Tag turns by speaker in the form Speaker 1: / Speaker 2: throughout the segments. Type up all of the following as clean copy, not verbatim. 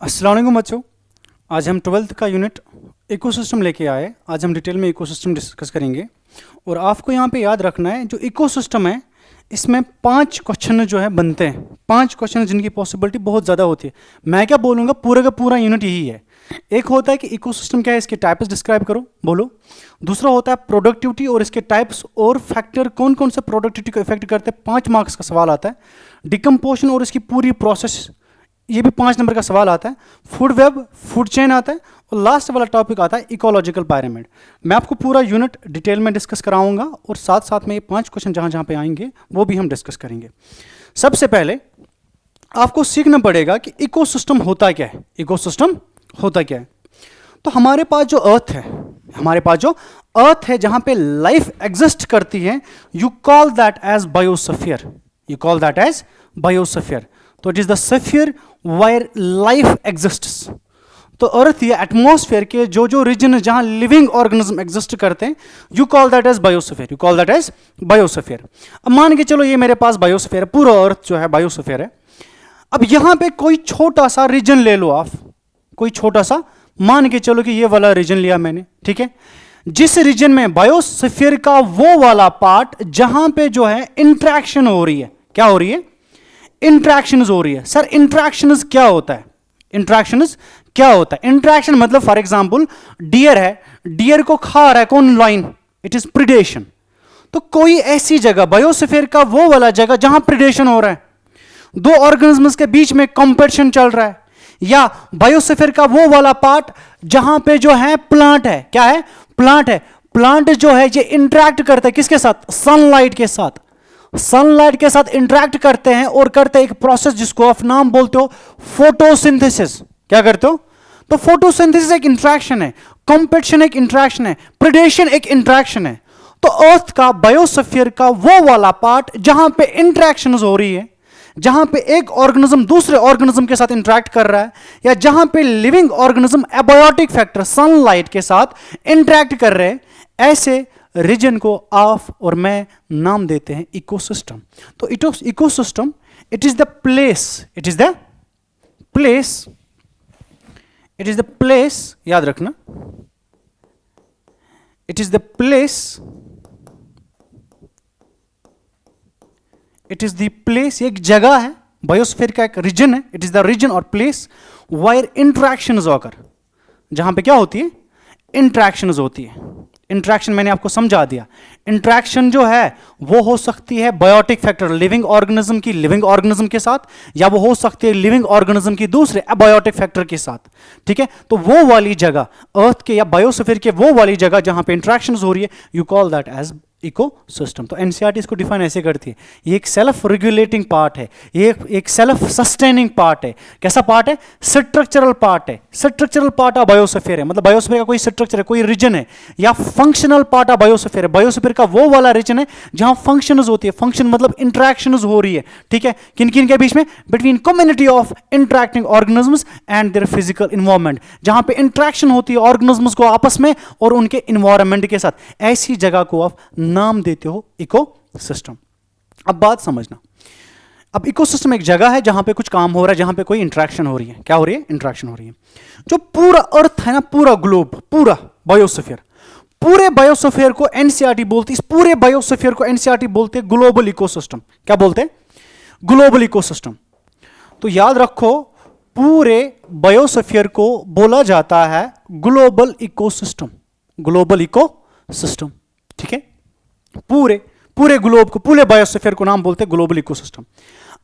Speaker 1: अस्सलाम वालेकुम बच्चों। आज हम 12th का यूनिट इकोसिस्टम लेके आए। आज हम डिटेल में इकोसिस्टम डिस्कस करेंगे और आपको यहाँ पे याद रखना है जो इकोसिस्टम है इसमें 5 क्वेश्चन जो है बनते हैं। 5 क्वेश्चन जिनकी पॉसिबिलिटी बहुत ज़्यादा होती है। मैं क्या बोलूँगा, पूरा का पूरा यूनिट यही है। एक होता है कि इकोसिस्टम क्या है, इसके टाइप्स डिस्क्राइब करो, बोलो। दूसरा होता है प्रोडक्टिविटी और इसके टाइप्स और फैक्टर कौन कौन से प्रोडक्टिविटी को इफेक्ट करते हैं। 5 मार्क्स का सवाल आता है। डिकम्पोजिशन और इसकी पूरी प्रोसेस, ये भी 5 नंबर का सवाल आता है। फूड वेब, फूड चेन आता है और लास्ट वाला टॉपिक आता है इकोलॉजिकल पायरामिड। मैं आपको पूरा यूनिट डिटेल में डिस्कस कराऊंगा और साथ साथ में ये 5 क्वेश्चन जहाँ जहाँ पे आएंगे वो भी हम डिस्कस करेंगे। सबसे पहले आपको सीखना पड़ेगा कि इकोसिस्टम होता क्या है। इकोसिस्टम होता क्या है? तो हमारे पास जो अर्थ है, हमारे पास जो अर्थ है जहाँ पे लाइफ एग्जिस्ट करती है, you call that as biosphere. You call that as biosphere. तो it is the sphere where life exists. तो अर्थ या एटमॉस्फेयर के जो जो रीजन है जहां लिविंग ऑर्गेनिज्म एग्जिस्ट करते हैं, you call that as biosphere. You call that as biosphere. अब मान के चलो ये मेरे पास बायोस्फीयर है, पूरा अर्थ जो है बायोस्फीयर है। अब यहां पे कोई छोटा सा रीजन ले लो आप, कोई छोटा सा, मान के चलो कि ये वाला रीजन लिया मैंने, ठीक है। जिस रीजन में बायोस्फीयर का वो वाला पार्ट जहां पे जो है इंट्रैक्शन हो रही है, क्या हो रही है? इंट्रैक्शंस हो रही है। सर इंट्रैक्शंस क्या होता है? इंट्रैक्शंस क्या होता है? इंट्रैक्शन मतलब फॉर एग्जांपल डियर है, डियर को खा रहा है कौन? लाइन। It is predation. तो कोई ऐसी जगह बायोस्फीयर का वो वाला जगह जहां प्रिडेशन हो रहा है, दो ऑर्गेनिजम्स के बीच में कंपटीशन चल रहा है, या बायोस्फीयर का वो वाला पार्ट जहां पे जो है प्लांट है, क्या है? प्लांट है। प्लांट जो है ये इंटरेक्ट करता है किसके साथ? सनलाइट के साथ। सनलाइट के साथ इंटरेक्ट करते हैं और करते हैं एक प्रोसेस जिसको आप नाम बोलते हो फोटोसिंथेसिस। क्या करते हो? तो फोटोसिंथेसिस एक इंटरेक्शन है, कंपटीशन एक इंटरेक्शन है, प्रेडेशन एक इंटरेक्शन है। तो अर्थ का बायोस्फीयर का वो वाला पार्ट जहां पे इंटरेक्शंस हो रही है, जहां पे एक ऑर्गेनिज्म दूसरे ऑर्गेनिज्म के साथ इंटरेक्ट कर रहा है, या जहां पे living organism abiotic factor sunlight के साथ इंटरेक्ट कर रहे हैं, ऐसे रीजन को आप और मैं नाम देते हैं इकोसिस्टम। तो ecosystem it is the place, it is the place, it is the place, याद रखना, it is the place, it is the place, एक जगह है, बायोस्फीयर का एक रीजन है, इट इज द रीजन और प्लेस वायर इंट्रैक्शंस ऑकर, जहां पे क्या होती है? इंट्रैक्शंस होती है। इंट्रैक्शन मैंने आपको समझा दिया। इंट्रैक्शन जो है वो हो सकती है बायोटिक फैक्टर लिविंग ऑर्गेनिज्म की लिविंग ऑर्गेनिज्म के साथ, या वो हो सकती है लिविंग ऑर्गेनिज्म की दूसरे एबायोटिक फैक्टर के साथ, ठीक है। तो वो वाली जगह अर्थ के या बायोस्फीयर के वो वाली जगह जहां पे इंट्रैक्शंस हो रही है, you call that as ecosystem. तो एनसीईआरटी इसको डिफाइन ऐसे करती है, ये एक सेल्फ रेगुलेटिंग पार्ट है, ये एक सेल्फ सस्टेनिंग पार्ट है। कैसा पार्ट है? स्ट्रक्चरल पार्ट है। स्ट्रक्चरल पार्ट ऑफ बायोस्फीयर है, मतलब बायोस्फीयर का कोई स्ट्रक्चर है, कोई रीजन है, या फंक्शनल पार्ट ऑफ बायोस्फीयर है। बायोस्फीयर का वो वाला रीजन है जहां फंक्शंस होती है। फंक्शन मतलब इंटरेक्शंस हो रही है, ठीक है। किन किन के बीच में? Between community of interacting organisms and their physical environment, जहां पे इंटरेक्शन होती है ऑर्गेनिजम्स को आपस में और उनके इन्वायरमेंट के साथ। ऐसी जगह को आप नाम देते हो इकोसिस्टम। अब बात समझना, अब इकोसिस्टम एक जगह है जहां पे कुछ काम हो रहा है, जहां पे कोई इंटरेक्शन हो रही है। क्या हो रही है? इंटरेक्शन हो रही है। जो पूरा अर्थ है ना, पूरा ग्लोब, पूरा बायोस्फीयर, पूरे बायोस्फीयर को एनसीईआरटी बोलती है, इस पूरे बायोस्फीयर को एनसीईआरटी बोलते हैं ग्लोबल इकोसिस्टम। क्या बोलते हैं? Global ecosystem. तो याद रखो, पूरे बायोस्फीयर को बोला जाता है ग्लोबल इकोसिस्टम। ग्लोबल इकोसिस्टम, ठीक है। पूरे ग्लोब को, पूरे बायोस्फीयर को नाम बोलते हैं ग्लोबल इकोसिस्टम।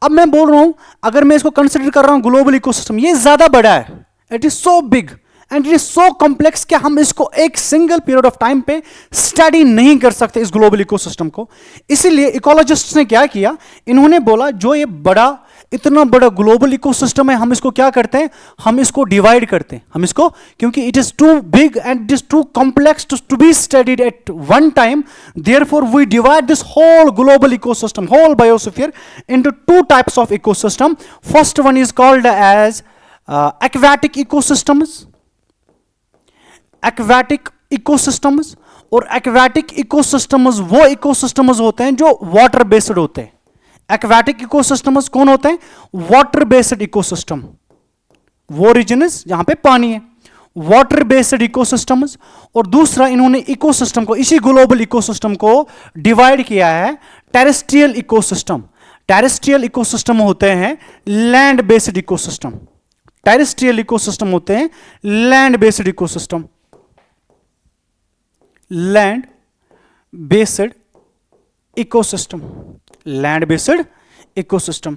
Speaker 1: अब मैं बोल रहा हूं, अगर मैं इसको कंसीडर कर रहा हूं ग्लोबल इकोसिस्टम, ये ज्यादा बड़ा है, it is so big and it is so complex कि हम इसको एक सिंगल पीरियड ऑफ टाइम पे स्टडी नहीं कर सकते इस ग्लोबल इकोसिस्टम को। इसीलिए इकोलॉजिस्ट्स ने क्या किया, इन्होंने बोला जो ये बड़ा, इतना बड़ा ग्लोबल इकोसिस्टम है, हम इसको क्या करते हैं? हम इसको डिवाइड करते हैं। हम इसको, क्योंकि it is too big and it is too complex to be studied at one time, therefore we divide this whole global ecosystem, whole biosphere, into 2 types of ecosystem. First one is called as aquatic ecosystems, aquatic ecosystems. और aquatic ecosystems वो ecosystems होते हैं जो water based होते हैं। Aquatic ecosystems कौन होते हैं? Water based ecosystem. वो रीजन्स जहां पे पानी है, वाटर बेस्ड इकोसिस्टम्स, और दूसरा इन्होंने इकोसिस्टम को, इसी ग्लोबल इकोसिस्टम को डिवाइड किया है टेरेस्ट्रियल इकोसिस्टम। टेरेस्ट्रियल इकोसिस्टम होते हैं land based ecosystem, terrestrial ecosystem होते हैं land based ecosystem, land based ecosystem, land based ecosystem.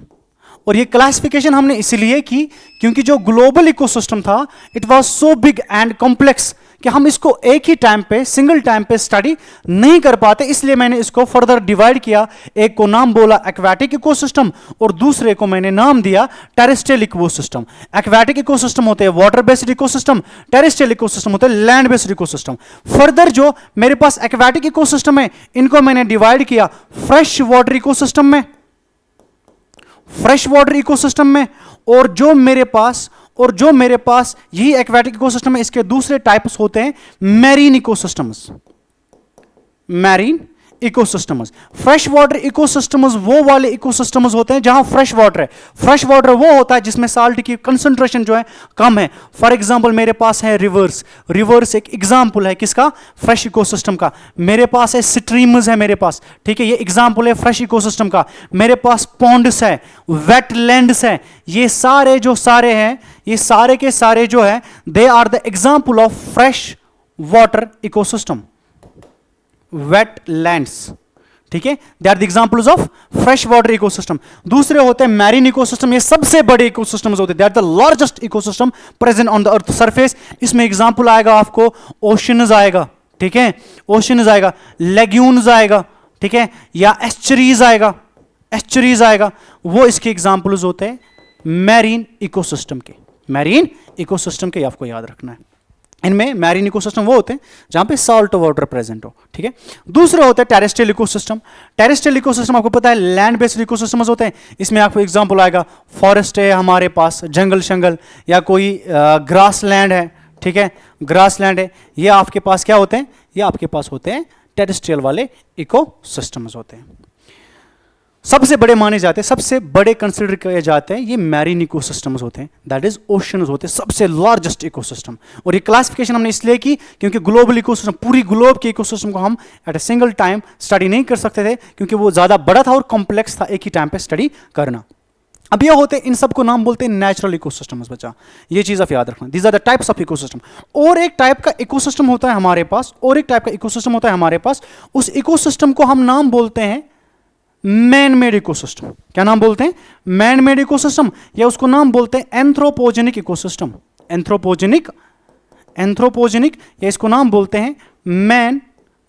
Speaker 1: और ये क्लासिफिकेशन हमने इसलिए की क्योंकि जो ग्लोबल इकोसिस्टम था it was so big and complex कि हम इसको एक ही टाइम पे, सिंगल टाइम पे स्टडी नहीं कर पाते, इसलिए मैंने इसको फर्दर डिवाइड किया। एक को नाम बोला एक्वाटिक इकोसिस्टम और दूसरे को मैंने नाम दिया टेरेस्ट्रियल इकोसिस्टम। एक्वाटिक इकोसिस्टम होते हैं water based ecosystem, terrestrial ecosystem होते हैं लैंड बेस्ड इकोसिस्टम। फर्दर जो मेरे पास एक्वाटिक इकोसिस्टम है इनको मैंने डिवाइड किया फ्रेश वाटर इकोसिस्टम में, फ्रेश वाटर इकोसिस्टम में, और जो मेरे पास यही एक्वाटिक इकोसिस्टम है, इसके दूसरे टाइप्स होते हैं marine ecosystems, marine ecosystems. Fresh water ecosystems वो वाले इकोसिस्टम्स होते हैं जहां फ्रेश वाटर है। फ्रेश वाटर वो होता है जिसमें साल्ट की कंसंट्रेशन जो है कम है। फॉर एग्जांपल मेरे पास है रिवर्स, रिवर्स एक एग्जांपल है किसका, फ्रेश इकोसिस्टम का। मेरे पास है स्ट्रीम्स है मेरे पास, ठीक है, ये एग्जांपल है फ्रेश इकोसिस्टम का। मेरे पास पॉन्ड्स है, वेटलैंड्स है, ये सारे जो सारे हैं, ये सारे के सारे जो है they are the example of fresh water ecosystem, wetlands, ठीक है, they are the examples of fresh water ecosystem. दूसरे होते हैं मैरीन इकोसिस्टम, ये सबसे बड़े इकोसिस्टम्स होते हैं, they are the largest ecosystem present on the earth surface. इसमें एग्जांपल आएगा आपको ओशंस आएगा, ठीक है, ओशंस आएगा, लेग्यून्स आएगा, ठीक है, या एस्चरीज आएगा, एस्चरीज आएगा, वो इसके एग्जांपल्स होते हैं मैरीन इकोसिस्टम के, मैरीन इकोसिस्टम के, आपको याद रखना है। इनमें मैरीन इकोसिस्टम वो होते हैं जहां पे सॉल्ट वाटर प्रेजेंट हो, ठीक है। दूसरे होते हैं टेरेस्ट्रियल इकोसिस्टम। टेरेस्ट्रियल इकोसिस्टम आपको पता है लैंड बेस्ड इकोसिस्टम्स होते हैं। इसमें आपको एग्जांपल आएगा फॉरेस्ट है हमारे पास, जंगल शंगल, या कोई ग्रास लैंड है, ठीक है, ग्रास लैंड है, ये आपके पास क्या होते हैं, ये आपके पास होते हैं टेरेस्ट्रियल वाले इकोसिस्टम्स होते हैं। सबसे बड़े माने जाते हैं, सबसे बड़े कंसिडर किए जाते हैं ये मैरीन इकोसिस्टम्स होते हैं, दैट इज ओशंस होते हैं, सबसे लार्जेस्ट इकोसिस्टम। और ये क्लासिफिकेशन हमने इसलिए की क्योंकि ग्लोबल इकोसिस्टम, पूरी ग्लोब के इकोसिस्टम को हम at a single time study नहीं कर सकते थे क्योंकि वो ज्यादा बड़ा था और कॉम्प्लेक्स था एक ही टाइम पे स्टडी करना। अब ये होते हैं, इन सबको नाम बोलते हैं नेचुरल इकोसिस्टम्स। बच्चा ये चीज आप याद रखना, these are the types of ecosystem. और एक टाइप का इकोसिस्टम होता है हमारे पास, और एक टाइप का इकोसिस्टम होता है हमारे पास, उस इकोसिस्टम को हम नाम बोलते हैं मैन मेड इकोसिस्टम। क्या नाम बोलते हैं, मैन मेड इकोसिस्टम, या उसको नाम बोलते हैं एंथ्रोपोजेनिक इकोसिस्टम, एंथ्रोपोजेनिक, एंथ्रोपोजेनिक, या इसको नाम बोलते हैं man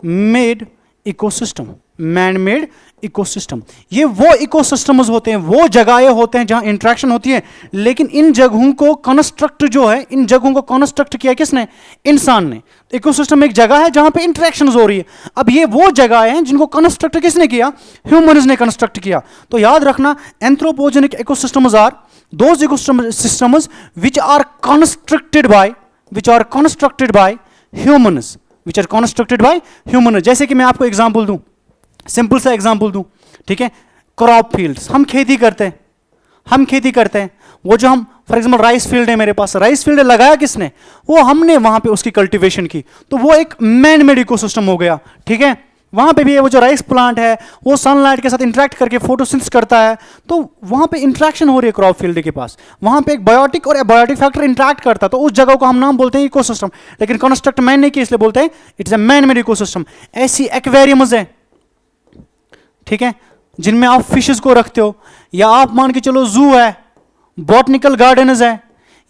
Speaker 1: made ecosystem, man made ecosystem. ये वो इकोसिस्टम्स होते हैं, वो जगहें होते हैं जहां इंटरेक्शन होती है, लेकिन इन जगहों को कंस्ट्रक्ट जो है, इन जगहों को कंस्ट्रक्ट किया किसने, इंसान ने। इकोसिस्टम एक जगह है जहां पे इंटरेक्शंस हो रही है। अब ये वो जगह हैं जिनको कंस्ट्रक्ट किसने किया, ह्यूमंस ने कंस्ट्रक्ट किया। तो याद रखना anthropogenic ecosystems are those ecosystems which are constructed by, which are constructed by humans, which are constructed by humans. जैसे कि मैं आपको एग्जांपल दूं, सिंपल सा एग्जांपल दूं, ठीक है, क्रॉप फील्ड्स, हम खेती करते हैं, हम खेती करते हैं, वो जो हम फॉर एग्जांपल राइस फील्ड है मेरे पास, राइस फील्ड लगाया किसने, वो हमने वहां पे उसकी कल्टीवेशन की, तो वो एक मैन मेड इकोसिस्टम हो गया, ठीक है। वहां पे भी वो जो राइस प्लांट है वो सनलाइट के साथ इंटरेक्ट करके फोटोसिंथेसिस करता है, तो वहां पे इंटरेक्शन हो रही है क्रॉप फील्ड के पास, वहां पे एक बायोटिक और एबायोटिक फैक्टर इंटरेक्ट करता है, तो उस जगह को हम नाम बोलते हैं इकोसिस्टम। लेकिन कंस्ट्रक्ट मैन ने किया इसलिए बोलते हैं it's a man made ecosystem. ऐसी एक्वेरियम्स है, ठीक है, जिनमें आप फिशेस को रखते हो, या आप मान के चलो जू है, बॉटनिकल गार्डन्स है,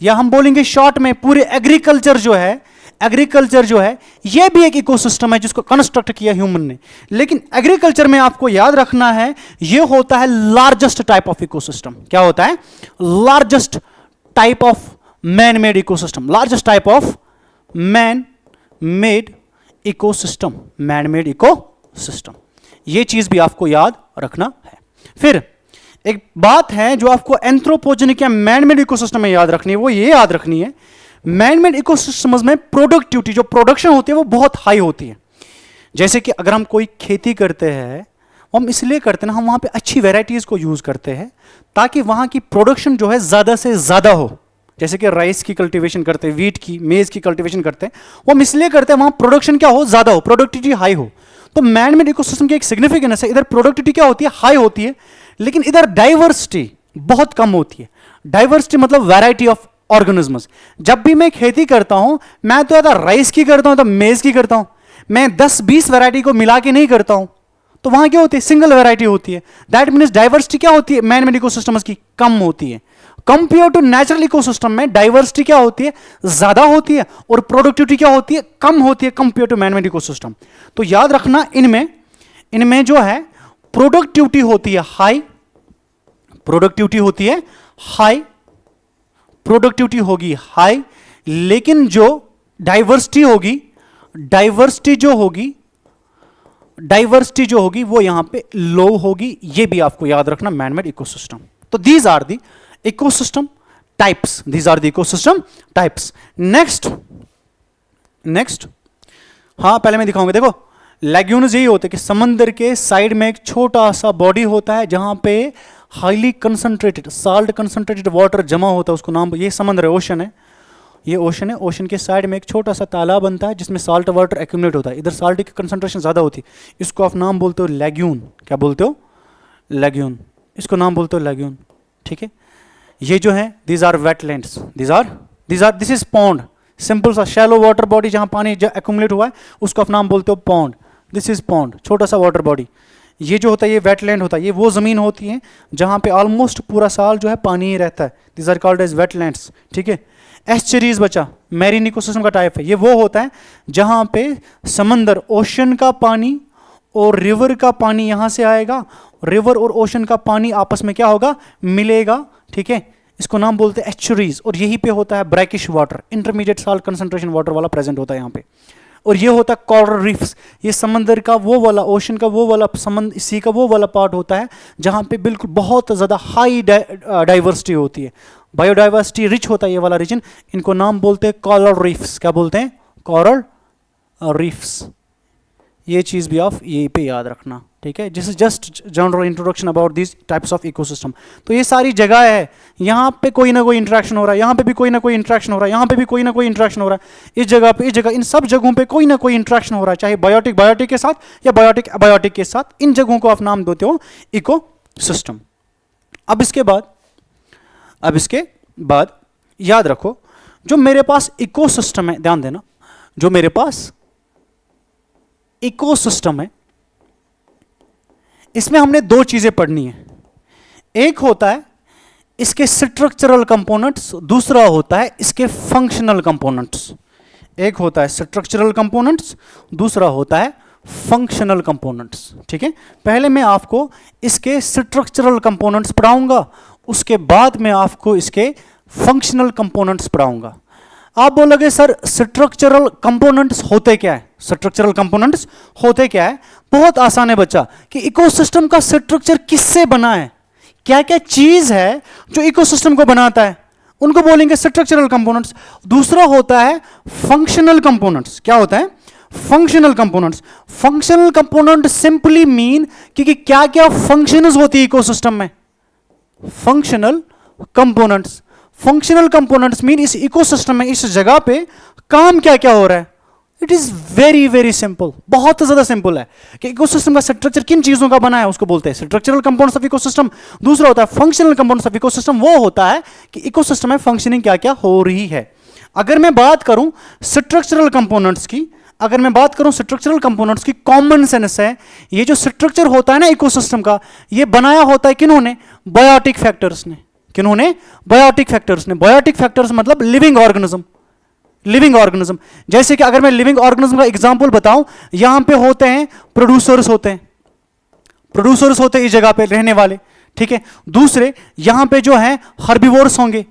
Speaker 1: या हम बोलेंगे शॉर्ट में पूरे एग्रीकल्चर जो है, एग्रीकल्चर जो है यह भी एक इकोसिस्टम है जिसको कंस्ट्रक्ट किया ह्यूमन ने। लेकिन एग्रीकल्चर में आपको याद रखना है यह होता है लार्जेस्ट टाइप ऑफ इकोसिस्टम। क्या होता है, largest type of man made ecosystem, largest type of man made ecosystem, man made ecosystem. यह चीज भी आपको याद रखना है। फिर एक बात है जो आपको एंथ्रोपोजेनिक या मैन मेड इकोसिस्टम में याद रखनी है, वो ये याद रखनी है मैन मेड इकोसिस्टम्स में प्रोडक्टिविटी, जो प्रोडक्शन होती है वो बहुत हाई होती है। जैसे कि अगर हम कोई खेती करते हैं, हम इसलिए करते हैं ना, हम वहां पे अच्छी वेराइटीज को यूज करते हैं ताकि वहां की प्रोडक्शन जो है ज्यादा से ज्यादा हो, जैसे कि राइस की कल्टीवेशन करते हैं, वीट की, मेज की कल्टीवेशन करते हैं, वो हम इसलिए करते हैं वहां प्रोडक्शन क्या हो, ज्यादा हो, प्रोडक्टिविटी हाई हो। तो मैन मेड इकोसिस्टम की एक सिग्निफिकेंस है, इधर प्रोडक्टिविटी क्या होती है, हाई होती है, लेकिन इधर डाइवर्सिटी बहुत कम होती है। डाइवर्सिटी मतलब वैरायटी ऑफ ऑर्गेनिजम्स। जब भी मैं खेती करता हूं, मैं तो या राइस की करता हूं तो मेज की करता हूं, मैं 10-20 वैरायटी को मिला के नहीं करता हूं, तो वहां क्या होती है, सिंगल वैरायटी होती है। दैट मीन्स डाइवर्सिटी क्या होती है मैन मेड इकोसिस्टम्स की, कम होती है। कंपेयर टू नेचुरल इकोसिस्टम में डाइवर्सिटी क्या होती है, ज्यादा होती है, और प्रोडक्टिविटी क्या होती है, कम होती है compare to man made ecosystem. तो याद रखना, इनमें जो है प्रोडक्टिविटी होती है हाई, प्रोडक्टिविटी होती है हाई, प्रोडक्टिविटी होगी हाई, लेकिन जो डाइवर्सिटी होगी, डाइवर्सिटी जो होगी वो यहां पे लो होगी। ये भी आपको याद रखना मैन मेड इकोसिस्टम। तो these are the ecosystem types, these are the ecosystem types. Next, हाँ पहले मैं दिखाऊंगा, देखो लैग्यून्स यही होते हैं कि समंदर के साइड में एक छोटा सा बॉडी होता है जहां पे highly concentrated salt concentrated water जमा होता है, उसको नाम, ये समुद्र है, ओशन है, ये ओशन है। ओशन के साइड में एक छोटा सा तालाब बनता है जिसमें साल्ट वाटर एक्यूमुलेट होता है, इधर साल्ट की कंसंट्रेशन ज्यादा होती है, इसको आप नाम बोलते हो लैग्यून। क्या बोलते हो, लैग्यून, इसको नाम बोलते हो लैग्यून, ठीक है। ये जो है these are wetlands, this is pond, simple सा शैलो वाटर बॉडी जहां पानी एक्यूमुलेट हुआ है उसको आप नाम बोलते हो पॉन्ड, दिस इज पॉन्ड, छोटा सा वाटर बॉडी। ये जो होता है ये वेटलैंड होता है, ये वो जमीन होती है जहां पे ऑलमोस्ट पूरा साल जो है पानी ही रहता है, this are called as wetlands, ठीक है। एस्चुरीज बचा, मैरीन इकोसिस्टम का टाइप है, ये वो होता है जहां पे समंदर, ओशन का पानी और रिवर का पानी यहां से आएगा, रिवर और ओशन का पानी आपस में क्या होगा, मिलेगा, ठीक है, इसको नाम बोलते हैं एस्चुरीज। और यहीं पे होता है brackish water, intermediate salt concentration water वाला प्रेजेंट होता है यहाँ पे। और ये होता है कोरल रीफ्स, ये समंदर का वो वाला, ओशन का वो वाला, सी का वो वाला पार्ट होता है जहाँ पे बिल्कुल बहुत ज़्यादा हाई डाइवर्सिटी होती है, बायोडाइवर्सिटी रिच होता है ये वाला रीजन, इनको नाम बोलते हैं कोरल रीफ्स। क्या बोलते हैं, कोरल रीफ्स। ये चीज़ भी आप यहीं पे याद रखना, ठीक है। This is just general introduction about this types of ecosystem. तो ये सारी जगह है, यहाँ पे कोई ना कोई इंट्रैक्शन हो रहा है, यहाँ पे भी कोई ना कोई इंट्रैक्शन हो रहा है, यहाँ पे भी कोई ना कोई इंट्रैक्शन हो रहा है, इस जगह पे, इस जगह, इन सब जगहों पे कोई ना कोई इंट्रैक्शन हो रहा है, चाहे बायोटिक के साथ या बायोटिक के साथ, इन जगहों को आप नाम देते हो इकोसिस्टम। अब इसके बाद याद रखो, जो मेरे पास इकोसिस्टम है, ध्यान देना, जो मेरे पास इकोसिस्टम है इसमें हमने दो चीजें पढ़नी है। एक होता है इसके स्ट्रक्चरल कंपोनेंट्स, दूसरा होता है इसके फंक्शनल कंपोनेंट्स। एक होता है स्ट्रक्चरल कंपोनेंट्स, दूसरा होता है फंक्शनल कंपोनेंट्स, ठीक है। पहले मैं आपको इसके स्ट्रक्चरल कंपोनेंट्स पढ़ाऊंगा, उसके बाद मैं आपको इसके फंक्शनल कंपोनेंट्स पढ़ाऊंगा। आप बोलोगे सर स्ट्रक्चरल कंपोनेंट्स होते क्या है, स्ट्रक्चरल कंपोनेंट्स होते क्या है? बहुत आसान है बच्चा, कि इकोसिस्टम का स्ट्रक्चर किससे बना है, क्या क्या चीज है जो इकोसिस्टम को बनाता है, उनको बोलेंगे स्ट्रक्चरल कंपोनेंट्स। दूसरा होता है फंक्शनल कंपोनेंट्स। क्या होता है? Functional components. Functional component simply mean कि क्या क्या फंक्शंस होती है इकोसिस्टम में, functional components. Functional components mean इस इकोसिस्टम में, इस जगह पे काम क्या क्या हो रहा है। It is very very simple, बहुत ज्यादा सिंपल है कि इकोसिस्टम का स्ट्रक्चर किन चीजों का बना है, उसको बोलते हैं स्ट्रक्चरल कंपोनेंट्स ऑफ इकोसिस्टम। दूसरा होता है फंक्शनल कंपोनेंट्स ऑफ इकोसिस्टम, वो होता है कि इकोसिस्टम में फंक्शनिंग क्या क्या हो रही है। अगर मैं बात करूं स्ट्रक्चरल कंपोनेंट्स की, अगर मैं बात करूं स्ट्रक्चरल कंपोनेंट्स की, कॉमन सेंस है, ये जो स्ट्रक्चर होता है ना इकोसिस्टम का, ये बनाया होता है किन्होंने? बायोटिक फैक्टर्स ने। किन्होंने? बायोटिक फैक्टर्स ने। बायोटिक फैक्टर्स मतलब लिविंग ऑर्गेनिज्म। लिविंग ऑर्गेनिज्म, जैसे कि अगर मैं लिविंग ऑर्गेनिज्म का एग्जांपल बताऊं, यहां पे होते हैं प्रोड्यूसर्स, होते हैं प्रोड्यूसर्स, होते हैं इस जगह पे रहने वाले, ठीक है। दूसरे यहां पे जो है हर्बीवोर्स होंगे,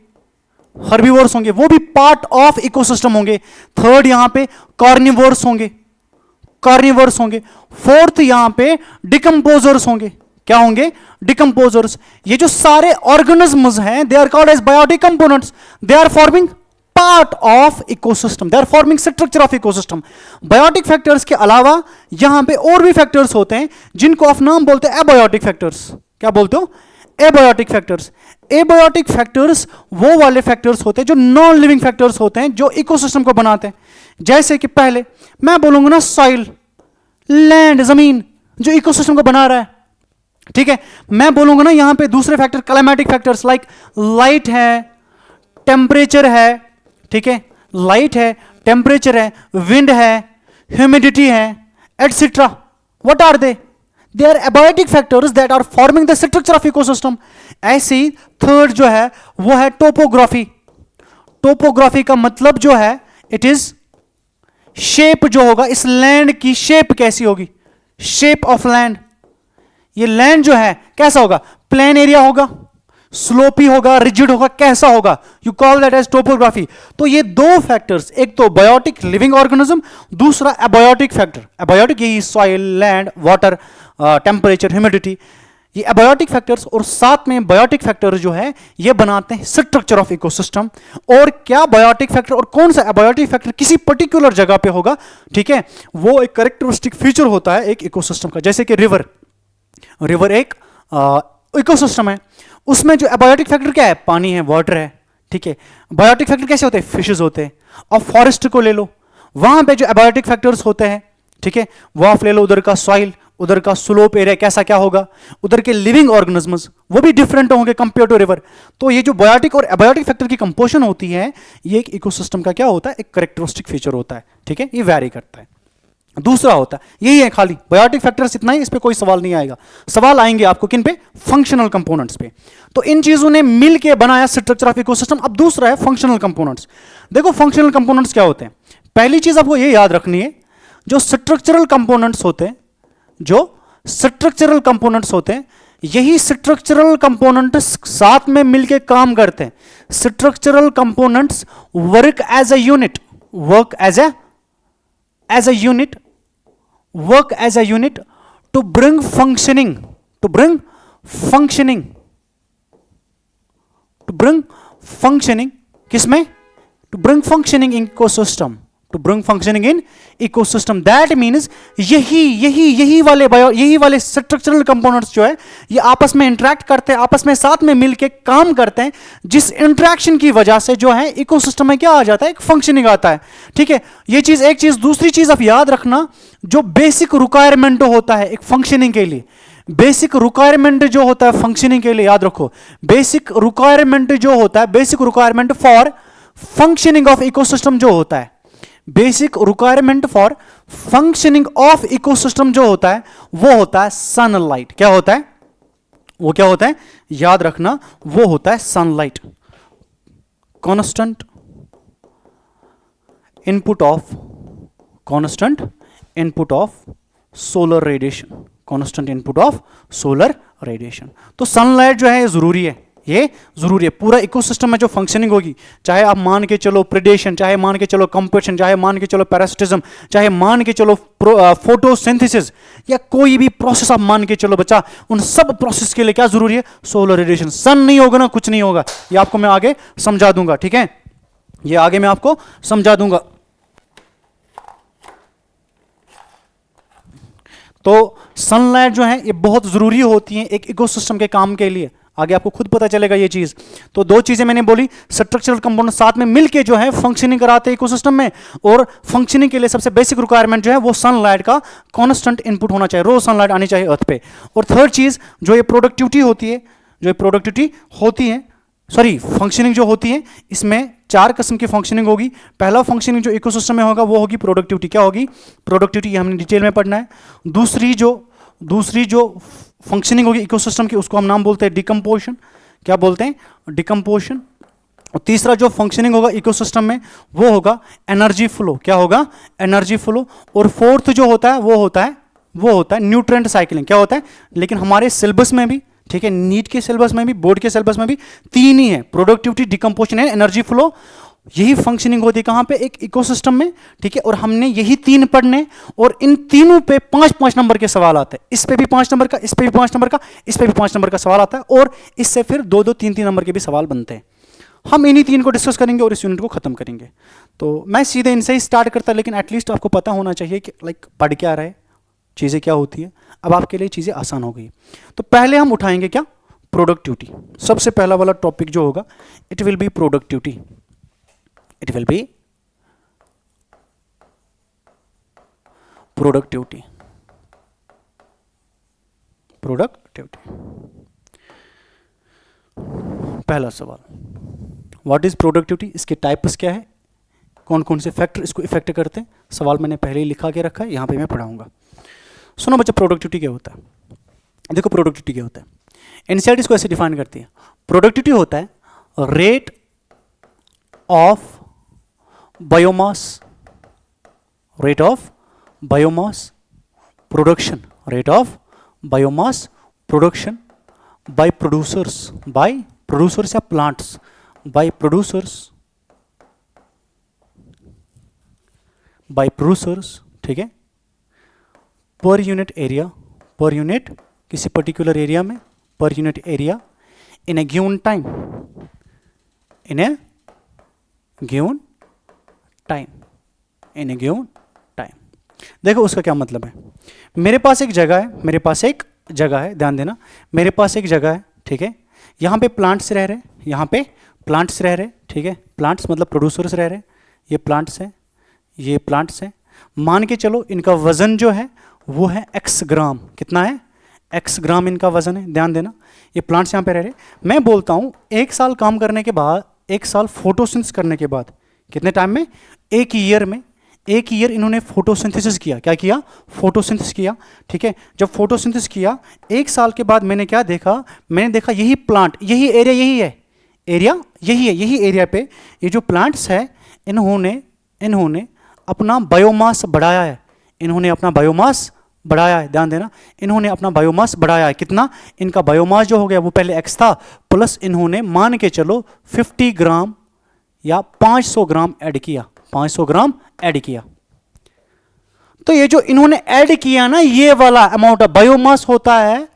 Speaker 1: हर्बीवोर्स होंगे, वो भी पार्ट ऑफ इकोसिस्टम होंगे। थर्ड यहां पे कार्निवोर्स होंगे, कार्निवोर्स होंगे। फोर्थ यहां पे डिकम्पोजर्स होंगे। क्या होंगे? डिकम्पोजर्स। ये जो सारे ऑर्गेनिज्म्स हैं, they are called as biotic components, they are forming part of ecosystem, they are forming structure of ecosystem. Biotic factors के अलावा यहां पे और भी फैक्टर्स होते हैं जिनको आप नाम बोलते हैं एबायोटिक फैक्टर्स। क्या बोलते हो? Abiotic factors. एबायोटिक फैक्टर्स वो वाले फैक्टर्स होते हैं जो नॉन लिविंग फैक्टर्स होते हैं, जो इकोसिस्टम को बनाते हैं। जैसे कि पहले मैं बोलूंगा ना सॉइल, लैंड, जमीन जो इकोसिस्टम को बना रहा है, ठीक है। मैं बोलूंगा ना यहां पे दूसरे factor climatic factors like light है, टेम्परेचर है, ठीक है, लाइट है, टेम्परेचर है, विंड है, ह्यूमिडिटी है, etcetera. What are they? They are abiotic factors that are forming the structure of ecosystem. ऐसे ही थर्ड जो है वो है टोपोग्राफी। टोपोग्राफी का मतलब जो है इट इज शेप जो होगा, इस लैंड की शेप कैसी होगी, शेप ऑफ लैंड। ये लैंड जो है कैसा होगा, प्लेन एरिया होगा, स्लोपी होगा, रिजिड होगा, कैसा होगा, you call that as topography. तो ये दो फैक्टर्स, एक तो बायोटिक लिविंग ऑर्गेनिज्म, दूसरा एबायोटिक फैक्टर। एबायोटिक यही soil, land, water, temperature, humidity, ये एबायोटिक फैक्टर्स। और साथ में बायोटिक फैक्टर जो है ये बनाते हैं स्ट्रक्चर ऑफ इकोसिस्टम। और क्या बायोटिक फैक्टर और कौन सा एबायोटिक फैक्टर किसी पर्टिकुलर जगह पे होगा, ठीक है, वो एक कैरेक्टरिस्टिक फीचर होता है एक इकोसिस्टम का। जैसे कि रिवर, रिवर एक इकोसिस्टम है, उसमें जो एबायोटिक फैक्टर क्या है, पानी है, वाटर है, ठीक है। बायोटिक फैक्टर कैसे होते हैं, फिशेस होते हैं। अब फॉरेस्ट को ले लो, वहां पे जो एबायोटिक फैक्टर्स होते हैं, ठीक है, वो आप ले लो, उधर का सॉइल, उधर का स्लोप एरिया कैसा क्या होगा, उधर के लिविंग ऑर्गेनिजम्स वो भी डिफरेंट होंगे कंपेयर टू रिवर। तो ये जो बायोटिक और एबायोटिक फैक्टर की कंपोजिशन होती है, ये एक इकोसिस्टम का क्या होता है, एक कैरेक्टरिस्टिक फीचर होता है, ठीक है, ये वैरी करता है। दूसरा होता है यही है खाली बायोटिक फैक्टर्स, इतना ही, इस पे कोई सवाल नहीं आएगा। सवाल आएंगे आपको किन पे, फंक्शनल कंपोनेंट्स पे। तो इन चीजों ने मिल के बनाया स्ट्रक्चर ऑफ इकोसिस्टम। अब दूसरा है फंक्शनल कंपोनेंट्स। देखो फंक्शनल कंपोनेंट्स क्या होते हैं, पहली चीज आपको ये याद रखनी है, जो स्ट्रक्चरल कंपोनेंट्स होते हैं, जो स्ट्रक्चरल कंपोनेंट्स होते हैं, यही स्ट्रक्चरल कंपोनेंट्स साथ में मिलके काम करते हैं। Structural components work as a unit, work as a unit, work as a unit to bring functioning, to bring functioning, to bring functioning किसमें, to bring functioning in ecosystem, to bring functioning in ecosystem। that means यही वाले structural components जो है ये आपस में interact करते हैं, आपस में साथ में मिलके काम करते हैं, जिस इंटरेक्शन की वजह से जो है इकोसिस्टम में क्या आ जाता है, एक फंक्शनिंग आता है, ठीक है। ये चीज एक चीज। दूसरी चीज आप याद रखना, जो बेसिक रिक्वायरमेंट होता है एक फंक्शनिंग के लिए, बेसिक रिक्वायरमेंट जो होता है फंक्शनिंग के लिए, याद रखो, बेसिक रिक्वायरमेंट जो होता है, basic requirement for functioning of ecosystem जो होता है, basic requirement for functioning of ecosystem जो होता है, वो होता है सनलाइट। क्या होता है, वो क्या होता है, याद रखना, वो होता है sunlight. Constant input of solar radiation, constant input of solar radiation. तो सनलाइट जो है ये जरूरी है, ये जरूरी है। पूरा इकोसिस्टम में जो फंक्शनिंग होगी, चाहे आप मान के चलो प्रेडेशन, चाहे मान के चलो कंपटीशन, चाहे मान के चलो पैरासिटिज्म, चाहे मान के चलो फोटोसिंथेसिस, या कोई भी प्रोसेस आप मान के चलो बच्चा, उन सब प्रोसेस के लिए क्या जरूरी है, सोलर रेडिएशन। सन नहीं होगा ना कुछ नहीं होगा, ये आपको मैं आगे समझा दूंगा, ठीक है, ये आगे मैं आपको समझा दूंगा। तो सनलाइट जो है ये बहुत जरूरी होती है एक इकोसिस्टम के काम के लिए, आगे आपको खुद पता चलेगा ये चीज। तो दो चीजें मैंने बोली, स्ट्रक्चरल कंपोनेंट साथ में मिलके जो है फंक्शनिंग कराते हैं इकोसिस्टम में, और फंक्शनिंग के लिए सबसे बेसिक रिक्वायरमेंट जो है वो सनलाइट का कांस्टेंट इनपुट होना चाहिए, रोज सनलाइट आनी चाहिए अर्थ पे। और थर्ड चीज जो ये प्रोडक्टिविटी होती है, जो प्रोडक्टिविटी होती है, सॉरी फंक्शनिंग जो होती है, इसमें चार किस्म की फंक्शनिंग होगी। पहला फंक्शनिंग जो इकोसिस्टम में होगा वो होगी प्रोडक्टिविटी। क्या होगी, प्रोडक्टिविटी, हमने डिटेल में पढ़ना है। दूसरी जो फंक्शनिंग होगी इकोसिस्टम की, उसको हम नाम बोलते हैं डिकम्पोजिशन। क्या बोलते हैं, डिकम्पोजिशन। और तीसरा जो फंक्शनिंग होगा इकोसिस्टम में वो होगा एनर्जी फ्लो। क्या होगा, एनर्जी फ्लो। और फोर्थ जो होता है वो होता है न्यूट्रिएंट साइकिलिंग। क्या होता है, लेकिन हमारे सिलेबस में भी, ठीक है, नीट के सिलेबस में भी, बोर्ड के सिलेबस में भी तीन ही है, प्रोडक्टिविटी, डिकम्पोजिशन है, एनर्जी फ्लो। यही फंक्शनिंग होती है कहां पे, एक इकोसिस्टम में, ठीक है। और हमने यही तीन पढ़ने, और इन तीनों पे 5-5 नंबर के सवाल आते हैं। इस पे भी 5 नंबर का, इस पे भी 5 नंबर का, इस पे भी 5 नंबर का सवाल आता है, और इससे फिर 2-2, 3-3 नंबर के भी सवाल बनते हैं। हम इन्हीं तीन को डिस्कस करेंगे और इस यूनिट को खत्म करेंगे। तो मैं सीधे इनसे ही स्टार्ट करता, लेकिन एटलीस्ट आपको पता होना चाहिए कि लाइक पढ़ क्या रहे, चीज़ें क्या होती है। अब आपके लिए चीज़ें आसान हो गई। तो पहले हम उठाएंगे क्या, प्रोडक्टिविटी। सबसे पहला वाला टॉपिक जो होगा it will be productivity. It will be productivity. Productivity पहला सवाल, व्हाट इज प्रोडक्टिविटी, इसके टाइप्स क्या है, कौन कौन से फैक्टर इसको इफेक्ट करते हैं। सवाल मैंने पहले ही लिखा के रखा है, यहाँ पे मैं पढ़ाऊंगा। सुनो बच्चा, प्रोडक्टिविटी क्या होता है। देखो प्रोडक्टिविटी क्या होता है, एनसीईआरटी इसको ऐसे डिफाइन करती है। प्रोडक्टिविटी होता है rate of biomass, rate of biomass production, rate of biomass production by producers, by producers या plants, by producers, by producers, ठीक है, per unit area, per unit किसी पर्टिकुलर एरिया में, per unit area in a given time, in a given time, in a given time. देखो उसका क्या मतलब है, मेरे पास एक जगह है, मेरे पास एक जगह है, ध्यान देना, मेरे पास एक जगह है, ठीक है, यहाँ पे प्लांट्स रह रहे, यहाँ पे प्लांट्स रह रहे, ठीक है, प्लांट्स मतलब प्रोड्यूसर्स रह रहे, ये प्लांट्स हैं, ये प्लांट्स हैं। मान के चलो इनका वजन जो है वो है x ग्राम, कितना है, x ग्राम इनका वजन है। ध्यान देना, ये प्लांट्स यहाँ पे रह रहे। मैं बोलता हूँ 1 साल काम करने के बाद, 1 साल फोटोसिंथेसिस करने के बाद, कितने टाइम में, 1 ईयर में, 1 ईयर इन्होंने फोटोसिंथेसिस किया। क्या किया, फोटोसिंथेसिस किया, ठीक है। जब फोटोसिंथेसिस किया 1 साल के बाद मैंने क्या देखा, मैंने देखा यही प्लांट, यही एरिया, यही है एरिया, यही है, यही एरिया पे ये जो प्लांट्स है इन्होंने अपना बायोमास बढ़ाया है, इन्होंने अपना बायोमास बढ़ाया है। ध्यान देना, इन्होंने अपना बायोमास बढ़ाया है। कितना, इनका बायोमास जो हो गया वो पहले x था, प्लस इन्होंने मान के चलो 50 ग्राम या 500 ग्राम ऐड किया, 500 ग्राम ऐड किया। तो ये जो इन्होंने ऐड किया ना, ये वाला अमाउंट ऑफ बायोमास होता है,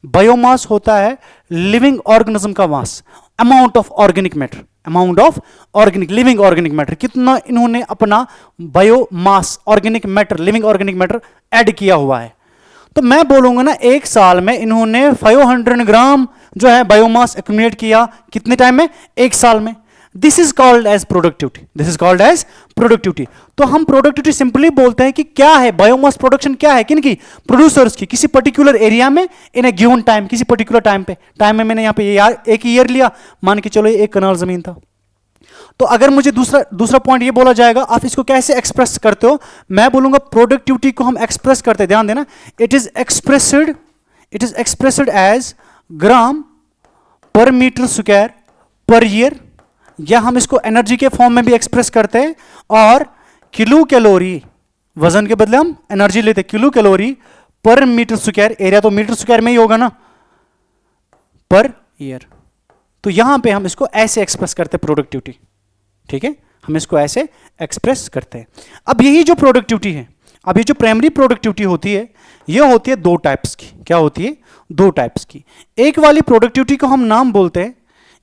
Speaker 1: बायोमास होता है लिविंग ऑर्गेनिज्म का mass, amount of organic matter, amount of organic living organic matter, कितना इन्होंने अपना biomass organic matter, living organic matter add किया हुआ है। तो मैं बोलूंगा ना 1 साल में इन्होंने 500 ग्राम जो है बायोमास एक्यूमुलेट किया, कितने टाइम में, 1 साल में। This is called as productivity, this is called as productivity. तो हम प्रोडक्टिविटी सिंपली बोलते हैं कि क्या है, बायोमास प्रोडक्शन क्या है, किनकी, प्रोड्यूसर्स की, किसी पर्टिकुलर एरिया में इन ए गिवन टाइम, किसी पर्टिकुलर टाइम पे। टाइम में मैंने यहाँ पे ये 1 ईयर लिया, मान के चलो ये 1 कनाल जमीन था। तो अगर मुझे दूसरा पॉइंट ये बोला जाएगा आप इसको कैसे एक्सप्रेस करते हो, मैं बोलूंगा प्रोडक्टिविटी को हम एक्सप्रेस करते हैं, ध्यान देना, it is expressed as gram पर मीटर स्क्वायर पर ईयर, या हम इसको एनर्जी के फॉर्म में भी एक्सप्रेस करते हैं, और किलो कैलोरी, वजन के बदले हम एनर्जी लेते हैं, किलो कैलोरी पर मीटर स्क्वायर, एरिया तो मीटर स्क्वायर में ही होगा ना, पर ईयर। तो यहां पे हम इसको ऐसे एक्सप्रेस करते हैं प्रोडक्टिविटी, ठीक है, हम इसको ऐसे एक्सप्रेस करते हैं। अब यही जो प्रोडक्टिविटी है, अब ये जो प्राइमरी प्रोडक्टिविटी होती है, ये होती है 2 टाइप्स की। क्या होती है, 2 टाइप्स की। एक वाली प्रोडक्टिविटी को हम नाम बोलते हैं,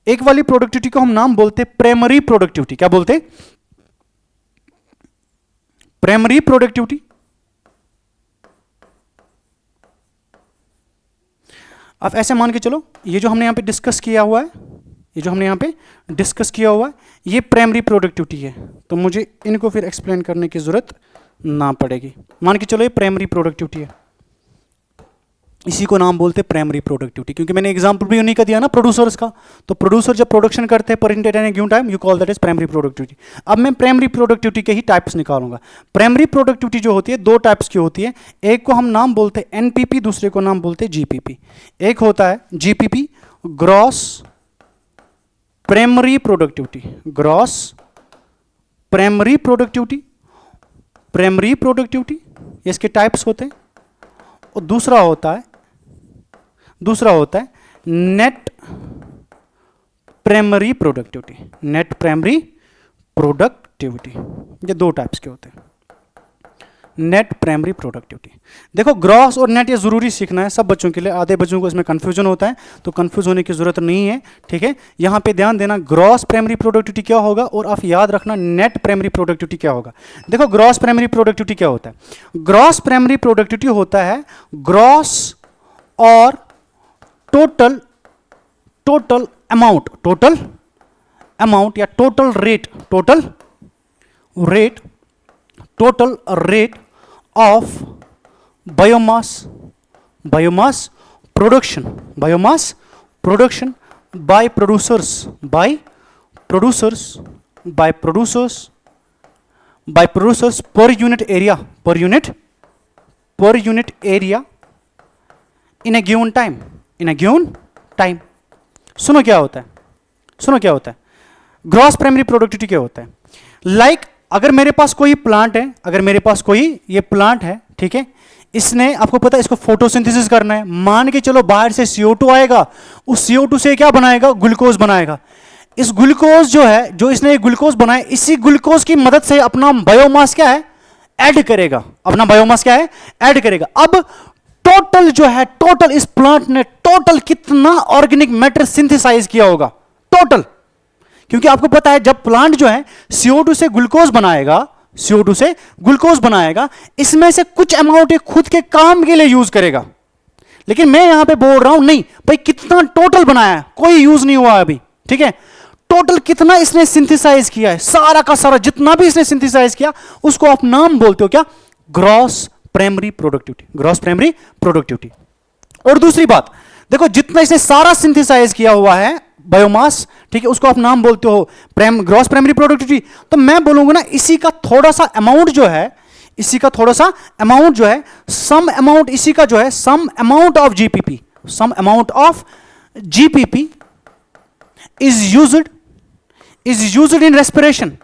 Speaker 1: एक वाली प्रोडक्टिविटी को हम नाम बोलते हैं प्राइमरी प्रोडक्टिविटी। क्या बोलते हैं, प्राइमरी प्रोडक्टिविटी। अब ऐसे मान के चलो ये जो हमने यहां पे डिस्कस किया हुआ है, ये जो हमने यहां पे डिस्कस किया हुआ है, ये प्राइमरी प्रोडक्टिविटी है, तो मुझे इनको फिर एक्सप्लेन करने की जरूरत ना पड़ेगी। मान के चलो ये प्राइमरी प्रोडक्टिविटी है, इसी को नाम बोलते हैं प्राइमरी प्रोडक्टिविटी, क्योंकि मैंने एग्जांपल भी उन्हीं का दिया ना, प्रोड्यूसर्स का। तो प्रोड्यूसर जब प्रोडक्शन करते हैं पर unit at given time, you call that is primary productivity. अब मैं प्राइमरी प्रोडक्टिविटी के ही टाइप्स निकालूंगा। प्राइमरी प्रोडक्टिविटी जो होती है 2 टाइप्स की होती है, एक को हम नाम बोलते हैं एनपीपी, दूसरे को नाम बोलते हैं जीपीपी। एक होता है GPP, gross primary productivity, gross primary productivity, primary productivity इसके टाइप्स होते हैं। और दूसरा होता है net primary productivity, net primary productivity. ये 2 टाइप्स के होते हैं, नेट प्राइमरी प्रोडक्टिविटी। देखो ग्रॉस और नेट ये जरूरी सीखना है सब बच्चों के लिए, आधे बच्चों को इसमें कंफ्यूजन होता है, तो कंफ्यूज होने की जरूरत नहीं है, ठीक है। यहां पे ध्यान देना ग्रॉस प्राइमरी प्रोडक्टिविटी क्या होगा, और आप याद रखना नेट प्राइमरी प्रोडक्टिविटी क्या होगा। देखो ग्रॉस प्राइमरी प्रोडक्टिविटी क्या होता है, ग्रॉस प्राइमरी प्रोडक्टिविटी होता है ग्रॉस और टोटल टोटल अमाउंट या total rate of biomass production by producers per unit area in a given time. सुनो क्या होता है ग्रॉस प्राइमरी प्रोडक्टिविटी क्या होता है? लाइक अगर मेरे पास कोई प्लांट है, ठीक है, इसने, आपको पता है इसको फोटोसिंथेसिस करना है, मान के चलो बाहर से CO2 आएगा, उस CO2 से क्या बनाएगा? ग्लूकोज बनाएगा। इस ग्लूकोज जो है, जो इसने ग्लूकोज बनाया, इसी ग्लूकोज की मदद से अपना बायोमास क्या है? ऐड करेगा। अब टोटल इस प्लांट ने कितना ऑर्गेनिक मैटर सिंथेसाइज किया होगा? टोटल, क्योंकि आपको पता है जब प्लांट जो है CO2 से ग्लूकोज बनाएगा, इसमें से कुछ अमाउंट खुद के काम के लिए यूज करेगा। लेकिन मैं यहां पे बोल रहा हूं नहीं भाई, कितना टोटल बनाया, कोई यूज नहीं हुआ अभी, ठीक है। टोटल कितना इसने सिंथेसाइज किया है, सारा का सारा जितना भी इसने सिंथेसाइज किया, उसको आप नाम बोलते हो क्या? Gross primary productivity. और दूसरी बात देखो, जितना इसने सारा सिंथेसाइज किया हुआ है बायोमास, ठीक है, उसको आप नाम बोलते हो ग्रॉस प्राइमरी प्रोडक्टिविटी। तो मैं बोलूंगा ना, इसी का थोड़ा सा अमाउंट जो है, some amount of GPP is used in respiration.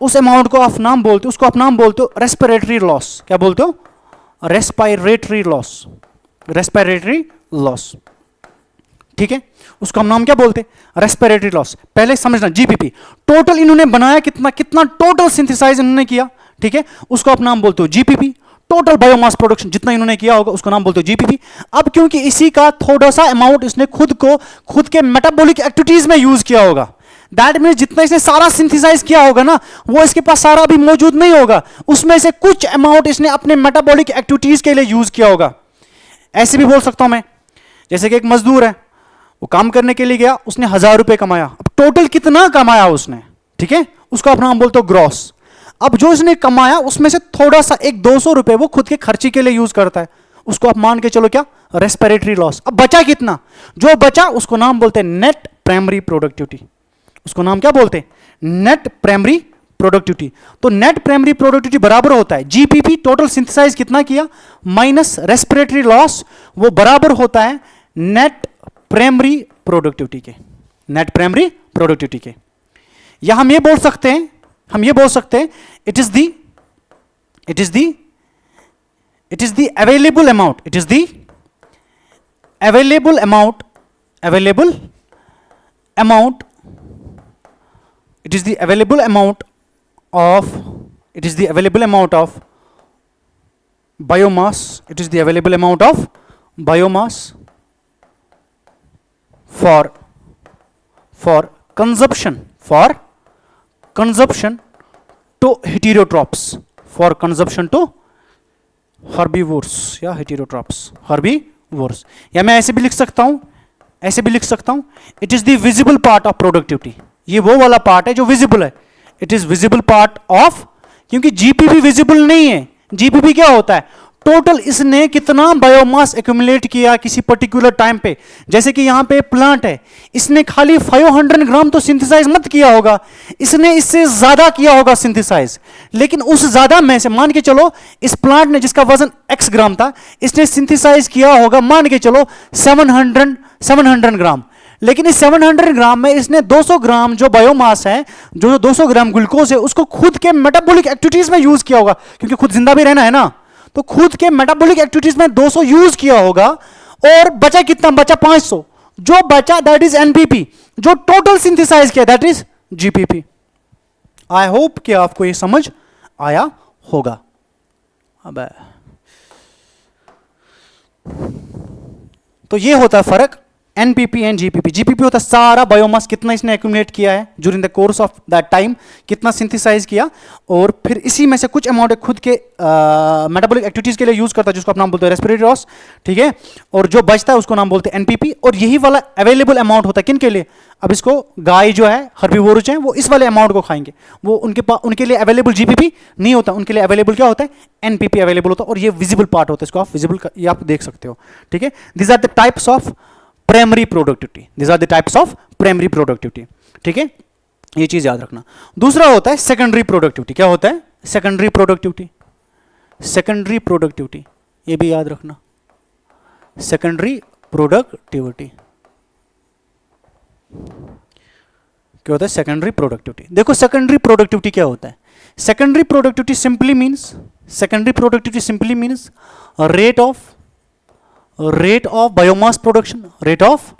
Speaker 1: उस अमाउंट को आप नाम बोलते हो, उसको आप नाम बोलते हो रेस्पिरेटरी लॉस। क्या बोलते हो? रेस्पिरेटरी लॉस, ठीक है, उसको हम नाम क्या बोलते हैं? Respiratory loss. पहले समझना, जीपीपी टोटल इन्होंने बनाया कितना टोटल सिंथेसाइज इन्होंने किया, ठीक है, उसको आप नाम बोलते हो जीपीपी। टोटल बायोमास प्रोडक्शन जितना इन्होंने किया होगा, उसको नाम बोलते हो जीपीपी। अब क्योंकि इसी का थोड़ा सा अमाउंट इसने खुद के मेटाबॉलिक एक्टिविटीज में यूज किया होगा, दैट मीन्स जितना इसने सारा सिंथेसाइज किया होगा ना, वो इसके पास सारा भी मौजूद नहीं होगा, उसमें से कुछ अमाउंट इसने अपने मेटाबॉलिक एक्टिविटीज के लिए यूज किया होगा। ऐसे भी बोल सकता हूं मैं, जैसे कि एक मजदूर है, वो काम करने के लिए गया, उसने 1000 रुपए कमाया। अब टोटल कितना कमाया उसने, ठीक है, उसको आप नाम बोलते हो ग्रॉस। अब जो इसने कमाया उसमें से थोड़ा सा 200 रुपए वो खुद के खर्चे के लिए यूज करता है, उसको आप मान के चलो क्या? Respiratory loss. अब बचा कितना? जो बचा उसको नाम बोलते हैं नेट प्राइमरी प्रोडक्टिविटी। उसको नाम क्या बोलते हैं? Net primary productivity. तो नेट प्राइमरी प्रोडक्टिविटी बराबर होता है जीपीपी, टोटल सिंथेसाइज कितना किया, माइनस रेस्पिरेटरी लॉस, वो बराबर होता है नेट प्राइमरी प्रोडक्टिविटी के। या हम ये बोल सकते हैं it is the available amount, biomass for consumption to heterotrophs, herbivores या herbivores। या मैं ऐसे भी लिख सकता हूं, it is the visible part of productivity. ये वो वाला पार्ट है जो विजिबल है, it is visible part of, क्योंकि जीपीपी विजिबल नहीं है। जीपीपी क्या होता है? टोटल इसने कितना बायोमास एक्यूमुलेट किया किसी पर्टिकुलर टाइम पे। जैसे कि यहां पे प्लांट है, इसने खाली 500 ग्राम तो सिंथेसाइज मत किया होगा, इसने इससे ज्यादा किया होगा सिंथेसाइज। लेकिन उस ज्यादा में से मान के चलो इस प्लांट ने, जिसका वजन x ग्राम था, इसने सिंथेसाइज किया होगा मान के चलो 700 ग्राम। लेकिन इस 700 ग्राम में इसने 200 ग्राम जो बायोमास है, जो 200 ग्राम ग्लूकोज है, उसको खुद के मेटाबॉलिक एक्टिविटीज में यूज किया होगा, क्योंकि खुद जिंदा भी रहना है ना, तो खुद के मेटाबॉलिक एक्टिविटीज में 200 यूज किया होगा। और बचा कितना? बचा 500। जो बचा दैट इज एनपीपी। जो टोटल सिंथेसाइज किया that is GPP. I hope कि आपको ये समझ आया होगा। अब तो ये होता है फर्क एनपीपी एंड जीपीपी। जीपीपी होता है सारा बायोमास कितना इसने एक्यूमुलेट किया है during the course of that time, कितना सिंथेसाइज किया, और फिर इसी में से कुछ अमाउंट खुद के मेटाबॉलिक एक्टिविटीज के लिए यूज करता है, जिसको आप नाम बोलते हैं रेस्पिरेटरी लॉस, ठीक है। और जो बचता है उसको नाम बोलते हैं एनपीपी। और यही वाला अवेलेबल अमाउंट होता है किन के लिए, अब इसको गाय जो है हर्बीवोरस हैं वो इस वाले अमाउंट को खाएंगे, वो उनके लिए अवेलेबल जीपीपी नहीं होता, उनके लिए अवेलेबल क्या होता है, एनपीपी अवेलेबल होता है। और ये विजिबल पार्ट होता है, इसको आप विजिबल ये आप देख सकते हो, ठीक है। These are the types of primary productivity, these are the types of primary productivity, ठीक है, ये चीज याद रखना। दूसरा होता है सेकेंडरी प्रोडक्टिविटी। क्या होता है सेकेंडरी प्रोडक्टिविटी, सेकेंडरी प्रोडक्टिविटी ये भी याद रखना, सेकेंडरी प्रोडक्टिविटी क्या होता है, सेकेंडरी प्रोडक्टिविटी। देखो सेकेंडरी प्रोडक्टिविटी क्या होता है, secondary productivity simply means, secondary productivity simply means rate of biomass production, rate of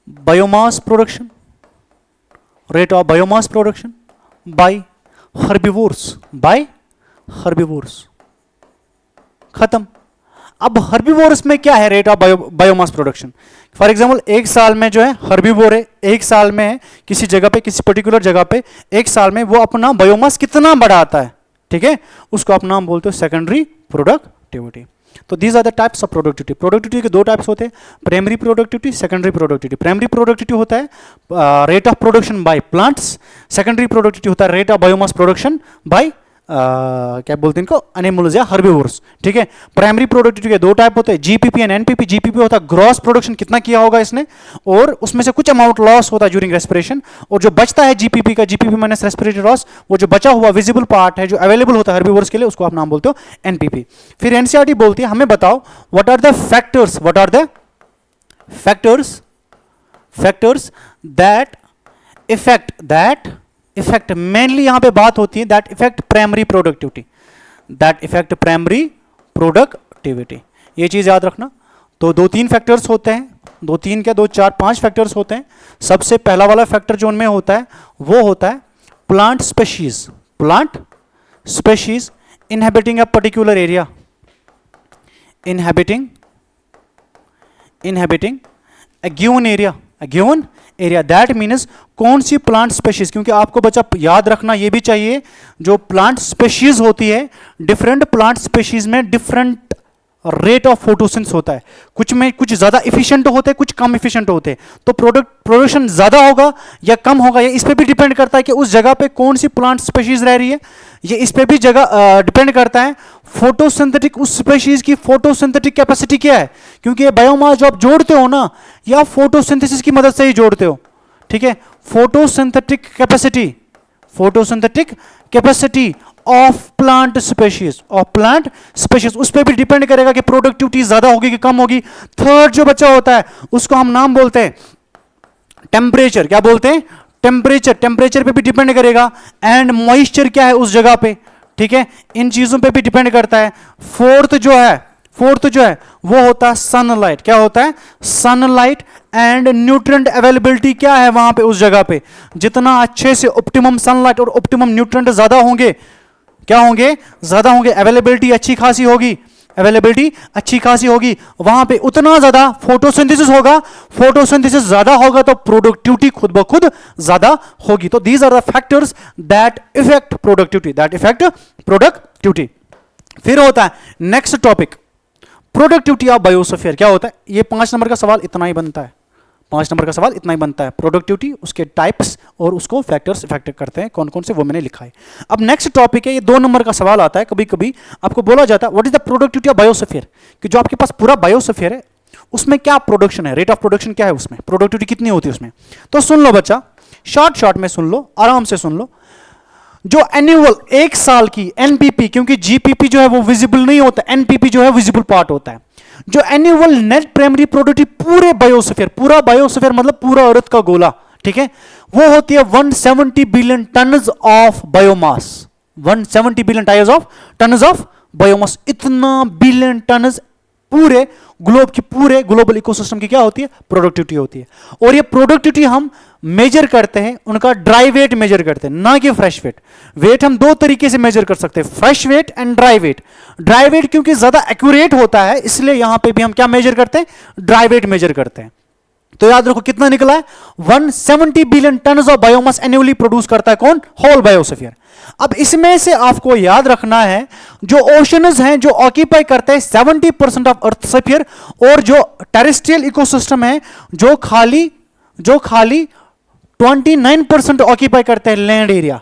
Speaker 1: biomass production, rate of biomass production by herbivores, by herbivores, खत्म। अब हर्बीवोरस में क्या है rate of biomass production. For example एक साल में जो है हर्बीवोर है, एक साल में किसी जगह पे, किसी पर्टिकुलर जगह पे एक साल में वो अपना बायोमास कितना बढ़ाता है, ठीक है, उसको आप नाम बोलते हो सेकेंडरी प्रोडक्टिविटी। तो these are the types of productivity. Productivity के दो टाइप्स होते हैं, primary productivity, secondary productivity. Primary productivity होता है rate of production by plants, secondary productivity होता है rate of biomass production by क्या बोलते हैं इनको, एनिमल्स या हर्बीवोर्स, ठीक है। प्राइमरी प्रोडक्टिविटी के दो टाइप होते हैं, जीपीपी एंड एनपीपी। जीपीपी होता है ग्रॉस प्रोडक्शन कितना किया होगा इसने, और उसमें से कुछ अमाउंट लॉस होता है ड्यूरिंग रेस्पिरेशन, और जो बचता है जीपीपी का, जीपीपी माइनस रेस्पिरेटरी लॉस, वो जो बचा हुआ विजिबल पार्ट है जो अवेलेबल होता है हर्बीवोर्स के लिए, उसको आप नाम बोलते हो एनपीपी। फिर एनसीईआरटी बोलती है हमें बताओ what are the factors, what are the factors that effect mainly यहां पे बात होती है that effect primary productivity, that effect primary productivity, ये चीज याद रखना। तो दो तीन फैक्टर्स होते हैं, दो तीन क्या, दो चार पांच फैक्टर्स होते हैं। सबसे पहला वाला फैक्टर जो उनमें होता है वो होता है plant species inhabiting a particular area, inhabiting a given area, that means कौन सी प्लांट स्पेशीज, क्योंकि आपको बच्चा याद रखना ये भी चाहिए जो प्लांट स्पेशीज होती है, डिफरेंट प्लांट स्पेशीज में डिफरेंट रेट ऑफ फोटोसिंथेसिस होता है, कुछ में कुछ ज्यादा इफिशिएंट होते हैं, कुछ कम इफिशिएंट होते हैं। तो प्रोडक्शन ज्यादा होगा या कम होगा, ये इस पे भी डिपेंड करता है कि उस जगह पे कौन सी प्लांट स्पेशीज रह रही है, ये इस पे भी जगह डिपेंड करता है। फोटोसिंथेटिक, उस स्पेशीज की फोटोसिंथेटिक कैपेसिटी क्या है, क्योंकि ये बायोमास जो आप जोड़ते हो ना, या फोटोसिंथेसिस की मदद से ही जोड़ते हो, ठीक है। Photosynthetic capacity of plant species, उस पर भी डिपेंड करेगा कि प्रोडक्टिविटी ज्यादा होगी कि कम होगी। थर्ड जो बच्चा होता है उसको हम नाम बोलते हैं टेम्परेचर, क्या बोलते हैं, टेम्परेचर पे भी डिपेंड करेगा, एंड मॉइस्चर क्या है उस जगह पे, ठीक है, इन चीजों पे भी डिपेंड करता है। फोर्थ जो है वो होता है सनलाइट, क्या होता है, सनलाइट एंड न्यूट्रिएंट अवेलेबिलिटी क्या है वहां पे उस जगह पे, जितना अच्छे से ऑप्टिमम सनलाइट और ऑप्टिमम न्यूट्रिएंट ज्यादा होंगे, क्या होंगे, ज्यादा होंगे, अवेलेबिलिटी अच्छी खासी होगी, वहां पे उतना ज्यादा फोटोसिंथेसिस होगा, फोटोसिंथेसिस ज्यादा होगा तो प्रोडक्टिविटी खुद ब खुद ज्यादा होगी। तो these are the factors that effect productivity, फिर होता है next topic productivity of biosphere. क्या होता है, ये 5 नंबर का सवाल इतना ही बनता है, 5 नंबर का सवाल इतना ही बनता है, प्रोडक्टिविटी, उसके टाइप्स और उसको फैक्टर्स इफेक्ट करते हैं कौन कौन से, वो मैंने लिखा है। अब नेक्स्ट टॉपिक है, ये 2 नंबर का सवाल आता है, कभी कभी आपको बोला जाता है what is the productivity of biosphere, कि जो आपके पास पूरा बायोस्फीयर है उसमें क्या प्रोडक्शन है, रेट ऑफ प्रोडक्शन क्या है उसमें, प्रोडक्टिविटी कितनी होती है उसमें। तो सुन लो बच्चा, शॉर्ट में सुन लो, आराम से सुन लो। जो एनुअल एक साल की एनपीपी, क्योंकि जीपीपी जो है वो विजिबल नहीं होता, एनपीपी जो है विजिबल पार्ट होता है, जो एनुअल नेट प्राइमरी प्रोडक्टिविटी पूरे बायोस्फीयर, पूरा बायोस्फीयर मतलब पूरा अर्थ का गोला, ठीक है, वो होती है 170 billion tons of biomass, 170 billion tons of biomass, इतना बिलियन टन्स पूरे ग्लोब की, पूरे ग्लोबल इकोसिस्टम की क्या होती है, प्रोडक्टिविटी होती है। और ये प्रोडक्टिविटी हम मेजर करते हैं, उनका ड्राई वेट मेजर करते हैं, ना कि फ्रेश वेट। वेट हम 2 तरीके से मेजर कर सकते हैं, fresh weight and dry weight. Dry weight क्योंकि ज्यादा एक्यूरेट होता है, इसलिए यहां पे भी हम क्या मेजर करते हैं, ड्राई वेट मेजर करते हैं, तो याद रखो कितना निकला है, 170 billion tonne of biomass annually produce करता है कौन, होल बायोस्फीयर। अब इसमें से आपको याद रखना है जो ओशंस हैं जो ऑक्यूपाई करते हैं 70% ऑफ अर्थ स्फीयर, और जो टेरेस्ट्रियल इकोसिस्टम है जो खाली 29% ऑक्यूपाई करते हैं लैंड एरिया।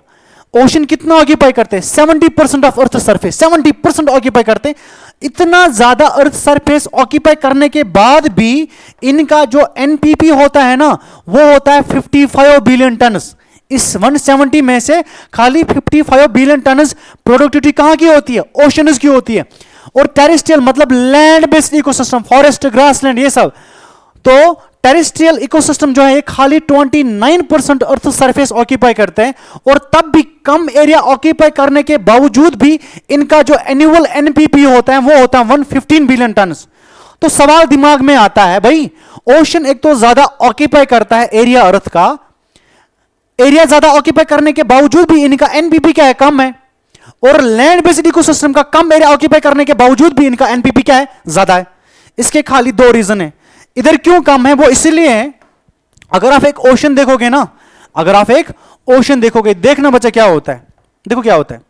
Speaker 1: ओशन कितना ऑक्यूपाई करते हैं, 70% ऑफ अर्थ सरफेस, 70% ऑक्यूपाई करते हैं। इतना ज्यादा अर्थ सरफेस ऑक्यूपाई करने के बाद भी इनका जो एनपीपी होता है ना, वो होता है 55 बिलियन टन। इस 170 में से खाली 55 बिलियन टन प्रोडक्टिविटी कहां की होती है, ओशंस की होती है। और टेरेस्ट्रियल मतलब land based ecosystem, forest, grassland, ये सब। तो टेरेस्ट्रियल इकोसिस्टम जो है ये खाली 29% अर्थ सरफेस ऑक्यूपाई करते हैं, और तब भी कम एरिया ऑक्यूपाई करने के बावजूद भी इनका जो एनुअल एनपीपी होता है वो होता है 115 बिलियन टन। तो सवाल दिमाग में आता है भाई, ओशन एक तो ज्यादा ऑक्यूपाई करता है एरिया अर्थ का, एरिया ज्यादा ऑक्यूपाई करने के बावजूद भी इनका एनपीपी क्या है, कम है। और लैंड बेस्ड इकोसिस्टम का कम एरिया ऑक्यूपाई करने के बावजूद भी इनका एनपीपी क्या है, ज्यादा है। इसके खाली दो रीजन है। इधर क्यों कम है, वो इसलिए है, अगर आप एक ओशन देखोगे ना, अगर आप एक ओशन देखोगे, देखना बच्चा क्या होता है, देखो क्या होता है।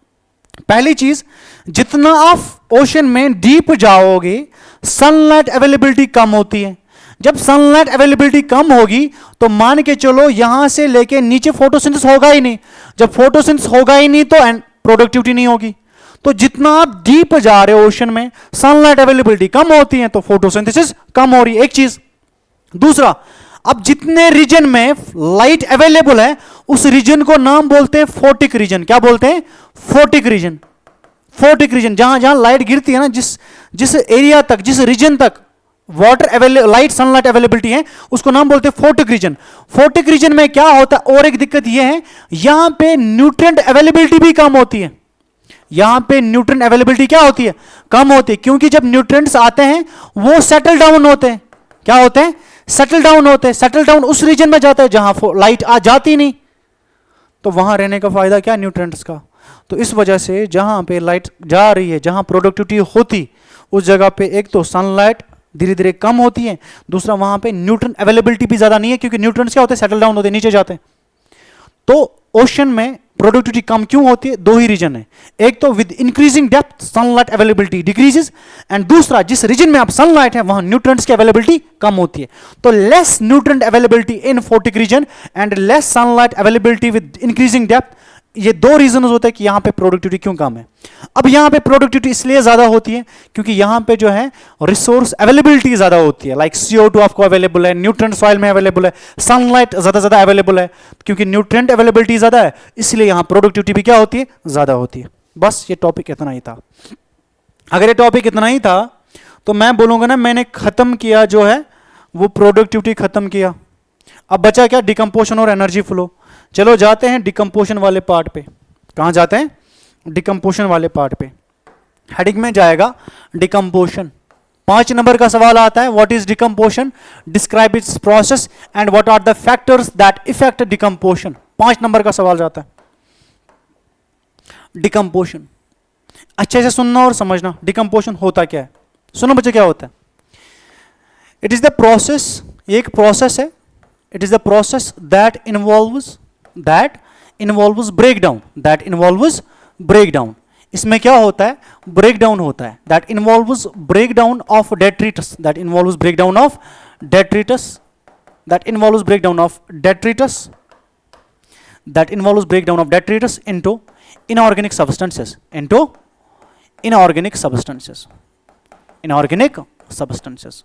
Speaker 1: पहली चीज, जितना आप ओशन में डीप जाओगे सनलाइट अवेलेबिलिटी कम होती है। जब सनलाइट अवेलेबिलिटी कम होगी तो मान के चलो यहां से लेके नीचे फोटोसिंथेसिस होगा ही नहीं। जब फोटोसिंथेसिस होगा ही नहीं तो प्रोडक्टिविटी नहीं होगी। तो जितना आप डीप जा रहे हो ओशन में, सनलाइट अवेलेबिलिटी कम होती है तो फोटोसिंथेसिस कम हो रही है, एक चीज। दूसरा, अब जितने रीजन में लाइट अवेलेबल है उस रीजन को नाम बोलते हैं फोटिक रीजन। क्या बोलते हैं, फोटिक रीजन। फोटिक रीजन जहां जहां लाइट गिरती है ना, जिस एरिया तक, जिस रीजन तक वाटर लाइट सनलाइट अवेलेबिलिटी है, उसको नाम बोलते हैं फोटिक रीजन। फोटिक रीजन में क्या होता है, और एक दिक्कत यह है, यहां पे न्यूट्रिएंट अवेलेबिलिटी भी कम होती है। यहां पे न्यूट्रिएंट अवेलेबिलिटी क्या होती है, कम होती है, क्योंकि जब न्यूट्रिएंट्स आते हैं वो सेटल डाउन होते हैं। क्या होते हैं, सेटल डाउन होते हैं। सेटल डाउन उस रीजन में जाता है जहां लाइट आ जाती नहीं, तो वहां रहने का फायदा क्या, न्यूट्रिएंट्स का। तो इस वजह से जहां पे लाइट जा रही है, जहां प्रोडक्टिविटी होती, उस जगह पे एक तो सनलाइट धीरे धीरे कम होती है, दूसरा वहां पे न्यूट्रिएंट अवेलेबिलिटी भी ज्यादा नहीं है, क्योंकि न्यूट्रिएंट्स क्या होते हैं, सेटल डाउन होते हैं, नीचे जाते हैं। तो ओशन में प्रोडक्टिविटी कम क्यों होती है, दो ही रीजन है। एक तो with increasing depth sunlight availability decreases, and दूसरा जिस रीजन में आप सनलाइट है वहां न्यूट्रिएंट्स की अवेलेबिलिटी कम होती है। तो less nutrient availability in photic region and less sunlight availability with increasing depth, ये दो रीजन होते हैं कि यहां पे प्रोडक्टिविटी क्यों कम है। अब यहां पे प्रोडक्टिविटी इसलिए ज्यादा होती है क्योंकि यहां पे जो है रिसोर्स अवेलेबिलिटी ज्यादा होती है। लाइक CO2 आपको अवेलेबल है, न्यूट्रिएंट सॉइल में अवेलेबल है, सनलाइट ज्यादा अवेलेबल है। क्योंकि न्यूट्रिएंट अवेलेबिलिटी ज्यादा है इसलिए यहां प्रोडक्टिविटी भी क्या होती है, ज्यादा होती है। बस ये टॉपिक इतना ही था। अगर ये टॉपिक इतना ही था तो मैं बोलूंगा ना, मैंने खत्म किया जो है वो प्रोडक्टिविटी खत्म किया। अब बचा क्या, डिकम्पोजिशन और एनर्जी फ्लो। चलो जाते हैं डिकम्पोजिशन वाले पार्ट पे। कहां जाते हैं, डिकम्पोजिशन वाले पार्ट पे। हेडिंग में जाएगा डिकम्पोजिशन। 5 नंबर का सवाल आता है, what is decomposition, describe its process and what are the factors that effect decomposition. 5 number का सवाल जाता है। डिकम्पोजिशन अच्छे से सुनना और समझना, डिकम्पोजिशन होता क्या है। सुनो बच्चे क्या होता है। इट इज द प्रोसेस, ये एक प्रोसेस है। It is the process that involves breakdown. इसमें क्या होता है, ब्रेकडाउन होता है। That involves breakdown of detritus, that involves breakdown of detritus, that involves breakdown of detritus, that involves breakdown of detritus into inorganic substances, into inorganic substances, inorganic substances.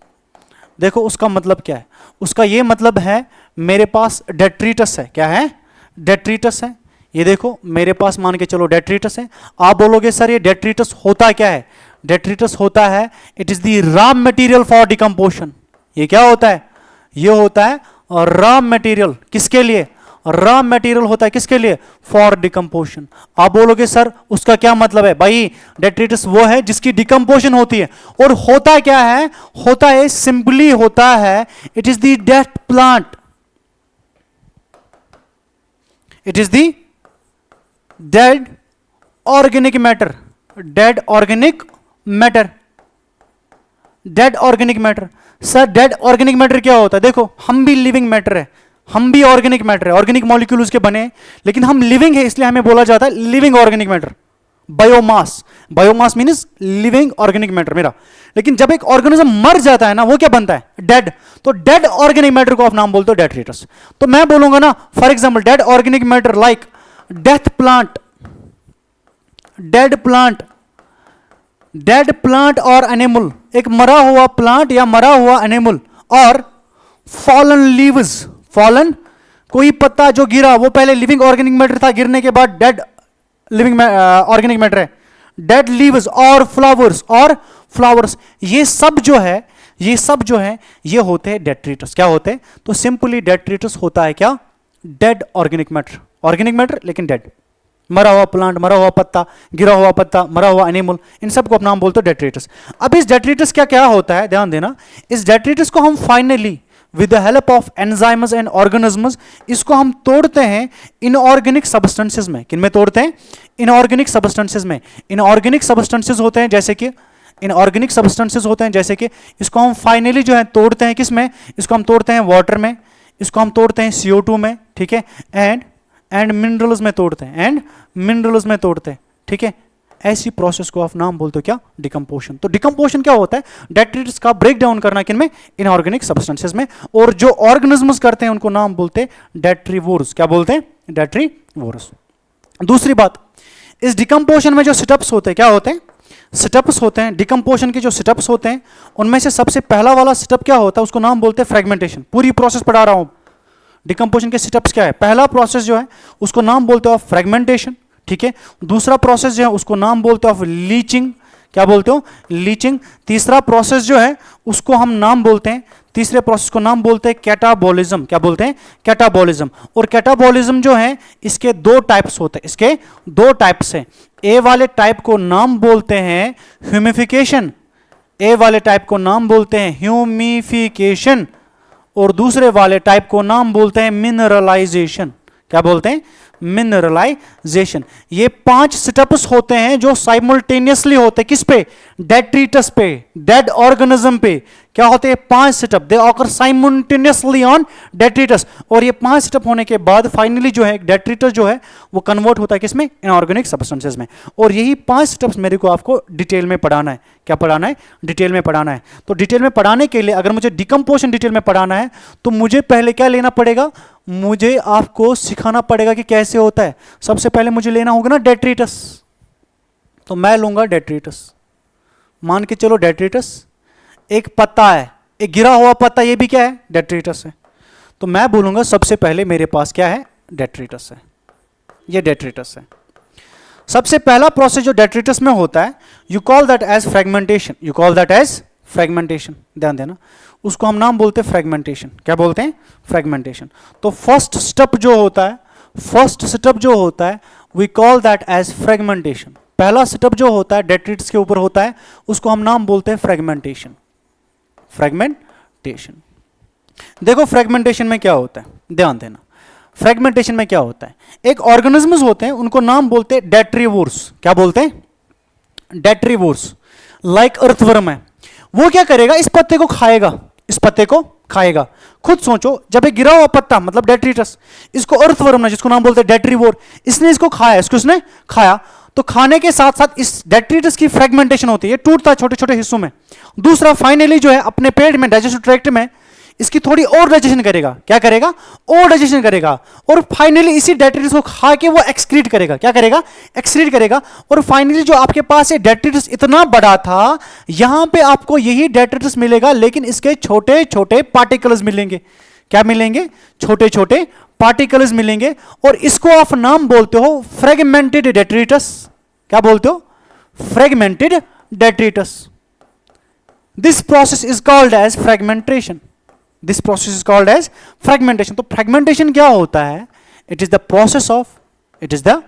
Speaker 1: देखो उसका मतलब क्या है, उसका ये मतलब है मेरे पास डेट्रिटस है। क्या है, डेट्रिटस है। ये देखो मेरे पास मान के चलो डेट्रिटस है। आप बोलोगे सर ये डेट्रिटस होता क्या है, डेट्रिटस होता है, it is the raw material for decomposition. ये क्या होता है, ये होता है रॉ मटेरियल। किसके लिए, रॉ मटेरियल होता है किसके लिए, फॉर डिकम्पोजिशन। आप बोलोगे सर उसका क्या मतलब है, भाई डेट्रिटस वो है जिसकी डिकम्पोजिशन होती है। और होता क्या है, होता है सिंपली होता है, it is the dead plant, it is the dead organic matter, dead organic matter. Dead organic matter. Sir dead organic matter क्या होता है? देखो हम भी लिविंग मैटर है, हम भी ऑर्गेनिक मैटर है, ऑर्गेनिक मॉलिक्यूल उसके बने हैं, लेकिन हम लिविंग है इसलिए हमें बोला जाता है living organic matter. Biomass, biomass means living organic matter मेरा। लेकिन जब एक ऑर्गेनिज्म मर जाता है ना, वो क्या बनता है? डेड। तो डेड ऑर्गेनिक मैटर को आप नाम बोलते हो डेट्रिटस। तो मैं बोलूंगा ना for example dead organic matter like death plant, dead plant, dead plant और एनिमल, एक मरा हुआ प्लांट या मरा हुआ एनिमल, और फॉलन लीव्स, फॉलन कोई पत्ता जो गिरा वो पहले लिविंग ऑर्गेनिक मैटर था, गिरने के बाद डेड लिविंग ऑर्गेनिक मैटर है। डेड लीव्स और फ्लावर्स, और फ्लावर्स, ये सब जो है, ये सब जो है ये होते हैं डेट्रिटस। क्या होते हैं? तो सिंपली डेट्रिटस होता है क्या? Dead organic matter, organic matter लेकिन डेड, मरा हुआ प्लांट, मरा हुआ पत्ता, गिरा हुआ पत्ता, मरा हुआ एनिमल, इन सब को आप नाम बोलते हो डेट्रिटस। अब इस डेट्रिटस क्या क्या होता है, ध्यान देना, इस डेट्रिटस को हम finally with the help of enzymes and organisms इसको हम तोड़ते हैं इनऑर्गेनिक सब्सटेंसेस में। किन में तोड़ते हैं? इनऑर्गेनिक सब्सटेंसेस में। इनऑर्गेनिक सब्सटेंसेस होते हैं जैसे कि, इनऑर्गेनिक सब्सटेंसेस होते हैं जैसे कि, इसको हम फाइनली जो है तोड़ते हैं किस में? इसको हम तोड़ते हैं वाटर में, इसको हम तोड़ते हैं CO2 में, ठीक है, एंड मिनरल्स में तोड़ते हैं, एंड मिनरल्स में तोड़ते हैं, ठीक है। ऐसी प्रोसेस को आप नाम बोलते हो क्या? डिकम्पोशन। तो डिकम्पोशन क्या होता है? डेट्रिटस का ब्रेक डाउन करना किन में? इनऑर्गेनिक सब्सटेंसेस में। और जो ऑर्गेनिजम्स करते हैं उनको नाम बोलते हैं डेट्रीवोर्स। क्या बोलते हैं? डेट्रीवोर्स। दूसरी बात, इस डिकम्पोशन में जो स्टेप्स होते हैं, क्या होते हैं? स्टेप्स होते हैं। डिकम्पोशन के जो स्टेप्स होते हैं उनमें से सबसे पहला वाला स्टेप क्या होता है? उसको नाम बोलते हैं फ्रेगमेंटेशन। पूरी प्रोसेस पढ़ा रहा हूं। डिकम्पोशन के स्टेप्स क्या है? पहला प्रोसेस जो है उसको नाम बोलते हो फ्रेगमेंटेशन, ठीक है। दूसरा प्रोसेस जो है उसको नाम बोलते हो लीचिंग। क्या बोलते हो? लीचिंग। तीसरा प्रोसेस जो है उसको हम नाम बोलते हैं, तीसरे प्रोसेस को नाम बोलते हैं कैटाबॉलिज्म। क्या बोलते हैं? कैटाबॉलिज्म। और कैटाबॉलिज्म जो है इसके दो टाइप्स होते हैं, इसके दो टाइप्स हैं। ए वाले टाइप को नाम बोलते हैं ह्यूमिफिकेशन, ए वाले टाइप को नाम बोलते हैं ह्यूमिफिकेशन, और दूसरे वाले टाइप को नाम बोलते हैं मिनरलाइजेशन। क्या बोलते हैं? मिनरलाइजेशन। ये 5 स्टेप्स होते हैं जो साइमल्टेनियसली होते हैं किस पे? डेट्रिटस पे, डेड ऑर्गेनिज्म पे। क्या होते हैं? 5 step, they occur simultaneously on detritus. और ये 5 स्टेप होने के बाद फाइनली जो है डेट्रिटस जो है वो कन्वर्ट होता है किसमें? इनऑर्गेनिक सब्सटेंसेस में। और यही 5 स्टेप्स मेरे को आपको डिटेल में पढ़ाना है। क्या पढ़ाना है? डिटेल में पढ़ाना है। तो डिटेल में पढ़ाने के लिए अगर मुझे डिकम्पोशन डिटेल में पढ़ाना है तो मुझे पहले क्या लेना पड़ेगा? मुझे आपको सिखाना पड़ेगा कि कैसे होता है। सबसे पहले मुझे लेना होगा ना डेट्रिटस। तो मैं लूंगा डेट्रिटस। मान के चलो डेट्रिटस एक पत्ता है, एक गिरा हुआ पत्ता, ये भी क्या है? डेट्रिटस है। तो मैं बोलूंगा सबसे पहले मेरे पास क्या है? डेट्रिटस है। ये डेट्रिटस है। सबसे पहला प्रोसेस जो डेट्रिटस में होता है, you call that as fragmentation, you call that as fragmentation. ध्यान देना, उसको हम नाम बोलते हैं फ्रेगमेंटेशन। क्या बोलते हैं? फ्रेगमेंटेशन। तो फर्स्ट स्टेप जो होता है, फर्स्ट स्टेप जो होता है we call that as fragmentation. पहला स्टेप जो होता है डेट्रिटस के ऊपर होता है उसको हम नाम बोलते हैं फ्रेगमेंटेशन। फ्रेगमेंटेशन। देखो फ्रेगमेंटेशन में क्या होता है, ध्यान देना। फ्रेगमेंटेशन में क्या होता है, एक ऑर्गेनिजम्स होते हैं उनको नाम बोलते हैं डेट्रीवोर्स। क्या बोलते हैं? डेट्रीवोर्स। लाइक अर्थवर्म है, वो क्या करेगा? इस पत्ते को खाएगा, इस पत्ते को खाएगा। खुद सोचो, जब एक गिरा हुआ पत्ता मतलब डेट्रिटस, इसको अर्थवर्म ने, जिसको नाम बोलते हैं डेट्रीवोर, इसने इसको खाया, इसको इसने खाया। तो खाने के साथ साथ इस डेट्रिटस की फ्रेगमेंटेशन होती है, टूटता है छोटे छोटे हिस्सों में। दूसरा फाइनली जो है अपने पेट में, डाइजेस्टिव ट्रैक्ट में इसकी थोड़ी और डाइजेशन करेगा। क्या करेगा? और डाइजेशन करेगा। और फाइनली इसी डेट्रिटस को खा के वो एक्सक्रीट करेगा। क्या करेगा? एक्सक्रीट करेगा। और फाइनली जो आपके पास ये डेट्रिटस इतना बड़ा था, यहां पे आपको यही डेट्रिटस मिलेगा, लेकिन इसके छोटे छोटे पार्टिकल्स मिलेंगे। क्या मिलेंगे? छोटे छोटे पार्टिकल्स मिलेंगे। और इसको आप नाम बोलते हो फ्रेगमेंटेड डेट्रिटस। क्या बोलते हो? Fragmented detritus. This process is called as fragmentation. This process is called as fragmentation. तो फ्रेगमेंटेशन क्या होता है? It is the process of, it is the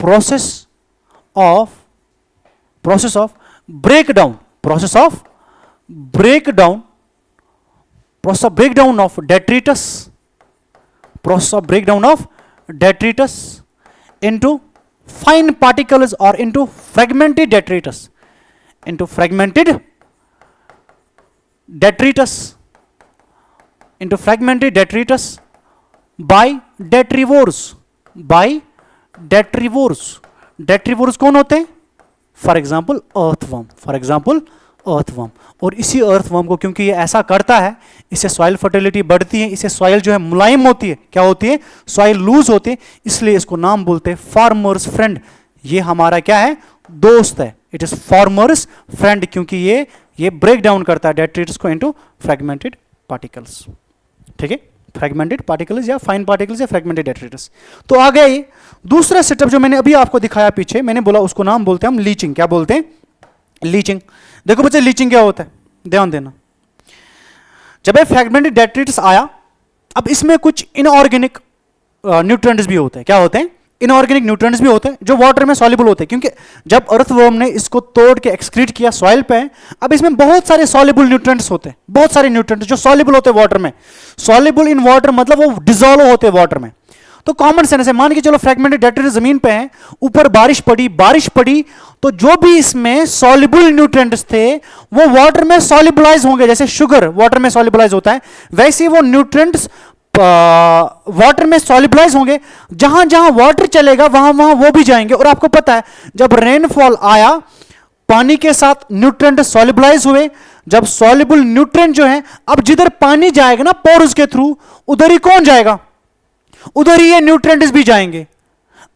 Speaker 1: process of breakdown, process of breakdown, process of breakdown of detritus, process of breakdown of detritus into fine particles or into fragmented detritus, into fragmented detritus into fragmentary detritus by detrivores, by detrivores. detrivores कौन होते हैं? For example earthworm, for example earthworm. और इसी earthworm को क्योंकि ये ऐसा करता है, इससे सॉइल फर्टिलिटी बढ़ती है, इससे सॉइल जो है मुलायम होती है, क्या होती है? सॉइल लूज होती है, इसलिए इसको नाम बोलते हैं फार्मर्स फ्रेंड। ये हमारा क्या है? दोस्त है। इट इज फार्मर्स फ्रेंड, क्योंकि ये ब्रेक डाउन करता है डेट्रिटस को इनटू फ्रेगमेंटेड पार्टिकल्स। ठीक है, फ्रेगमेंटेड पार्टिकल्स या फाइन पार्टिकल्स या फ्रेगमेंटेड डेट्रिटस। तो आ गया ये दूसरा सेटअप जो मैंने अभी आपको दिखाया पीछे, मैंने बोला उसको नाम बोलते हैं हम लीचिंग। क्या बोलते हैं? लीचिंग। देखो बच्चे, लीचिंग क्या होता है, ध्यान देना। जब ये फ्रेगमेंटेड डेट्रिटस आया, अब इसमें कुछ इनऑर्गेनिक न्यूट्रिएंट्स भी होते हैं। क्या होते हैं? इनऑर्गेनिक न्यूट्रिएंट्स भी होते हैं जो वाटर में सॉल्युबल होते हैं, क्योंकि जब अर्थवर्म ने इसको तोड़ के एक्सक्रीट किया सॉइल पे, अब इसमें बहुत सारे सॉल्युबल न्यूट्रिएंट्स होते हैं, बहुत सारे न्यूट्रिएंट्स जो सॉल्युबल होते हैं वाटर में। सॉल्युबल इन वाटर मतलब वो डिसॉल्व होते हैं वाटर में। तो कॉमन सेंस है, मान के चलो फ्रेगमेंटेड डेट्रिटस जमीन पे है, ऊपर बारिश पड़ी तो जो भी इसमें सॉल्युबल न्यूट्रिएंट्स थे वो वाटर में सॉल्युबलाइज होंगे। जैसे शुगर वाटर में सॉल्युबलाइज होता है, वैसे वो न्यूट्रिएंट्स वाटर में सॉल्युबलाइज होंगे। जहां जहां वाटर चलेगा वहां वहां वो भी जाएंगे। और आपको पता है, जब रेनफॉल आया, पानी के साथ न्यूट्रिएंट सॉल्युबलाइज हुए। जब सॉल्युबल न्यूट्रिएंट जो है, अब जिधर पानी जाएगा ना पोर्स के थ्रू, उधर ही कौन जाएगा? उधर ही ये न्यूट्रिएंट्स भी जाएंगे।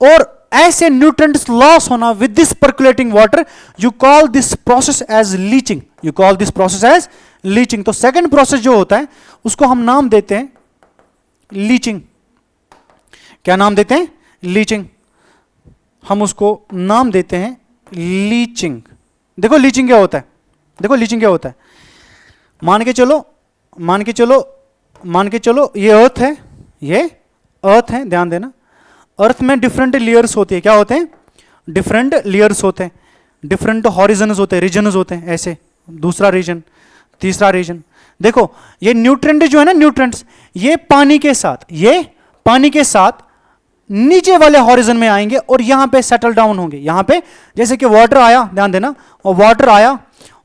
Speaker 1: और ऐसे न्यूट्रिएंट्स लॉस होना with this percolating water, you call this process as leaching. You call this process as leaching. तो सेकंड प्रोसेस जो होता है उसको हम नाम देते हैं लीचिंग। क्या नाम देते हैं? लीचिंग। हम उसको नाम देते हैं लीचिंग। देखो लीचिंग क्या होता है, देखो लीचिंग क्या होता है। मान के चलो ये अर्थ है, ये अर्थ है, ध्यान देना। अर्थ में डिफरेंट लेयर्स होती है। क्या होते हैं? डिफरेंट लेयर्स होते हैं, डिफरेंट हॉरिजन्स होते हैं, रीजन्स होते हैं। ऐसे दूसरा रीजन, तीसरा रीजन। देखो ये न्यूट्रिएंट जो है ना, न्यूट्रिएंट्स ये पानी के साथ नीचे वाले हॉरिजन में आएंगे और यहां पे सेटल डाउन होंगे। यहां पे जैसे कि वाटर आया, ध्यान देना, और वाटर आया,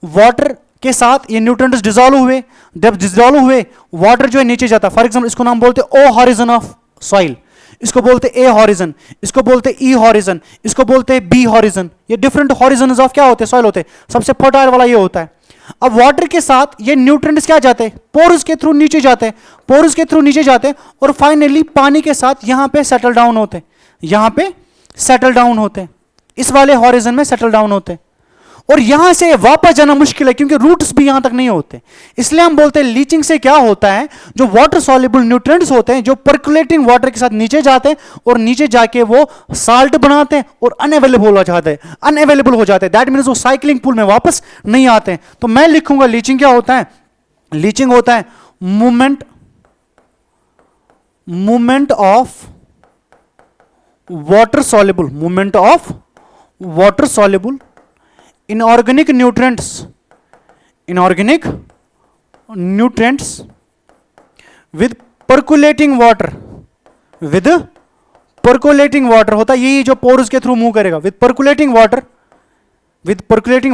Speaker 1: वाटर के साथ ये न्यूट्रिएंट्स डिसॉल्व हुए। जब डिसॉल्व हुए, वाटर जो है नीचे जाता है। फॉर एग्जांपल इसको नाम बोलते हैं ओ हॉरिजन ऑफ सॉइल, इसको बोलते ए हॉरिजन, इसको बोलते ई हॉरिजन, इसको बोलते हैं बी हॉरिजन। ये डिफरेंट हॉरिजन्स ऑफ क्या होते हैं? सॉइल होते हैं। सबसे फर्टाइल वाला ये होता है। अब वाटर के साथ ये न्यूट्रिएंट्स क्या जाते हैं? पोर्स के थ्रू नीचे जाते हैं, पोर्स के थ्रू नीचे जाते हैं और फाइनली पानी के साथ यहां पे सेटल डाउन होते हैं, यहां पे सेटल डाउन होते हैं, इस वाले हॉरिजन में सेटल डाउन होते हैं। और यहां से वापस जाना मुश्किल है क्योंकि रूट्स भी यहां तक नहीं होते। इसलिए हम बोलते हैं लीचिंग से क्या होता है, जो वाटर सॉल्युबल न्यूट्रिएंट्स होते हैं जो पर्कुलेटिंग वाटर के साथ नीचे जाते हैं और नीचे जाके वो साल्ट बनाते हैं और अनअवेलेबल हो जाते हैं। दैट मीन्स वो साइक्लिंग पूल में वापस नहीं आते हैं। तो मैं लिखूंगा लीचिंग क्या होता है? लीचिंग होता है movement of water soluble inorganic nutrients with percolating water होता है। यही जो पोर्स के थ्रू मूव करेगा with percolating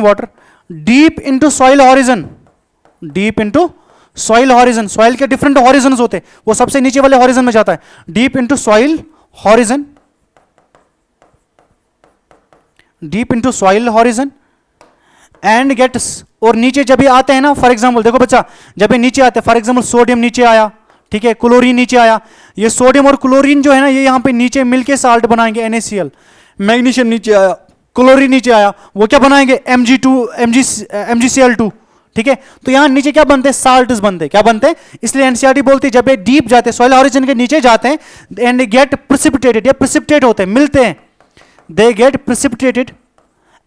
Speaker 1: water deep into soil horizon। Soil के डिफरेंट हॉरिजन्स होते हैं, वो सबसे नीचे वाले हॉरिजन में जाता है। Deep into soil horizon and gets. और नीचे जब ये आते हैं ना, फॉर एग्जांपल देखो बच्चा, जब ये नीचे आते हैं, फॉर एग्जांपल सोडियम नीचे आया, ठीक है, क्लोरीन नीचे आया। ये सोडियम और क्लोरीन जो है ना, ये यहां पे नीचे मिलके साल्ट बनाएंगे NaCl। मैग्नीशियम नीचे आया, क्लोरीन नीचे आया, वो क्या बनाएंगे? MgCl2। ठीक है, तो यहां नीचे क्या बनते हैं? साल्ट्स बनते हैं। क्या बनते हैं? इसलिए एनसीईआरटी बोलती है जब ये डीप जाते हैं, सॉइल ऑरिजिन के नीचे जाते हैं, एंड गेट प्रिसिपिटेटेड, या प्रिसिपिटेट होते हैं, मिलते हैं, they get precipitated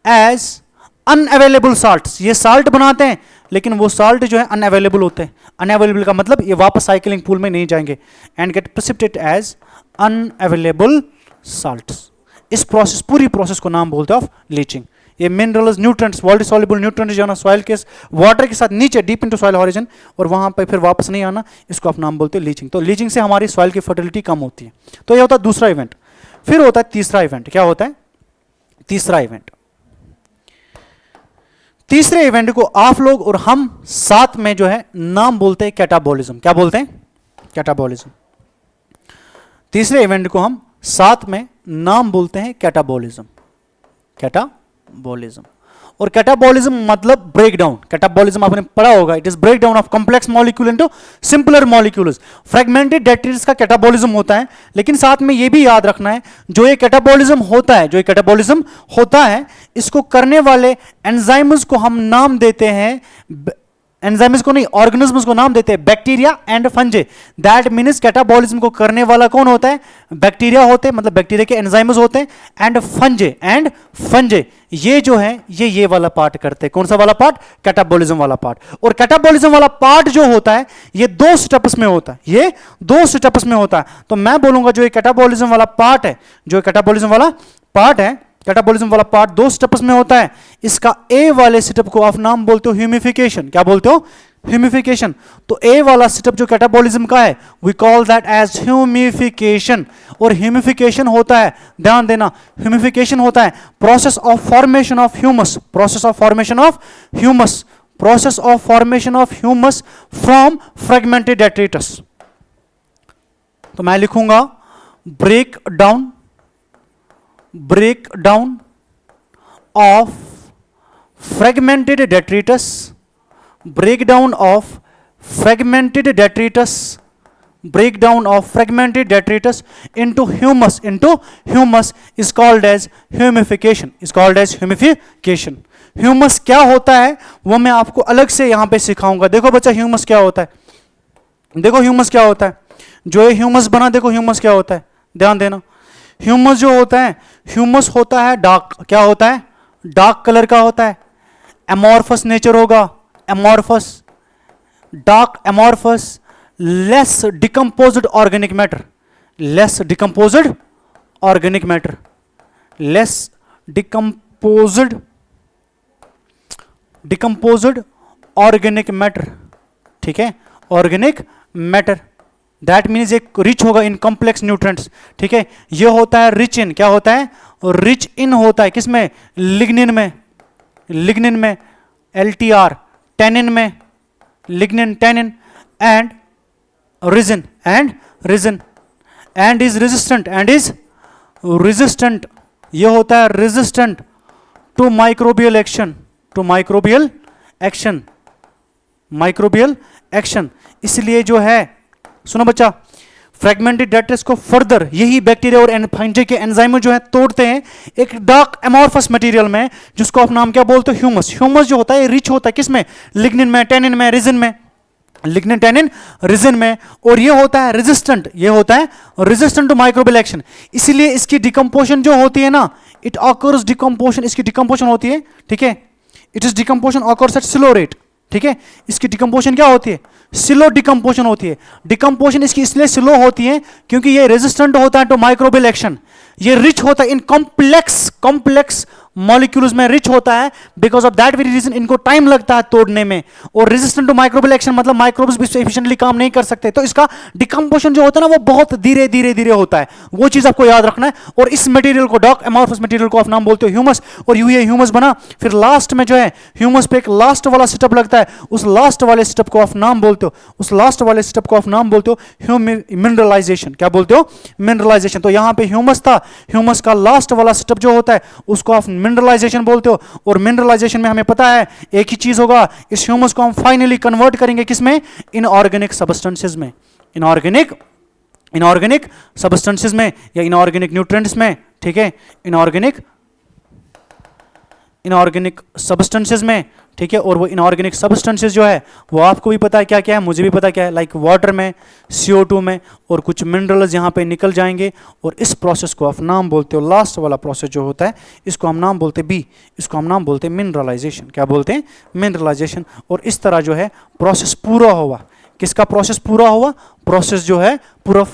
Speaker 1: as unavailable salts. ये साल्ट बनाते हैं लेकिन वो साल्ट जो है अनअवेलेबल होते हैं। अनअवेलेबल का मतलब ये वापस साइक्लिंग पूल में नहीं जाएंगे। And get precipitated as unavailable salts. इस प्रोसेस, पूरी प्रोसेस को नाम बोलते हैं ऑफ लीचिंग। ये minerals, nutrients, water soluble nutrients जो है ना, सॉइल के वाटर के साथ नीचे डीप इनटू सॉइल हॉरिजन और वहां पे फिर वापस नहीं आना, इसको आप नाम बोलते हैं लीचिंग। तो लीचिंग से हमारी सॉइल की फर्टिलिटी कम होती है। तो ये होता है दूसरा इवेंट। फिर होता है तीसरा इवेंट। क्या होता है तीसरा इवेंट? तीसरे इवेंट को आप लोग और हम साथ में जो है नाम बोलते हैं कैटाबॉलिज्म। क्या बोलते हैं? कैटाबॉलिज्म। तीसरे इवेंट को हम साथ में नाम बोलते हैं कैटाबॉलिज्म। कैटाबॉलिज्म। और कैटाबॉलिज्म मतलब ब्रेकडाउन। कैटाबॉलिज्म आपने पढ़ा होगा, it is breakdown of complex molecule into simpler molecules. Fragmented detritus का कैटाबॉलिज्म होता है, लेकिन साथ में यह भी याद रखना है जो ये कैटाबॉलिज्म होता है, इसको करने वाले एंजाइम्स को हम नाम देते हैं, एंजाइम्स को नहीं, ऑर्गेनिज्म्स को नाम देते हैं bacteria and फंजे। That means catabolism को करने वाला कौन होता है? बैक्टीरिया होते हैं, मतलब बैक्टीरिया के एंजाइम्स होते हैं, एंड फंजे ये जो है ये वाला पार्ट करते हैं। कौन सा वाला पार्ट? कैटाबॉलिज्म वाला पार्ट। और कैटाबॉलिज्म वाला पार्ट जो होता है ये 2 स्टेप्स में होता है, ये 2 स्टेप्स में होता है। तो मैं बोलूंगा जो ये कैटाबॉलिज्म वाला पार्ट है, कैटाबॉलिज्म वाला पार्ट 2 स्टेप्स में होता है। इसका ए वाले स्टेप को आप नाम बोलते हो ह्यूमिफिकेशन। क्या बोलते हो? ह्यूमिफिकेशन। तो ए वाला स्टेप जो कैटाबॉलिज्म का है we call that as humification. और ह्यूमिफिकेशन होता है, ध्यान देना, ह्यूमिफिकेशन होता है process of formation of humus, from fragmented detritus. तो मैं लिखूंगा breakdown of fragmented detritus into humus is called as humification। Humus क्या होता है वो मैं आपको अलग से यहां पे सिखाऊंगा। देखो बच्चा ह्यूमस क्या होता है, जो ये ह्यूमस बना, देखो ह्यूमस क्या होता है, ध्यान देना। ह्यूमस जो होता है, ह्यूमस होता है डार्क, क्या होता है? डार्क कलर का होता है, एमॉर्फस नेचर होगा, dark amorphous, less decomposed organic matter, ठीक है, ऑर्गेनिक मैटर। दैट मीन्स एक रिच होगा इन कॉम्प्लेक्स न्यूट्रिएंट्स, ठीक है। ये होता है रिच इन, क्या होता है? रिच इन होता है किसमें? लिग्निन में, LTR, टेनिन में, lignin, tannin, and resin, and is resistant, ये होता है रेजिस्टेंट टू माइक्रोबियल एक्शन। इसलिए जो है, सुनो बच्चा, फ्रेगमेंटेड डेट्रिटस को फर्दर यही बैक्टीरिया और फंजे के एंजाइम जो है तोड़ते हैं एक डार्क एमॉर्फस मटेरियल में, जिसको आप नाम क्या बोलते हो? ह्यूमस जो होता है रिच होता है किसमें? लिग्निन में, टेनिन में, रिजिन में, और ये होता है रेजिस्टेंट टू माइक्रोबियल एक्शन। इसलिए इसकी डिकम्पोजन जो होती है ना, इट ऑकर्स डिकम्पोजन, इसकी डिकम्पोजन होती है, ठीक है, it is डिकम्पोजन occurs eight slow rate, ठीक है। इसकी डिकम्पोजन क्या होती है? स्लो डिकम्पोजन होती है। डिकम्पोजन इसकी इसलिए स्लो होती है क्योंकि ये रेजिस्टेंट होता है टू माइक्रोबियल एक्शन, ये रिच होता है इन कॉम्प्लेक्स मॉलिक्यूल्स में, रिच होता है। Because of that very reason इनको टाइम लगता है तोड़ने में। और रेजिस्टेंट टू माइक्रोबियल एक्शन मतलब माइक्रोब्स भी एफिशिएंटली काम नहीं कर सकते, तो इसका डिकम्पोजन जो होता है ना वो बहुत धीरे होता है, वो चीज आपको याद रखना है। और इस मटेरियल को, डार्क एमॉर्फस मटेरियल को आप नाम बोलते हो ह्यूमस, और ये ह्यूमस बना। फिर लास्ट में जो है ह्यूमस पे एक लास्ट वाला स्टेप लगता है, उस लास्ट वाले स्टेप को आप नाम बोलते हो, मिनरलाइजेशन। क्या बोलते हो? मिनरलाइजेशन। तो यहां पे ह्यूमस था, ह्यूमस का लास्ट वाला स्टेप जो होता है उसको आप मिनरलाइजेशन बोलते हो। और मिनरलाइजेशन में हमें पता है एक ही चीज होगा, इस ह्यूमस को हम फाइनली कन्वर्ट करेंगे किसमें? इनऑर्गेनिक सब्सटेंसेस में, इनऑर्गेनिक सब्सटेंसेस में या इनऑर्गेनिक न्यूट्रिएंट्स में, ठीक है, इनऑर्गेनिक सब्सटेंसेस में, ठीक है। और वो इनऑर्गेनिक सब्सटेंसेस जो है वो आपको भी पता है क्या क्या है, मुझे भी पता क्या है, लाइक वाटर में, CO2 में, और कुछ मिनरल्स यहाँ पे निकल जाएंगे। और इस प्रोसेस को आप नाम बोलते हो, लास्ट वाला प्रोसेस जो होता है इसको हम नाम बोलते हैं B, इसको हम नाम बोलते हैं मिनरलाइजेशन। क्या बोलते हैं? मिनरलाइजेशन। और इस तरह जो है प्रोसेस पूरा हुआ। किसका प्रोसेस पूरा हुआ? प्रोसेस जो है पूरा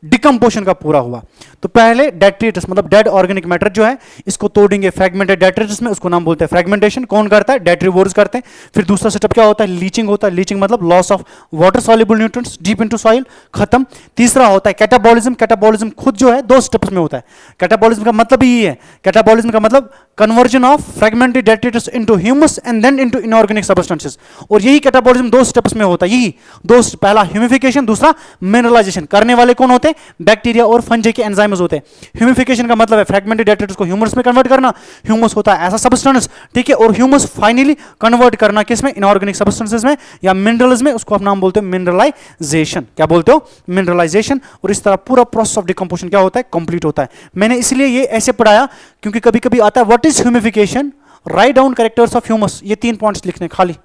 Speaker 1: डिकम्पोशन का पूरा हुआ। तो पहले डेट्रिटस मतलब डेड ऑर्गेनिक मैटर जो है इसको तोड़ेंगे फ्रैगमेंटेड डेट्रिटस में, उसको नाम बोलते हैं फ्रैगमेंटेशन। कौन करता है? डेट्रीवोर्स करते हैं। फिर दूसरा स्टेप क्या होता है? लीचिंग होता है। लीचिंग मतलब loss of water soluble nutrients deep into soil, खत्म। तीसरा होता है कैटाबॉलिज्म। कैटाबॉलिज्म खुद जो है 2 स्टेप्स में होता है। कैटाबॉलिज्म का मतलब ही है, कैटाबॉलिज्म का मतलब conversion of fragmented detritus into humus and then into inorganic substances. और यही कैटाबॉलिज्म 2 स्टेप्स में होता है। यही दो, पहला ह्यूमिफिकेशन, दूसरा मिनरलाइजेशन। करने वाले कौन होते हैं? बैक्टीरिया और फंजी के एंजाइम्स होते हैं। ह्यूमिफिकेशन का मतलब है फ्रैगमेंटेड डेट्रिटस को ह्यूमस में कन्वर्ट करना। ह्यूमस होता है ऐसा सब्सटेंस, ठीक है, और ह्यूमस फाइनली कन्वर्ट करना किसमें? इनऑर्गेनिक सब्सटेंसेस में या मिनरल्स में। उसको आप नाम बोलते हो मिनरलाइजेशन। क्या बोलते हो? मिनरलाइजेशन। और इस तरह पूरा प्रोसेस ऑफ डिकम्पोजिशन क्या होता है? कंप्लीट होता है। मैंने इसलिए ये ऐसे पढ़ाया क्योंकि कभी कभी आता है what is humification, write down characters of humus. ये 3 पॉइंट्स लिखने, खाली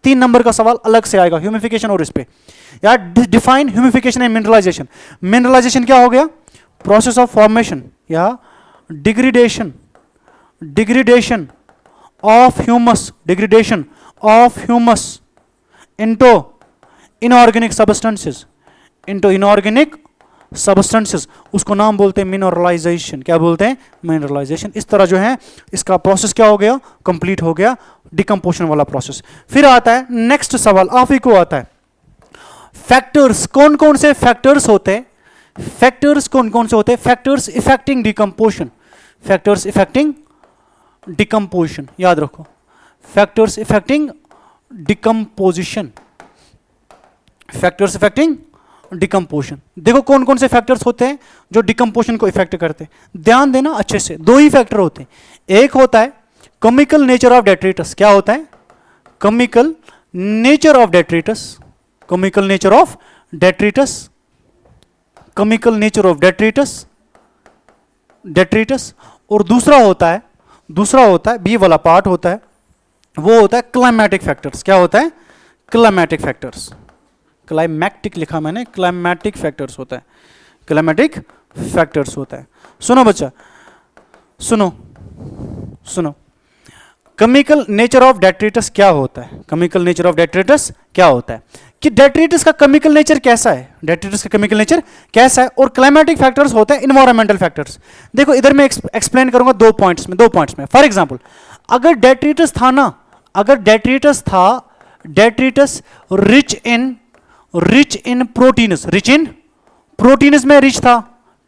Speaker 1: 3 नंबर का सवाल अलग से आएगा ह्यूमिफिकेशन और इस पे। यार define humification and mineralization. Mineralization क्या हो गया? प्रोसेस ऑफ फॉर्मेशन या degradation of humus, degradation of humus into inorganic substances, उसको नाम बोलते हैं मिनरलाइजेशन। क्या बोलते हैं? मिनरलाइजेशन। इस तरह जो है इसका प्रोसेस क्या हो गया? कंप्लीट हो गया, डिकम्पोजिशन वाला प्रोसेस। फिर आता है नेक्स्ट सवाल, आप ही को आता है फैक्टर्स। कौन कौन से फैक्टर्स होते हैं? फैक्टर्स कौन कौन से होते हैं? Factors affecting decomposition. Factors affecting decomposition, याद रखो, factors affecting decomposition, factors affecting decomposition. देखो कौन कौन से फैक्टर्स होते हैं जो डिकम्पोजिशन को इफेक्ट करते हैं। ध्यान देना अच्छे से, 2 ही फैक्टर होते हैं। एक होता है केमिकल नेचर ऑफ डेट्रिटस। क्या होता है? Chemical nature of detritus, chemical nature of detritus, chemical nature of detritus. और दूसरा होता है बी वाला पार्ट होता है, वो होता है क्लाइमेटिक फैक्टर्स। क्या होता है? Climatic factors. क्लाइमैटिक लिखा मैंने, क्लाइमेटिक फैक्टर्स होता है, क्लाइमेटिक फैक्टर्स होता है। सुनो बच्चा, सुनो, केमिकल नेचर ऑफ डेट्रिटस क्या होता है? केमिकल नेचर ऑफ डेट्रिटस क्या होता है कि डेट्रिटस का केमिकल नेचर कैसा है, डेट्रिटस का केमिकल नेचर कैसा है। और क्लाइमेटिक फैक्टर्स होते हैं इन्वायरमेंटल फैक्टर्स। देखो इधर मैं एक्सप्लेन करूंगा 2 पॉइंट्स में। फॉर एग्जांपल, अगर डेट्रिटस था ना, डेट्रिटस रिच इन प्रोटीन्स में रिच था,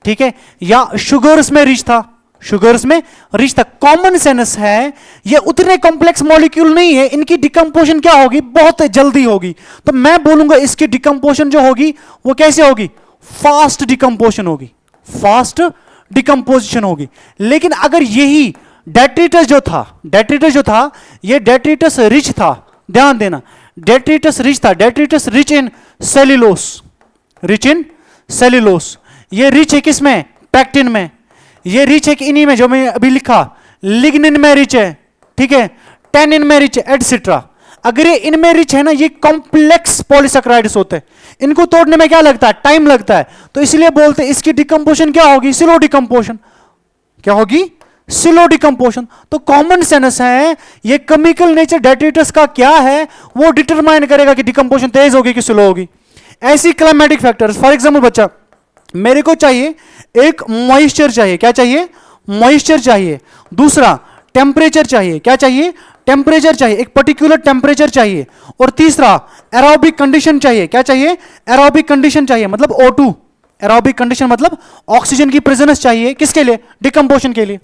Speaker 1: ठीक है, या शुगर्स में रिच था, कॉमन सेंस है ये उतने कॉम्प्लेक्स मॉलिक्यूल नहीं है, इनकी डिकम्पोजिशन क्या होगी? बहुत जल्दी होगी। तो मैं बोलूंगा इसकी डिकम्पोजिशन जो होगी वो कैसे होगी? फास्ट डिकम्पोजिशन होगी। लेकिन अगर यही डेट्रिटस जो था ये डेट्रिटस रिच था, ध्यान देना, डेट्रिटस रिच इन सेल्यूलोस, ये रिच है किसमें? पैक्टिन में। ये रिच है कि इन्हीं में जो मैं अभी लिखा, लिग्निन में रिच है, ठीक है, टेनिन में रिच है, एटसेट्रा। अगर ये इनमें रिच है ना, ये कॉम्प्लेक्स पॉलीसैकेराइड्स होते हैं, इनको तोड़ने में क्या लगता है? टाइम लगता है। तो इसलिए बोलते हैं इसकी डिकम्पोजिशन क्या होगी? Slow decomposition. क्या होगी? Slow decomposition. तो कॉमन सेंस है ये केमिकल नेचर डेट्रिटस का क्या है वो डिटरमाइन करेगा कि डिकम्पोजिशन तेज होगी कि स्लो होगी। ऐसी क्लाइमेटिक फैक्टर्स, फॉर एग्जांपल बच्चा, मेरे को चाहिए एक मॉइस्चर चाहिए। क्या चाहिए? मॉइस्चर चाहिए। दूसरा टेम्परेचर चाहिए। क्या चाहिए? टेम्परेचर चाहिए, एक पर्टिकुलर टेम्परेचर चाहिए। और तीसरा एरोबिक कंडीशन चाहिए। क्या चाहिए? एरोबिक कंडीशन चाहिए, मतलब O2। एरोबिक कंडीशन मतलब ऑक्सीजन की प्रेजेंस चाहिए, किसके लिए? डिकम्पोजिशन के लिए।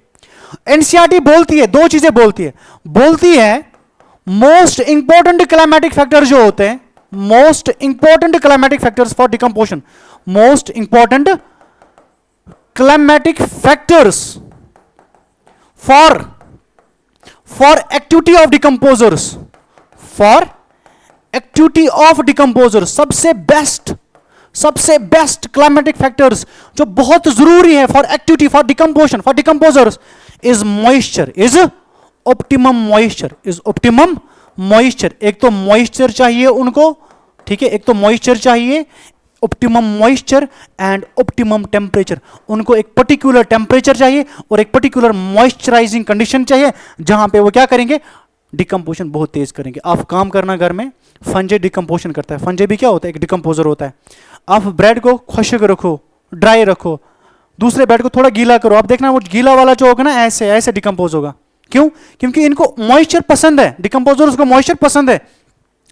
Speaker 1: एनसीईआरटी बोलती है 2 चीजें बोलती है मोस्ट इंपॉर्टेंट क्लाइमेटिक फैक्टर जो होते हैं, most important climatic factors for decomposition, most important climatic factors for activity of decomposers, सबसे बेस्ट क्लाइमेटिक फैक्टर्स जो बहुत जरूरी है for activity, for decomposition, for decomposers is optimum moisture. एक तो मॉइस्चर चाहिए उनको, ठीक है, एक तो मॉइस्चर चाहिए, optimum moisture and optimum temperature. उनको एक पर्टिकुलर टेम्परेचर चाहिए और एक पर्टिकुलर मॉइस्चराइजिंग कंडीशन चाहिए जहां पे वो क्या करेंगे? डिकम्पोजिशन बहुत तेज करेंगे। आप काम करना घर में, फंजे डिकम्पोजिशन करता है। फंजे भी क्या होता है? एक डिकम्पोजर होता है। आप ब्रेड को खुशक रखो, ड्राई रखो, दूसरे बेड को थोड़ा गीला करो, आप देखना वो गीला वाला जो होगा ना ऐसे ऐसे डिकम्पोज होगा। क्यों? क्योंकि इनको मॉइस्चर पसंद है, डिकम्पोजर उसको मॉइस्चर पसंद है।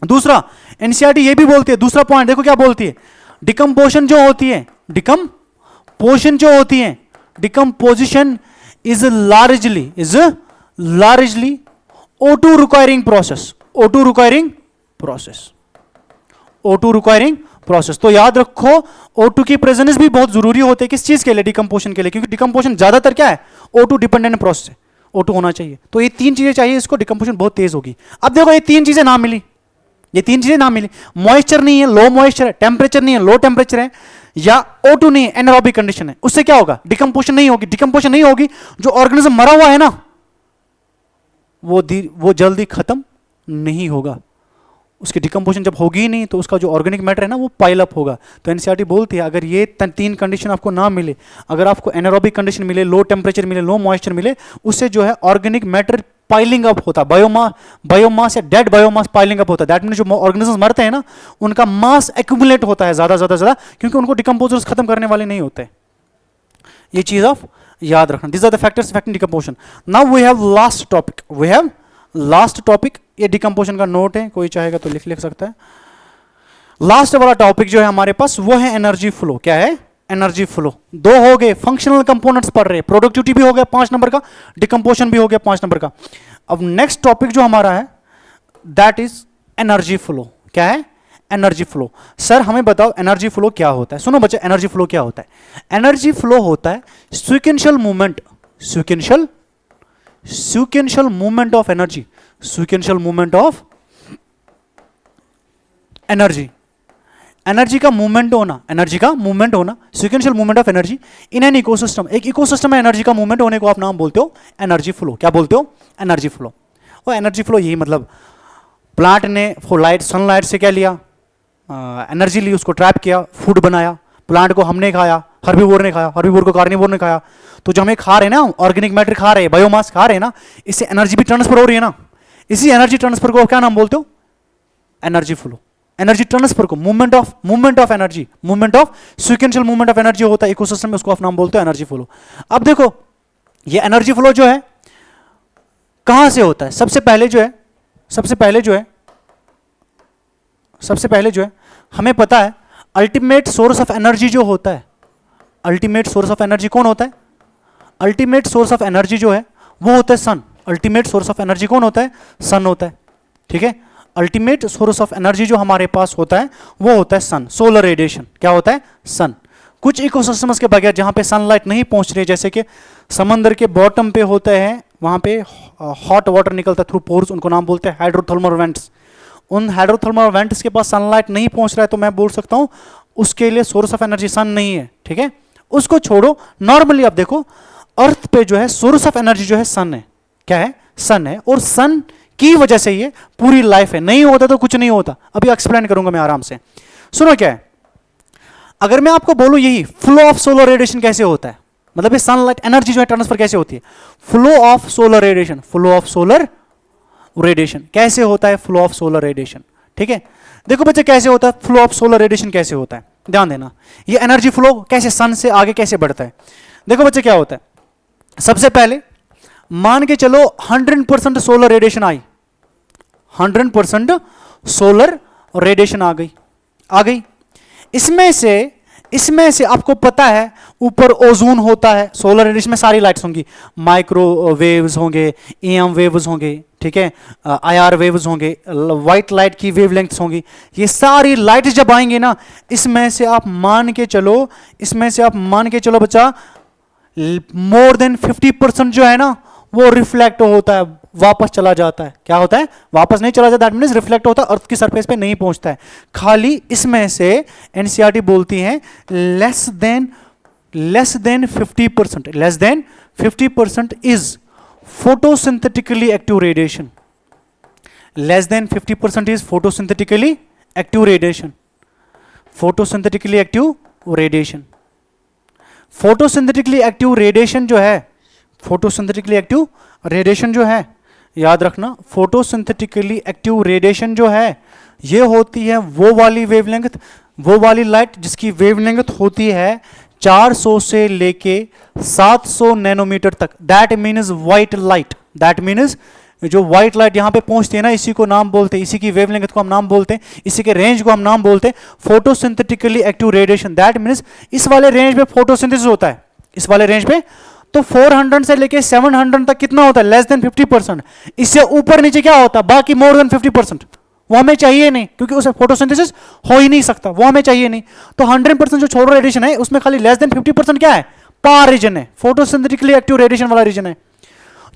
Speaker 1: दूसरा एनसीईआरटी ये भी बोलती है, दूसरा पॉइंट देखो क्या बोलती है, डिकम्पोजिशन जो होती है, डिकम्पोजिशन जो होती है, decomposition is largely O2 requiring process, O2 requiring process, O2 requiring process. तो याद रखो O2 की प्रेजेंस भी बहुत जरूरी होती है, किस चीज के लिए? डिकम्पोजिशन के लिए, क्योंकि डिकम्पोजिशन ज्यादातर क्या है, O2 डिपेंडेंट प्रोसेस है, O2 होना चाहिए। तो ये तीन चीजें चाहिए, इसको डिकम्पोजिशन बहुत तेज होगी। अब देखो ये तीन चीजें ना मिली, ये तीन चीजें ना मिली, मॉइस्चर नहीं है, लो मॉइस्चर है, टेम्परेचर नहीं है, लो टेम्परेचर है, या O2 नहीं है, एनारोबिक कंडीशन है, उससे क्या होगा? डिकम्पोजिशन नहीं होगी। डिकम्पोजिशन नहीं होगी, जो ऑर्गेनिज्म मरा हुआ है ना वो जल्दी खत्म नहीं होगा। उसकी डिकम्पोजिशन जब होगी ही नहीं तो उसका जो ऑर्गेनिक मैटर है ना वो पाइल अप होगा। तो एनसीईआरटी बोलती है अगर ये तीन कंडीशन आपको ना मिले, अगर आपको एनारोबिक कंडीशन मिले, लो टेम्परेचर मिले, लो मॉइस्चर मिले, उससे जो है ऑर्गेनिक मैटर पाइलिंग अप होता है, बायोमास या डेड बायोमास पाइलिंग अप होता है। दैट मीन जो ऑर्गेनिजम्स मरते हैं ना उनका मास एक्यूमुलेट होता है ज्यादा, क्योंकि उनको डिकम्पोजर्स खत्म करने वाले नहीं होते। ये चीज आप याद रखना, this are the factors affecting decomposition. Now we have last topic, we have last topic, ये डिकम्पोजिशन का नोट है, कोई चाहेगा तो लिख सकता है। लास्ट वाला टॉपिक जो है हमारे पास वो है एनर्जी फ्लो। क्या है? Energy flow. दो हो गए, फंक्शनल कंपोनेंट्स पढ़ रहे, प्रोडक्टिविटी भी हो गया 5 नंबर का, डिकम्पोजिशन भी हो गया 5 नंबर का। अब नेक्स्ट टॉपिक जो हमारा है दैट इज एनर्जी फ्लो। क्या है? Energy flow. सर हमें बताओ एनर्जी फ्लो क्या होता है? सुनो बच्चे, एनर्जी फ्लो क्या होता है? एनर्जी फ्लो होता है sequential movement, sequential movement of energy, sequential movement of energy, energy का मूवमेंट होना, एनर्जी का मूवमेंट होना, sequential movement of energy in an ecosystem. एक इकोसिस्टम में एनर्जी का मूवमेंट होने को आप नाम बोलते हो एनर्जी फ्लो। क्या बोलते हो? Energy flow. और एनर्जी फ्लो यही मतलब प्लांट ने सनलाइट से क्या लिया, एनर्जी ली, उसको ट्रैप किया, फूड बनाया, प्लांट को हमने खाया, हर्बीवोर ने खाया, हर्बीवोर को कार्निवोर ने खाया। तो जो हमें खा रहे हैं ना, ऑर्गेनिक मैटर खा रहे हैं, बायोमास खा रहे हैं ना, इससे एनर्जी भी ट्रांसफर हो रही है ना। इसी एनर्जी ट्रांसफर को क्या नाम बोलते हो? Energy flow. एनर्जी ट्रांसफर को movement of energy, movement of sequential movement of energy होता है इकोसिस्टम में, उसको आप नाम बोलते हो एनर्जी फ्लो। अब देखो ये एनर्जी फ्लो जो है कहां से होता है? सबसे पहले जो है हमें पता है अल्टीमेट सोर्स ऑफ एनर्जी जो होता है, अल्टीमेट सोर्स ऑफ एनर्जी कौन होता है? अल्टीमेट सोर्स ऑफ एनर्जी जो है वो होता है सन। अल्टीमेट सोर्स ऑफ एनर्जी कौन होता है? सन होता है। ठीक है, अल्टीमेट सोर्स ऑफ एनर्जी जो हमारे पास होता है वो होता है सन, सोलर रेडिएशन। क्या होता है? सन। कुछ इकोसिस्टम्स के बगैर जहां पे सनलाइट नहीं पहुंच रही है, जैसे कि समंदर के बॉटम पे होते हैं, वहां पे हॉट वाटर निकलता है थ्रू पोर्स, उनको नाम बोलते हैं हाइड्रोथर्मल वेंट्स। उन हाइड्रोथर्मल वेंट्स के पास सनलाइट नहीं पहुंच रहा है तो मैं बोल सकता हूं उसके लिए सोर्स ऑफ एनर्जी सन नहीं है। ठीक है, उसको छोड़ो, नॉर्मली आप देखो अर्थ पे जो है सोर्स ऑफ एनर्जी जो है सन है। क्या है? सन है, और सन की वजह से ये पूरी लाइफ है। नहीं होता तो कुछ नहीं होता। अभी एक्सप्लेन करूंगा मैं आराम से, सुनो क्या है। अगर मैं आपको बोलूं यही फ्लो ऑफ सोलर रेडिएशन कैसे होता है, मतलब ये सनलाइट एनर्जी जो है ट्रांसफर कैसे होती है, flow of solar radiation, flow of solar radiation कैसे होता है, फ्लो ऑफ सोलर रेडिएशन। ठीक है, देखो बच्चे कैसे होता है फ्लो ऑफ सोलर रेडिएशन, कैसे होता है, ध्यान देना। ये एनर्जी फ्लो कैसे सन से आगे कैसे बढ़ता है। देखो बच्चे क्या होता है, सबसे पहले मान के चलो 100% सोलर रेडिएशन आई, 100% सोलर रेडिएशन आ गई। इसमें से आपको पता है ऊपर ओजोन होता है, सोलर रेडिएशन में सारी लाइट्स होंगी, माइक्रोवेव्स होंगे, EM वेव्स होंगे, ठीक है, IR वेव्स होंगे, व्हाइट लाइट की वेवलेंथ्स होंगी। ये सारी लाइट्स जब आएंगे ना, इसमें से आप मान के चलो बच्चा मोर देन 50% जो है ना वो रिफ्लेक्ट होता है, वापस चला जाता है। क्या होता है? वापस नहीं चला जाता, दैट मींस रिफ्लेक्ट होता है, अर्थ की सरफेस पे नहीं पहुंचता है। खाली इसमें से एनसीईआरटी बोलती है less than 50% is photosynthetically active radiation. Less than 50% is photosynthetically active radiation. Photosynthetically active radiation, photosynthetically active radiation जो है, फोटोसिंथेटिकली एक्टिव रेडिएशन जो है, याद रखना, फोटोसिंथेटिकली एक्टिव रेडिएशन जो है ये होती है वो वाली वेवलेंथ, वो वाली लाइट जिसकी वेवलेंथ होती है 400 से लेके 700 नैनोमीटर तक, that means white light, that means जो व्हाइट लाइट यहां पे पहुंचती है ना, इसी को नाम बोलते हैं, इसी की वेवलेंथ को हम नाम बोलते हैं, इसी के रेंज को हम नाम बोलते हैं photosynthetically active radiation. That means इस वाले रेंज पे फोटोसिंथेसिस होता है, इस वाले रेंज पे। तो 400 से लेके 700 तक कितना होता है? Less than 50%। इससे ऊपर नीचे क्या होता है? बाकी मोर देन 50%। वो हमें चाहिए नहीं, क्योंकि उसे फोटोसिंथेसिस हो ही नहीं सकता, वो हमें चाहिए नहीं। तो 100% जो सोलर रेडिएशन है उसमें खाली लेस देन 50% क्या है? पार रीजन है, फोटोसिंथेटिकली एक्टिव रेडिएशन वाला रीजन है,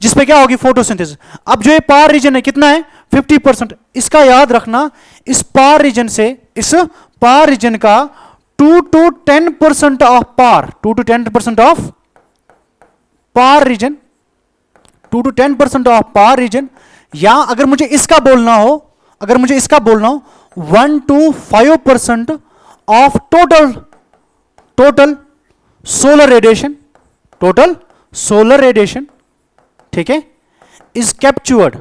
Speaker 1: जिसपे क्या होगी? फोटोसिंथेसिस। अब जो ये पार रीजन है कितना है? 50%। इसका याद रखना, इस पार रीजन से, इस पार रीजन का 2 to 10% of PAR, 2 to 10% of PAR region, 2 to 10% of PAR region, या अगर मुझे इसका बोलना हो, अगर मुझे इसका बोलना हो 1 to 5% of total solar radiation, total solar radiation, ठीक है, is captured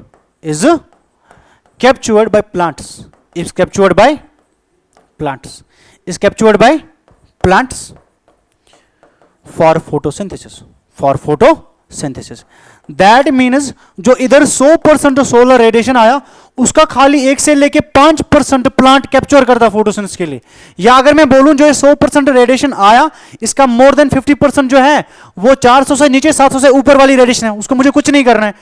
Speaker 1: by plants, is captured by plants, is captured by plants for photosynthesis, for photosynthesis. That means जो इधर 100% सोलर रेडिएशन आया, उसका खाली 1 से लेके 5% प्लांट कैप्चर करता फोटोसिंथेसिस के लिए। या अगर मैं बोलूं जो 100% रेडिएशन आया, इसका मोर देन 50% जो है वो 400 से नीचे 700 से ऊपर वाली रेडिएशन है, उसको मुझे कुछ नहीं करना है।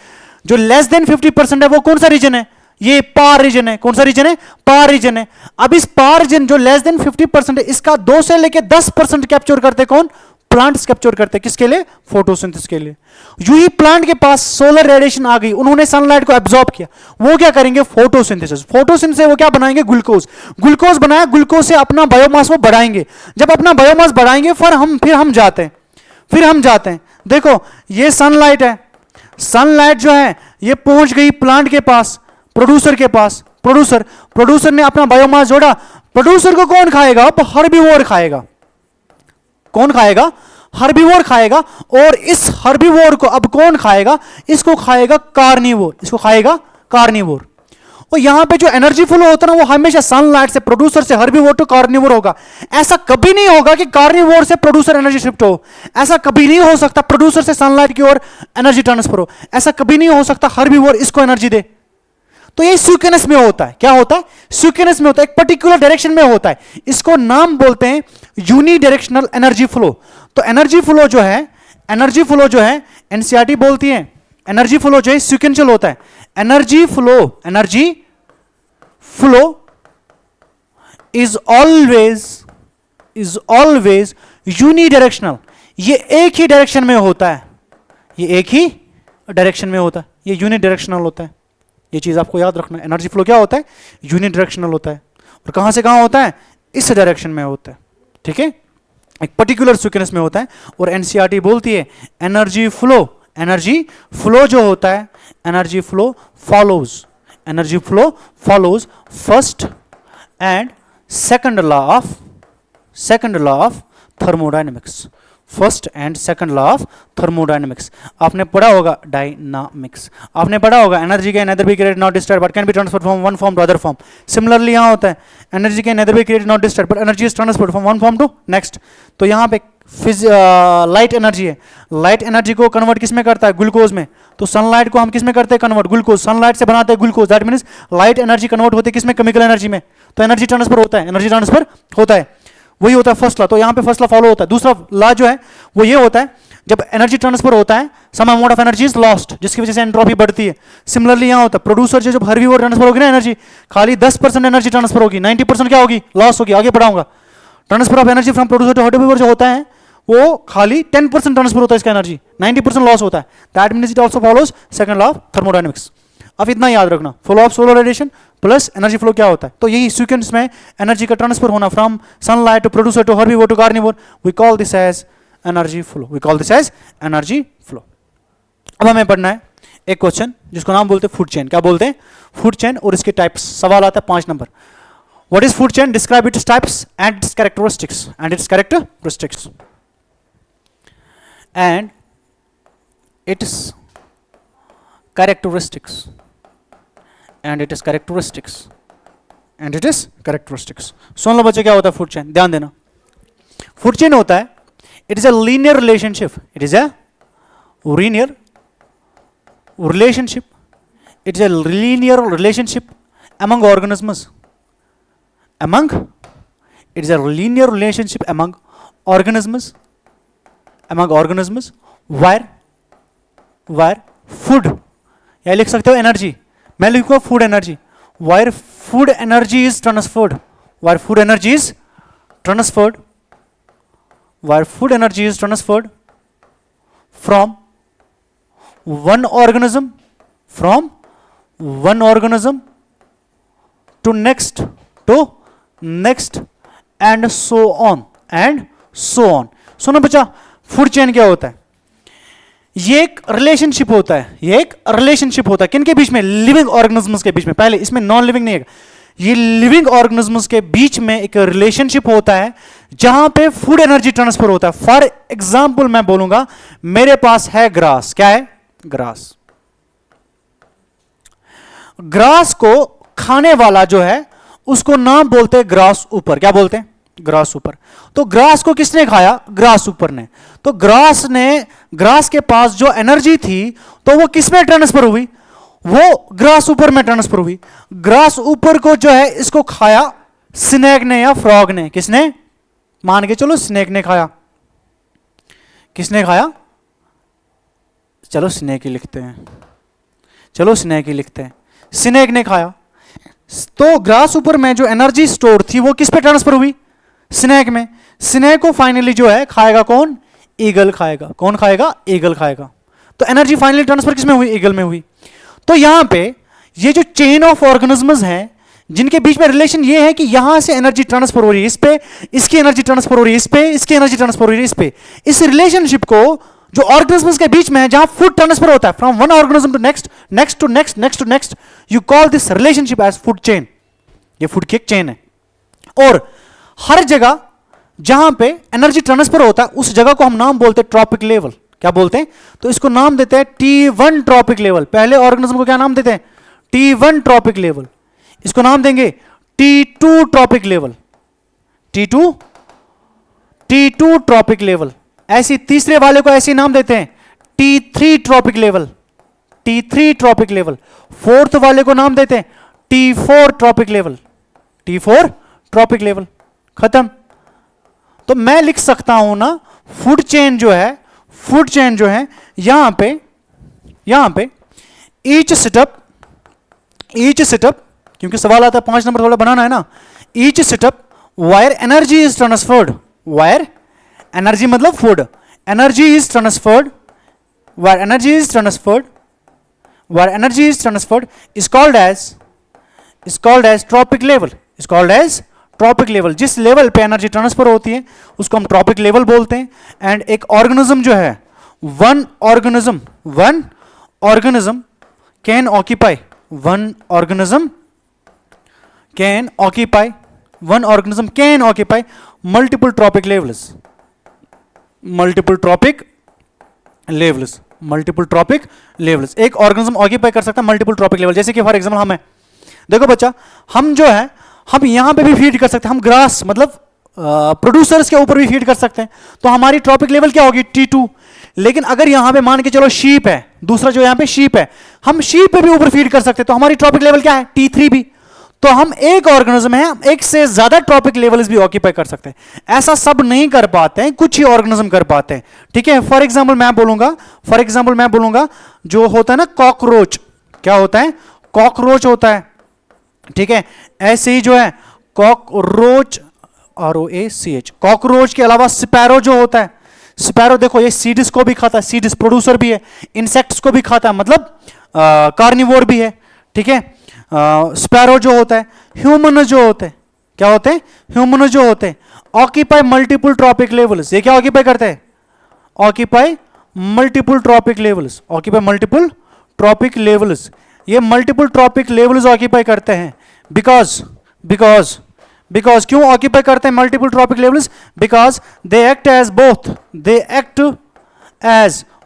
Speaker 1: जो लेस देन 50% है वो कौन सा रीजन है? ये पार रीजन है। कौन सा रीजन है? पार रीजन है। अब इस पार रीजन जो लेस देन 50% है, इसका 2 से लेके 10% कैप्चर करते कौन? प्लांट्स कैप्चर करते। किसके लिए? फोटोसिंथेसिस के लिए। यूं ही प्लांट के पास सोलर रेडिएशन आ गई, उन्होंने सनलाइट को एब्जॉर्ब किया, वो क्या करेंगे? फोटोसिंथेसिस। फोटोसिंथेसिस से वो क्या बनाएंगे? ग्लूकोज। ग्लूकोज बनाया, ग्लूकोज से अपना बायोमास वो बढ़ाएंगे। जब अपना बायोमास बढ़ाएंगे फिर हम जाते हैं, देखो ये सनलाइट है, सनलाइट जो है ये पहुंच गई प्लांट के पास, प्रोड्यूसर के पास। प्रोड्यूसर ने अपना बायोमास जोड़ा। प्रोड्यूसर को कौन खाएगा? हर्बीवोर खाएगा। कौन खाएगा? हर्बीवोर खाएगा। और इस हर्बीवोर को अब कौन खाएगा? इसको खाएगा कार्निवोर, इसको खाएगा कार्निवोर। और यहां पे जो एनर्जी फ्लो होता है ना, वो हमेशा सनलाइट से, प्रोड्यूसर से हर्बीवोर टू कार्निवोर होगा। ऐसा कभी नहीं होगा कि कार्निवोर से प्रोड्यूसर एनर्जी शिफ्ट हो। ऐसा कभी नहीं हो सकता प्रोड्यूसर से सनलाइट की ओर एनर्जी ट्रांसफर हो। ऐसा कभी नहीं हो सकता हर्बीवोर इसको एनर्जी दे। तो ये सीक्वेंस में होता है। क्या होता है? सीक्वेंस में होता है, एक पर्टिकुलर डायरेक्शन में होता है। इसको नाम बोलते हैं यूनिडायरेक्शनल एनर्जी फ्लो। तो एनर्जी फ्लो जो है, एनसीईआरटी बोलती है, एनर्जी फ्लो जो है सीक्वेंशियल होता है। Energy flow is always unidirectional. ये एक ही डायरेक्शन में होता है, ये एक ही डायरेक्शन में होता है, ये यूनिडायरेक्शनल होता है। ये चीज आपको याद रखना है। एनर्जी फ्लो क्या होता है? यूनिडायरेक्शनल होता है। और कहां से कहां होता है? इस डायरेक्शन में होता है, ठीक है, एक पर्टिकुलर सीक्वेंस में होता है। और एनसीईआरटी बोलती है एनर्जी फ्लो जो होता है, energy flow follows first and second law of thermodynamics. First and second law of thermodynamics आपने पढ़ा होगा। डायनामिक्स आपने पढ़ा होगा। Energy can neither be created not destroyed but can be transferred from one form to other form. Similarly यहां होता है energy can neither be created not destroyed but energy is transferred from one form to next. तो यहां पे light energy है, light energy को convert किस में करता है? ग्लूकोज में। तो सनलाइट को हम किस में करते हैं कन्वर्ट? ग्लूकोज। सनलाइट से बनाते हैं glucose. That means light energy convert होती है किस में? केमिकल एनर्जी में। तो एनर्जी ट्रांसफर होता है, वही होता है फर्स्ट लॉ। तो यहां पे फर्स्ट लॉ फॉलो होता है। दूसरा लॉ जो है वो ये होता है, जब एनर्जी ट्रांसफर होता है some amount of energy is lost, जिसकी वजह से एंट्रोपी बढ़ती है। सिमिलरली यहां होता है प्रोड्यूसर जब हर्बीवोर ट्रांसफर होगी ना एनर्जी, खाली 10% एनर्जी ट्रांसफर होगी, 90% क्या होगी? लॉस होगी। आगे बढ़ाऊंगा। Transfer of energy from producer to herbivore जो होता है वो खाली 10% ट्रांसफर होता है इसका एनर्जी, 90% लॉस होता है। That means it also follows second law of thermodynamics. अब इतना याद रखना, flow of solar radiation plus energy flow क्या होता है। तो यही सीक्वेंस में एनर्जी का ट्रांसफर होना from sunlight to producer to herbivore to carnivore, we call this as energy flow. अब हमें पढ़ना है एक क्वेश्चन जिसको नाम बोलते हैं फूड चेन। क्या बोलते हैं? Food chain. और इसके टाइप्स। सवाल आता है 5 नंबर। What is food chain? Describe its types and its characteristics सुन लो बच्चे क्या होता है फूड चेन, ध्यान देना। फूड चेन होता है It is a linear relationship. It is a linear relationship. It is a linear relationship among organisms. It is a linear relationship among organisms. Where food, या लिख सकते हो एनर्जी, मैं लिखूंगा food energy. Where food energy is transferred. Where food energy is transferred. Where food energy is transferred from one organism to next and so on. सुनो बच्चा, food chain क्या होता है? ये एक रिलेशनशिप होता है. किन के बीच में? लिविंग ऑर्गेनिजम्स के बीच में. पहले इसमें नॉन लिविंग नहीं है, ये लिविंग ऑर्गेनिजम्स के बीच में एक रिलेशनशिप होता है जहां पे फूड एनर्जी ट्रांसफर होता है. फॉर एग्जांपल मैं बोलूंगा, मेरे पास है ग्रास. क्या है? ग्रास को खाने वाला जो है उसको नाम बोलते हैं ग्रास ऊपर. क्या बोलते हैं? ग्रास ऊपर. तो ग्रास को किसने खाया? ग्रास ऊपर ने. तो ग्रास के पास जो एनर्जी थी तो वो किस में ट्रांसफर हुई? वो ग्रास ऊपर में ट्रांसफर हुई. ग्रास ऊपर को जो है इसको खाया स्नेक ने या फ्रॉग ने. किसने? मान के चलो स्नेक ने खाया. किसने खाया? चलो स्नेक ही लिखते हैं. स्नेक ने खाया. तो ग्रास ऊपर में जो एनर्जी स्टोर थी वो किस पे ट्रांसफर हुई? स्नेक में. स्नेक को फाइनली जो है खाएगा कौन? ईगल खाएगा. कौन खाएगा? ईगल खाएगा. तो एनर्जी फाइनली ट्रांसफर किस में हुई? ईगल में हुई. तो यहां पे ये जो चेन ऑफ ऑर्गेनिजम्स हैं जिनके बीच में रिलेशन ये है कि यहां से एनर्जी ट्रांसफर हो रही है इस पे, इसकी एनर्जी ट्रांसफर हो रही है इस पे, इसकी एनर्जी ट्रांसफर हो रही है इस पे. इस रिलेशनशिप को जो ऑर्गेनिजम्स के बीच में है जहां फूड ट्रांसफर होता है from one organism to next, you call this relationship as food chain. ये फूड की एक चेन है. और हर जगह जहां पे एनर्जी ट्रांसफर होता है उस जगह को हम नाम बोलते हैं ट्रॉपिक लेवल. क्या बोलते हैं? तो इसको नाम देते हैं T1 ट्रॉपिक लेवल. पहले ऑर्गेनिज्म को क्या नाम देते हैं? T1 trophic level. इसको नाम देंगे T2 trophic level. T2 trophic level. ऐसी तीसरे वाले को ऐसे नाम देते हैं T3 ट्रॉपिक लेवल. फोर्थ वाले को नाम देते हैं T4 ट्रॉपिक लेवल. खत्म. तो मैं लिख सकता हूं ना, फूड चेन जो है यहां पे ईच सेटअप, क्योंकि सवाल आता है 5 नंबर थोड़ा बनाना है ना. Each setup where energy is transferred. Where energy मतलब food. Energy is transferred is called as trophic level. जिस लेवल पे एनर्जी ट्रांसफर होती है उसको हम ट्रॉपिक लेवल बोलते हैं. एंड एक ऑर्गेनिज्म जो है, one organism can occupy multiple trophic levels. एक ऑर्गेनिज्म ऑक्यूपाई कर सकता है मल्टीपल ट्रॉपिक लेवल. जैसे कि फॉर एग्जांपल हम है, देखो बच्चा, हम जो है हम यहां पे भी फीड कर सकते हैं. हम ग्रास मतलब प्रोड्यूसर्स के ऊपर भी फीड कर सकते हैं. तो हमारी ट्रॉपिक लेवल क्या होगी? T2. लेकिन अगर यहां पे मान के चलो शीप है, दूसरा जो यहां पे शीप है, हम शीप पे भी ऊपर फीड कर सकते हैं. तो हमारी ट्रॉपिक लेवल क्या है? T3 भी. तो हम एक ऑर्गेनिज्म है, एक से ज्यादा ट्रॉपिक लेवल्स भी ऑक्यूपाई कर सकते हैं. ऐसा सब नहीं कर पाते हैं, कुछ ही ऑर्गेनिज्म कर पाते हैं. ठीक है. फॉर एग्जाम्पल मैं बोलूंगा जो होता है ना कॉकरोच. क्या होता है? कॉकरोच होता है. ठीक है. ऐसे ही जो है कॉकरोच, ROACH, कॉकरोच के अलावा स्पैरो जो होता है, स्पैरो देखो ये सीड्स को भी खाता है, सीड्स प्रोड्यूसर भी है, इंसेक्ट्स को भी खाता है, मतलब कार्निवोर भी है. ठीक है. स्पैरो जो होता है, ह्यूमन जो होते हैं, क्या होते हैं? ह्यूमन जो होते हैं ऑक्यूपाई मल्टीपल ट्रॉपिक लेवल्स. ये क्या ऑक्यूपाई करते हैं? Occupy multiple trophic levels. ये मल्टीपल ट्रॉपिक लेवल्स ऑक्यूपाई करते हैं बिकॉज क्यों ऑक्यूपाई करते हैं multiple trophic levels? Because they act as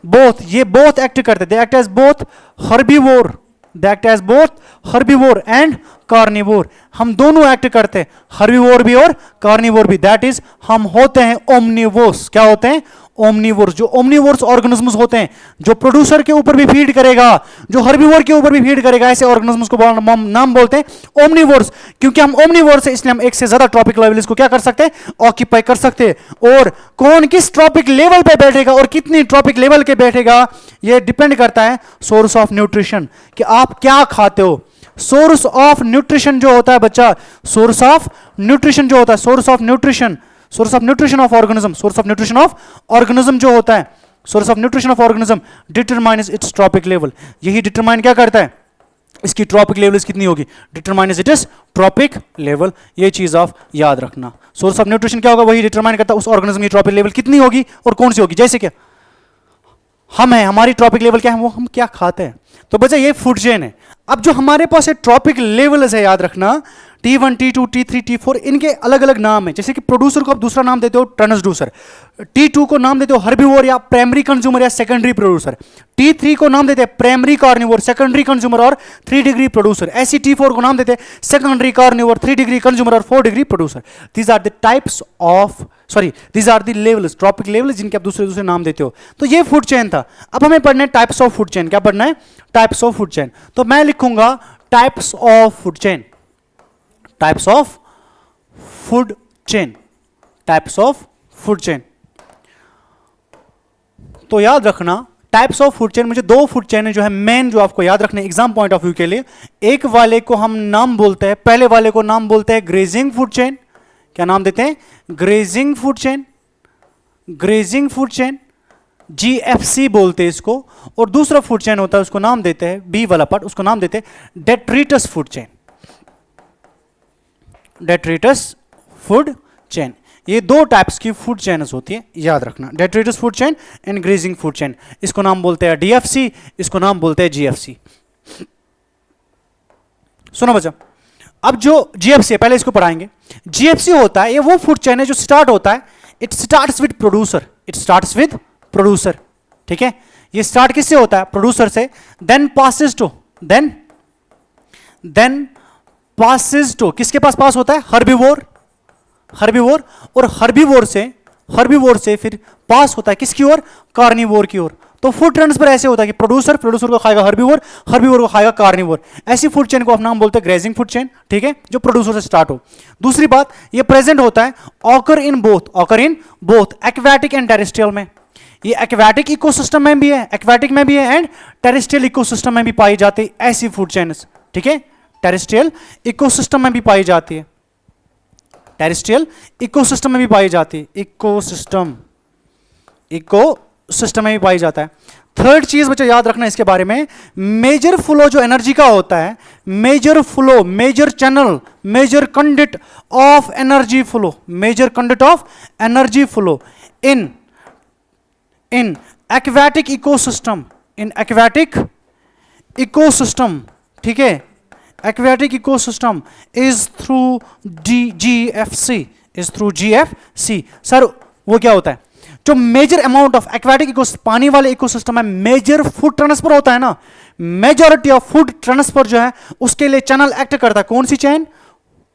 Speaker 1: both. ये बोथ एक्ट करते हैं. They act as both herbivore. They act as both herbivore and carnivore. हम दोनों एक्ट करते हैं, हर्बीवोर भी और कार्निवोर भी। दैट इज हम होते हैं ओमनिवोर्स। क्या होते हैं? ओमनिवोर्स। जो ओमनिवोर्स ऑर्गेनिजम्स होते हैं, जो प्रोड्यूसर के ऊपर भी फीड करेगा, जो हर्बीवोर के ऊपर भी फीड करेगा, ऐसे ऑर्गेनिजम्स को नाम बोलते हैं ओमनिवोर्स। क्योंकि हम ओमनिवोर्स है इसलिए हम एक से ज्यादा ट्रॉपिक लेवल्स को क्या कर सकते हैं? ऑक्यूपाई कर सकते हैं। और कौन किस ट्रॉपिक लेवल पे बैठेगा और कितनी ट्रॉपिक लेवल के बैठेगा, यह डिपेंड करता है सोर्स ऑफ न्यूट्रिशन, कि आप क्या खाते हो। सोर्स ऑफ न्यूट्रिशन जो होता है बच्चा, सोर्स ऑफ न्यूट्रिशन जो होता है, source of nutrition of organism, source of nutrition of organism जो होता है, source of nutrition of organism determines it's trophic level. यही डिटरमाइन क्या करता है? इसकी ट्रॉपिक लेवल कितनी होगी, determines it is trophic level. ये चीज आप याद रखना। सोर्स ऑफ न्यूट्रिशन क्या होगा, वही डिटरमाइन करता है उस ऑर्गेनिज्म की ट्रॉपिक लेवल कितनी होगी और कौन सी होगी। जैसे क्या हम है, हमारी ट्रॉपिक लेवल क्या है, वो हम क्या खाते हैं। तो बच्चा ये फूड चेन है। अब जो हमारे पास है ट्रॉपिक लेवल्स है, याद रखना T1, T2, T3, T4, इनके अलग अलग नाम है। जैसे कि प्रोड्यूसर को आप दूसरा नाम देते हो ट्रांसड्यूसर, T2 को नाम देते हो हर्बीवोर या प्राइमरी कंज्यूमर या सेकेंडरी प्रोड्यूसर, T3 को नाम देते हैं प्राइमरी कार्निवोर, सेकेंडरी कंज्यूमर और 3 डिग्री प्रोड्यूसर। ऐसी T4 को नाम देते हैं सेकेंडरी कार्निवोर, 3 डिग्री कंज्यूमर और 4 degree producer. These are the types of these are the levels, trophic levels, जिनके आप दूसरे दूसरे नाम देते हो। तो ये फूड चेन था। अब हमें पढ़ना है टाइप्स ऑफ फूड चेन। क्या पढ़ना है? Types of food chain. तो मैं लिखूंगा types of food chain, types of food chain, types of food chain. तो याद रखना टाइप्स ऑफ फूड चेन में जो 2 फूड चेन है जो है मेन, जो आपको याद रखने एग्जाम पॉइंट ऑफ व्यू के लिए। एक वाले को हम नाम बोलते हैं, पहले वाले को नाम बोलते हैं ग्रेजिंग फूड चेन। क्या नाम देते हैं? Grazing food chain, grazing food chain, GFC बोलते हैं इसको। और दूसरा फूड चेन होता है, उसको नाम देते हैं, बी वाला पार्ट, उसको नाम देते हैं detritus food chain, detritus food chain. ये 2 टाइप्स की फूड चेन्स होती है, याद रखना, detritus food chain and grazing food chain. इसको नाम बोलते हैं DFC, इसको नाम बोलते हैं GFC। सुनो बच्चा, अब जो GFC है पहले इसको पढ़ाएंगे। GFC होता है, ये वो फूड चेन है जो स्टार्ट होता है, it starts with producer, it starts with producer. ठीक है, ये स्टार्ट किससे होता है? प्रोड्यूसर से। Then passes to, then passes to, किसके पास पास होता है? Herbivore, herbivore. और हर्बीवोर से फिर पास होता है किसकी ओर? कार्निवोर की ओर। तो फूड ट्रांसफर ऐसे होता है कि प्रोड्यूसर को खाएगा हर्बीवोर, हर्बीवोर को खाएगा कार्निवोर। ऐसी फूड चेन को आप नाम बोलते हैं ग्रेजिंग फूड चेन। ठीक है, जो प्रोड्यूसर से स्टार्ट हो। दूसरी बात, ये प्रेजेंट होता है occur in both aquatic and terrestrial में। ये एक्वेटिक इकोसिस्टम में भी है, एक्वेटिक में भी है एंड टेरेस्ट्रियल इकोसिस्टम में भी पाई जाती है ऐसी फूड चेन्स। ठीक है, टेरेस्ट्रियल इकोसिस्टम में भी पाई जाती है, टेरेस्ट्रियल इकोसिस्टम में भी पाई जाती है, इकोसिस्टम में भी पाई जाता है। थर्ड चीज बच्चा याद रखना इसके बारे में, मेजर फ्लो जो एनर्जी का होता है, major flow, major channel, major conduct of energy flow, major conduct of energy flow in aquatic ecosystem, in aquatic ecosystem. ठीक है, aquatic ecosystem is through GFC, is through GFC। Sir वो क्या होता है? जो मेजर अमाउंट ऑफ एक्वेटिक पानी वाले ecosystem में मेजर फूड ट्रांसफर होता है ना, मेजॉरिटी ऑफ फूड ट्रांसफर जो है उसके लिए चैनल एक्ट करता है कौन सी चेन?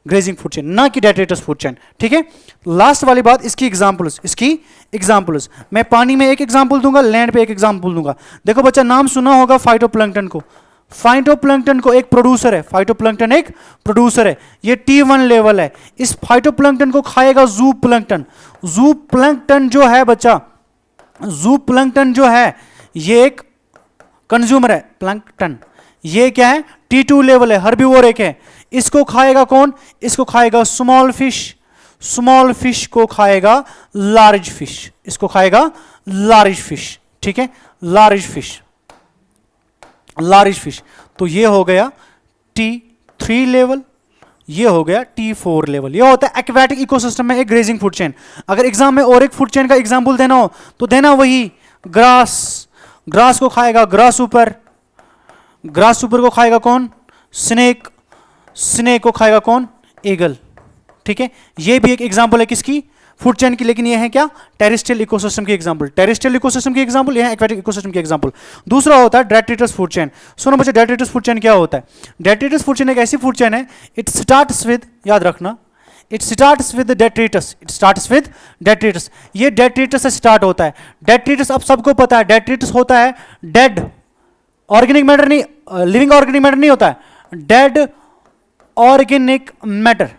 Speaker 1: ग्रेजिंग फूड चेन, ना कि डेट्रिटस फूड चेन। ठीक है, लास्ट वाली बात, इसकी एग्जांपल्स मैं पानी में एक एग्जांपल दूंगा, लैंड पे एक एग्जांपल दूंगा। देखो बच्चा, नाम सुना होगा फाइटोप्लैंक्टन को। फाइटोप्लैंक्टन को एक प्रोड्यूसर है, फाइटोप्लैंक्टन एक प्रोड्यूसर है, ये T1 लेवल है। इस फाइटोप्लैंक्टन को खाएगा ज़ूप्लैंक्टन। ज़ूप्लैंक्टन जो है बच्चा, ज़ूप्लैंक्टन जो है ये एक कंज्यूमर है, प्लैंक्टन। ये क्या है? T2 लेवल है, हर्बीवोर एक है। इसको खाएगा कौन? इसको खाएगा स्मॉल फिश, स्मॉल फिश को खाएगा लार्ज फिश, इसको खाएगा लार्ज फिश। ठीक है, लार्ज फिश, लार्ज फिश। तो ये हो गया T3 लेवल, ये हो गया T4 लेवल। ये होता है एक्वेटिक इकोसिस्टम में एक ग्रेजिंग फूड चेन। अगर एग्जाम में और एक फूड चेन का एग्जांपल देना हो तो देना वही ग्रास, ग्रास को खाएगा ग्रास ऊपर, ग्रास ऊपर को खाएगा कौन? स्नेक, स्नेक को खाएगा कौन? ईगल। ठीक है, ये भी एक एग्जांपल है किसकी? फूड चेन की, लेकिन ये है क्या, टेरेस्ट्रियल इकोसिस्टम की एग्जांपल, टेरेस्ट्रियल इकोसिस्टम की एग्जांपल, ये है एक्वेटिक इकोसिस्टम की एग्जांपल। दूसरा होता है डेट्रिटस फूड चेन। सुनो बच्चे, डेट्रिटस फूड चेन क्या होता है? डेट्रिटस फूड चेन एक ऐसी फूड चेन है, इट स्टार्ट्स विद, याद रखना, it starts with detritus, it starts with detritus. ये डेट्रिटस से स्टार्ट होता है। डेट्रिटस अब सबको पता है, डेट्रिटस होता है डेड ऑर्गेनिक मैटर, नहीं लिविंग ऑर्गेनिक मैटर नहीं होता है, dead organic matter,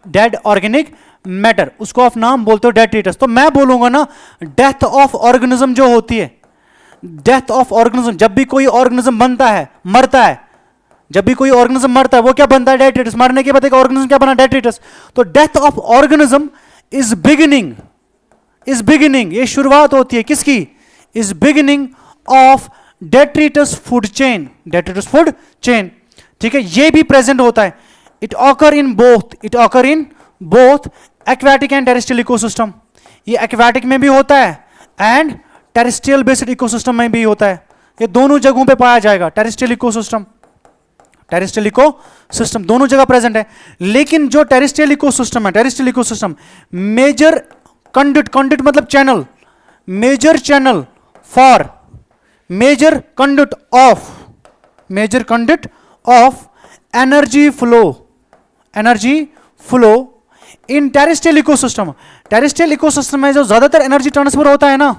Speaker 1: dead organic matter, उसको आप नाम बोलते हो डेट्रिटस। तो मैं बोलूंगा ना, डेथ ऑफ ऑर्गेनिज्म जो होती है, डेथ ऑफ ऑर्गेनिज्म, जब भी कोई ऑर्गेनिज्म बनता है, मरता है, जब भी कोई ऑर्गेनिज्म मरता है वो क्या बनता है, डेट्रिटस। मरने के बाद एक ऑर्गेनिज्म क्या बना, डेट्रिटस। तो death of organism is beginning, is beginning, ये शुरुआत होती है किसकी, is beginning of detritus food chain, detritus food chain, ठीक है। ये भी प्रेजेंट होता है, it occur in both, it occur in both aquatic and terrestrial ecosystem. ये एक्वेटिक में भी होता है एंड टेरेस्ट्रियल बेस्ड इकोसिस्टम में भी होता है, ये दोनों जगहों पे पाया जाएगा। टेरेस्ट्रियल इकोसिस्टम, टेरेस्ट्रियल इकोसिस्टम दोनों जगह प्रेजेंट है। लेकिन जो टेरेस्ट्रियल इकोसिस्टम है, terrestrial ecosystem major conduct, conduct मतलब channel, major channel for, major conduct of, major conduct of energy flow, energy flow in terrestrial ecosystem. Terrestrial ecosystem में जो ज्यादातर एनर्जी ट्रांसफर होता है ना,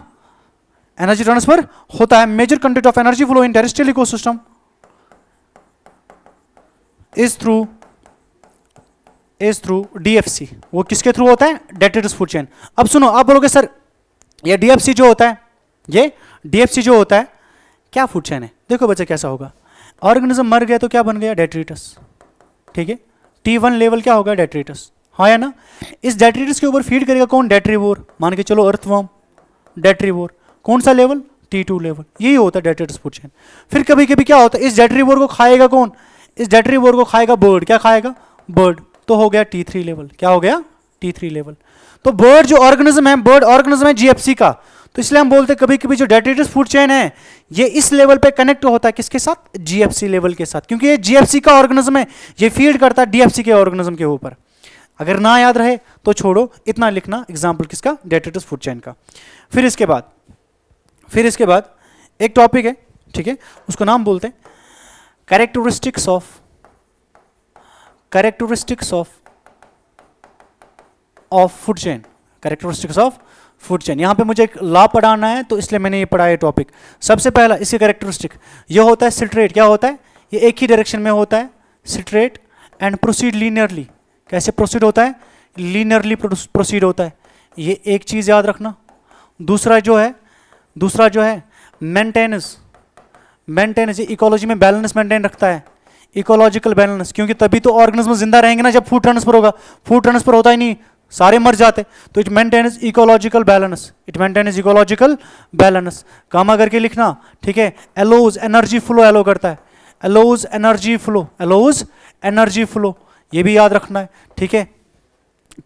Speaker 1: एनर्जी ट्रांसफर होता है, major conduct of energy flow in terrestrial ecosystem is through DFC. वो किसके थ्रू होता है, डेट्रिटस फूड चेन। अब सुनो, आप बोलोगे सर ये डीएफसी जो होता है, ये डीएफसी जो होता है क्या फूड चेन है? देखो बच्चे कैसा होगा, ऑर्गेनिज्म मर गया तो क्या बन गया, डेट्रिटस, ठीक है। T1 लेवल क्या होगा, डेट्रिटस, हाँ या ना। इस डेट्रिटस के ऊपर फीड करेगा कौन, डेट्रीवोर, मान के चलो अर्थवर्म, डेट्रीवोर। कौन सा लेवल, T2 लेवल। यही होता है डेट्रिटस फूड चेन। फिर कभी कभी क्या होता है, इस डेट्रीवोर को खाएगा कौन, इस डेट्रीवोर को खाएगा बर्ड, क्या खाएगा, बर्ड, तो हो गया T3 लेवल। क्या हो गया, T3 लेवल। तो बर्ड जो ऑर्गेनिज्म है, बर्ड ऑर्गेनिज्म है जीएफसी का, तो इसलिए हम बोलते हैं कभी कभी जो डेट्रिटस फूड चेन है ये इस लेवल पे कनेक्ट होता है किसके साथ, जीएफसी लेवल के साथ, क्योंकि ये जीएफसी का ऑर्गेनिज्म है, ये फीड करता है डीएफसी के ऑर्गेनिज्म के ऊपर। अगर ना याद रहे तो छोड़ो, इतना लिखना एग्जाम्पल किसका, डेट्रिटस फूड चेन का। फिर इसके बाद एक टॉपिक है, ठीक है, उसको नाम बोलते हैं characteristics of food chain, characteristics of food chain. यहां पे मुझे एक लॉ पढ़ाना है तो इसलिए मैंने ये पढ़ा है टॉपिक। सबसे पहला इसकी कैरेक्टरिस्टिक ये होता है सिट्रेट। क्या होता है, ये एक ही डायरेक्शन में होता है, सिट्रेट, एंड प्रोसीड लीनियरली। कैसे प्रोसीड होता है, लीनियरली प्रोसीड होता है। ये एक चीज याद रखना। दूसरा जो है मेंटेनेंस, मेंटेनेंस, इकोलॉजी में बैलेंस मेंटेन रखता है, इकोलॉजिकल बैलेंस, क्योंकि तभी तो ऑर्गेनिज्म जिंदा रहेंगे ना जब फूड ट्रांसफर होगा। फूड ट्रांसफर होता ही नहीं, सारे मर जाते। तो it maintains ecological balance, it maintains ecological balance, comma करके लिखना, ठीक है। एलोज एनर्जी फ्लो, एलो करता है, एलोज एनर्जी फ्लो, एलोज एनर्जी फ्लो, ये भी याद रखना है, ठीक है।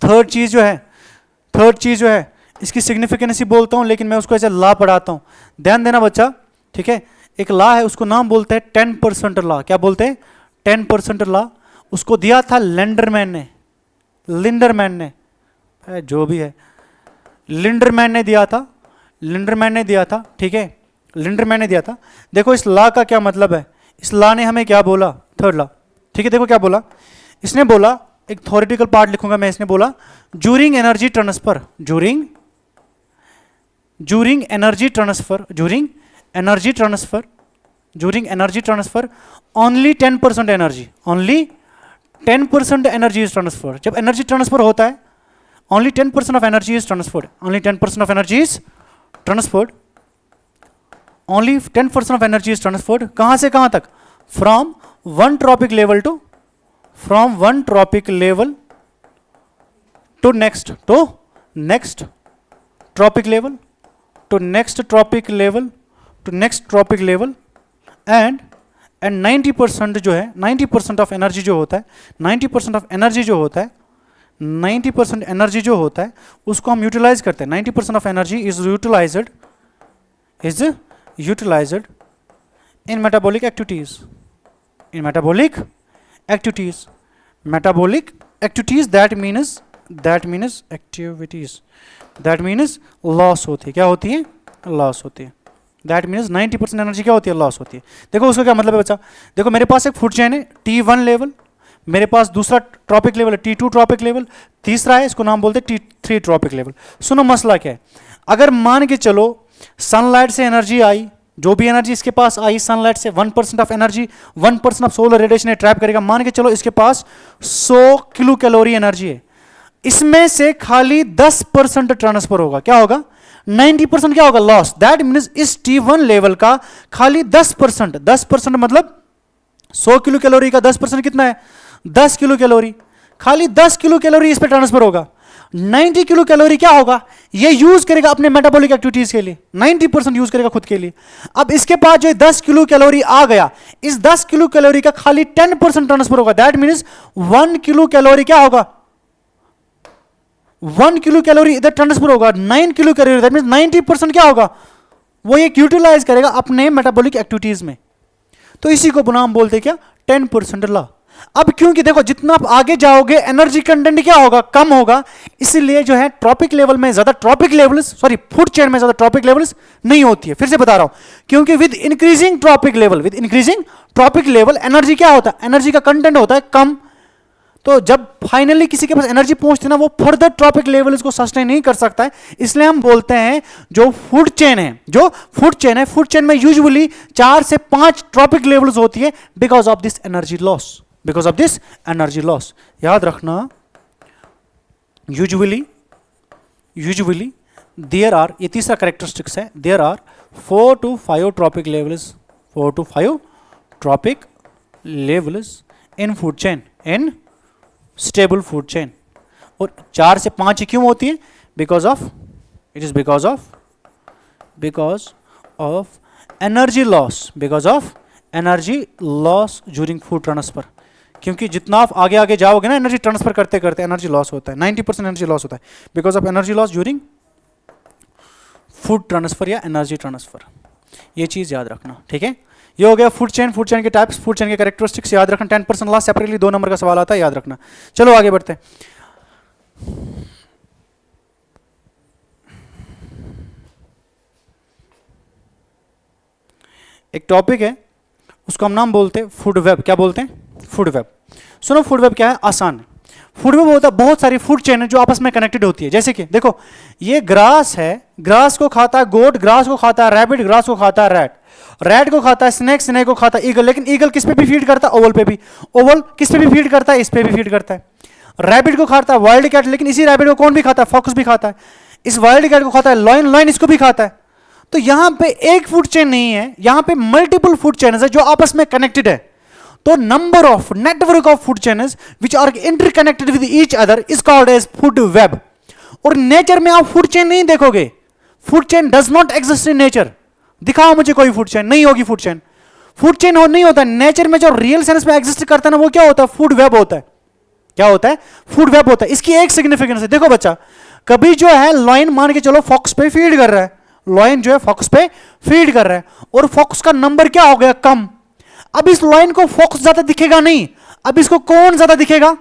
Speaker 1: थर्ड चीज जो है इसकी सिग्निफिकेंस ही बोलता हूं, लेकिन मैं उसको ऐसे ला पढ़ाता हूं, ध्यान देना बच्चा, ठीक है। एक ला है, उसको नाम बोलते हैं 10% ला। क्या बोलते हैं, 10% ला। उसको दिया था लिंडरमैन ने, जो भी है, लिंडरमैन ने दिया था, ठीक है, लिंडरमैन ने दिया था। देखो इस ला का क्या मतलब है, इस ला ने हमें क्या बोला, थर्ड ला, ठीक है। देखो क्या बोला, इसने बोला, एक थ्योरेटिकल पार्ट लिखूंगा मैं, इसने बोला during energy transfer, during energy transfer only 10% energy is transfer. जब एनर्जी ट्रांसफर होता है only 10% of energy is transferred, only 10% of energy is transferred, only 10% of energy is transferred। कहां से कहां तक, from one tropic level to next tropic level and 90% जो है, 90% of energy जो होता है, 90% of energy जो होता है, 90% एनर्जी जो होता है उसको हम यूटिलाइज करते हैं। 90% of energy is utilised in metabolic activities, that means that means activities, that means loss होती है। क्या होती है? लॉस होती है। दैट मीन्स 90% एनर्जी क्या होती है? लॉस होती है। देखो उसका क्या मतलब है बच्चा, देखो मेरे पास एक फूड चेन है T1 लेवल, मेरे पास दूसरा ट्रॉपिक लेवल है T2 ट्रॉपिक लेवल, तीसरा है इसको नाम बोलते हैं T3 ट्रॉपिक लेवल। सुनो मसला क्या है, अगर मान के चलो सनलाइट से एनर्जी आई, जो भी एनर्जी इसके पास आई सनलाइट से 1% of energy, 1% of solar radiation trap करेगा, मान के चलो इसके पास 100 किलो कैलोरी एनर्जी है, इसमें से खाली 10% ट्रांसफर होगा। क्या होगा? 90% क्या होगा? लॉस। दैट मीन्स इस T1 लेवल का खाली 10%, 10% मतलब 100 किलो कैलोरी का 10% कितना है? 10 किलो कैलोरी। खाली 10 किलो कैलोरी इस पे ट्रांसफर होगा। 90 किलो कैलोरी क्या होगा? ये यूज करेगा अपने मेटाबॉलिक एक्टिविटीज के लिए, 90% यूज करेगा खुद के लिए। अब इसके पास जो 10 किलो कैलोरी आ गया, इस 10 किलो कैलोरी का खाली 10% ट्रांसफर होगा। दैट मीन्स 1 किलो कैलोरी क्या होगा? 1 किलो कैलोरी इधर ट्रांसफर होगा, 9 किलो कैलोरी, दैट मीन्स 90% क्या होगा? वो ये यूटिलाइज करेगा अपने मेटाबॉलिक एक्टिविटीज में। तो इसी को नाम बोलते हैं क्या? 10% लॉ। अब क्योंकि देखो जितना आप आगे जाओगे एनर्जी कंटेंट क्या होगा? कम होगा, इसीलिए जो है ट्रॉपिक लेवल में ज्यादा trophic levels, sorry food chain में ज्यादा ट्रॉपिक लेवल्स नहीं होती है। फिर से बता रहा हूं, क्योंकि with increasing trophic level, with increasing trophic level energy क्या होता है? एनर्जी का कंटेंट होता है कम। तो जब फाइनली किसी के पास एनर्जी पहुंचती है ना, वो फर्दर ट्रॉपिक लेवल इसको सस्टेन नहीं कर सकता है। इसलिए हम बोलते हैं जो फूड चेन है, जो फूड चेन है, फूड चेन में यूजुअली 4 से 5 ट्रॉपिक लेवल्स होती है because of this energy loss, because of this energy loss. याद रखना, यूजुअली देयर आर, ये तीसरा कैरेक्टरिस्टिक्स है, there are 4 to 5 trophic levels, 4 to 5 trophic levels in food chain, in stable food chain. और 4 से 5 क्यों होती है? Because of, it is because of energy loss, because of energy loss during food transfer. क्योंकि जितना आप आगे आगे जाओगे ना एनर्जी ट्रांसफर करते करते एनर्जी लॉस होता है, 90% एनर्जी लॉस होता है because of energy loss during food transfer या एनर्जी ट्रांसफर। ये चीज याद रखना, ठीक है। ये हो गया फूड चेन, फूड चेन के टाइप्स, फूड चेन के कैरेक्टरिस्टिक्स याद रखना। 10% लॉस सेपरेटली 2 नंबर का सवाल आता है, याद रखना। चलो आगे बढ़ते हैं। एक टॉपिक है उसको हम नाम बोलते हैं फूड वेब। क्या बोलते हैं? Food web. सुनो फूड वेब क्या है? आसान है। फूड वेब होता है बहुत सारी फूड चेन है जो आपस में कनेक्टेड होती है। जैसे कि देखो ये ग्रास है, ग्रास को खाता है गोट, ग्रास को खाता है रैबिट, ग्रास को खाता है रैट, रैट को खाता है स्नेक, स्नेक को खाता है ईगल। लेकिन ईगल किस पे भी फीड करता है? ओवल पे भी। ओवल किस पे भी फीड करता है? इस पे भी फीड करता है। रैबिट को खाता है वाइल्ड कैट, लेकिन इसी रैबिट को कौन भी खाता है? फॉक्स भी खाता है। इस वाइल्ड कैट को खाता है लॉयन, लॉयन इसको भी खाता है। तो यहां पे एक फूड चेन नहीं है, यहां पे मल्टीपल फूड चेन्स है जो आपस में कनेक्टेड है। तो number of network of food chains which are interconnected with each other is called as food web. और नेचर में आप फूड चेन नहीं देखोगे, food chain does not exist in nature. दिखाओ मुझे कोई फूड चेन, नहीं होगी फूड चेन। फूड चेन हो नहीं होता नेचर में, जो रियल सेंस में एग्जिस्ट करता है ना वो क्या होता है? फूड वेब होता है। क्या होता है? फूड वेब होता है। इसकी एक सिग्निफिकेंस है, देखो बच्चा, कभी जो है लॉयन मान के चलो फॉक्स पे फीड कर रहा है, लॉयन जो है फॉक्स पे फीड कर रहा है और फॉक्स का नंबर क्या हो गया? कम। अब इस लॉयन को फॉक्स ज्यादा दिखेगा नहीं, अब इसको कौन ज्यादा दिखेगा?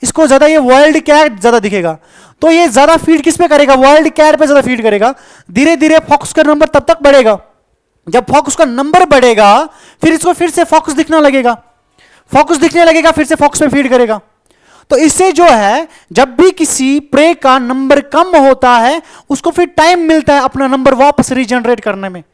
Speaker 1: इसको ज्यादा ये वाइल्ड कैट ज्यादा दिखेगा। तो ये ज्यादा फीड किस पे करेगा? वाइल्ड कैट पे ज्यादा फीड करेगा। धीरे धीरे फॉक्स का नंबर तब तक बढ़ेगा, जब फॉक्स का नंबर बढ़ेगा फिर इसको फिर से फॉक्स दिखने लगेगा, फॉक्स दिखने लगेगा, फिर से फॉक्स पे फीड करेगा। तो इससे जो है जब भी किसी प्रे का नंबर कम होता है उसको फिर टाइम मिलता है अपना नंबर वापस रीजनरेट करने में।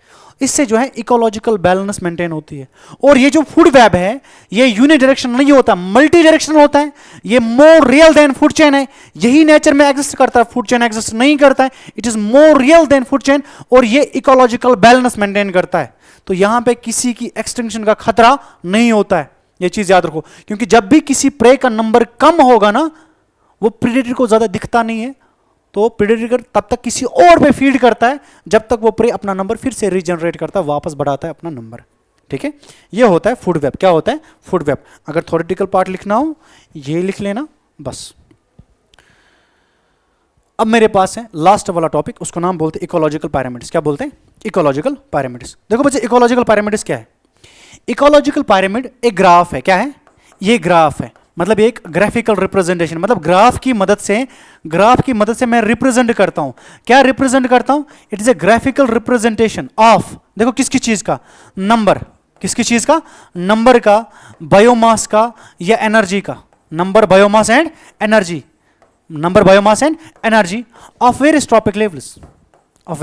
Speaker 1: इससे जो है इकोलॉजिकल बैलेंस मेंटेन होती है। और ये जो फूड वेब है ये यूनिडायरेक्शनल नहीं होता, मल्टी डायरेक्शनल होता है। ये more real than food chain है, यही नेचर में एग्जिस्ट करता है, फूड चेन एग्जिस्ट नहीं करता है। It is more real than food chain और ये इकोलॉजिकल बैलेंस मेंटेन करता है। तो यहां पे किसी की एक्सटिंक्शन का खतरा नहीं होता है, ये चीज याद रखो। क्योंकि जब भी किसी प्रे का नंबर कम होगा ना, वो प्रेडेटर को ज्यादा दिखता नहीं है, तो प्रेडेटर तब तक किसी और पे फीड करता है जब तक वो प्रे अपना नंबर फिर से रीजनरेट करता है, वापस बढ़ाता है अपना नंबर। ठीक है, ये होता है फूड वेब। क्या होता है? Food web. अगर थ्योरेटिकल पार्ट लिखना हो ये लिख लेना बस। अब मेरे पास है लास्ट वाला टॉपिक, उसको नाम बोलते हैं इकोलॉजिकल पैरामीटर्स। क्या बोलते हैं? Ecological parameters. देखो बच्चे इकोलॉजिकल पैरामीटर्स क्या है? इकोलॉजिकल पैरामीटर एक ग्राफ है। क्या है? ये ग्राफ है, मतलब एक ग्राफिकल रिप्रेजेंटेशन, मतलब ग्राफ की मदद से मैं रिप्रेजेंट करता हूं। क्या रिप्रेजेंट करता हूं? It is a graphical representation of, देखो किसकी चीज का? नंबर। किसकी चीज का? नंबर का, बायोमास का, या एनर्जी का। Number, biomass and energy. Number, biomass and energy of various trophic levels, of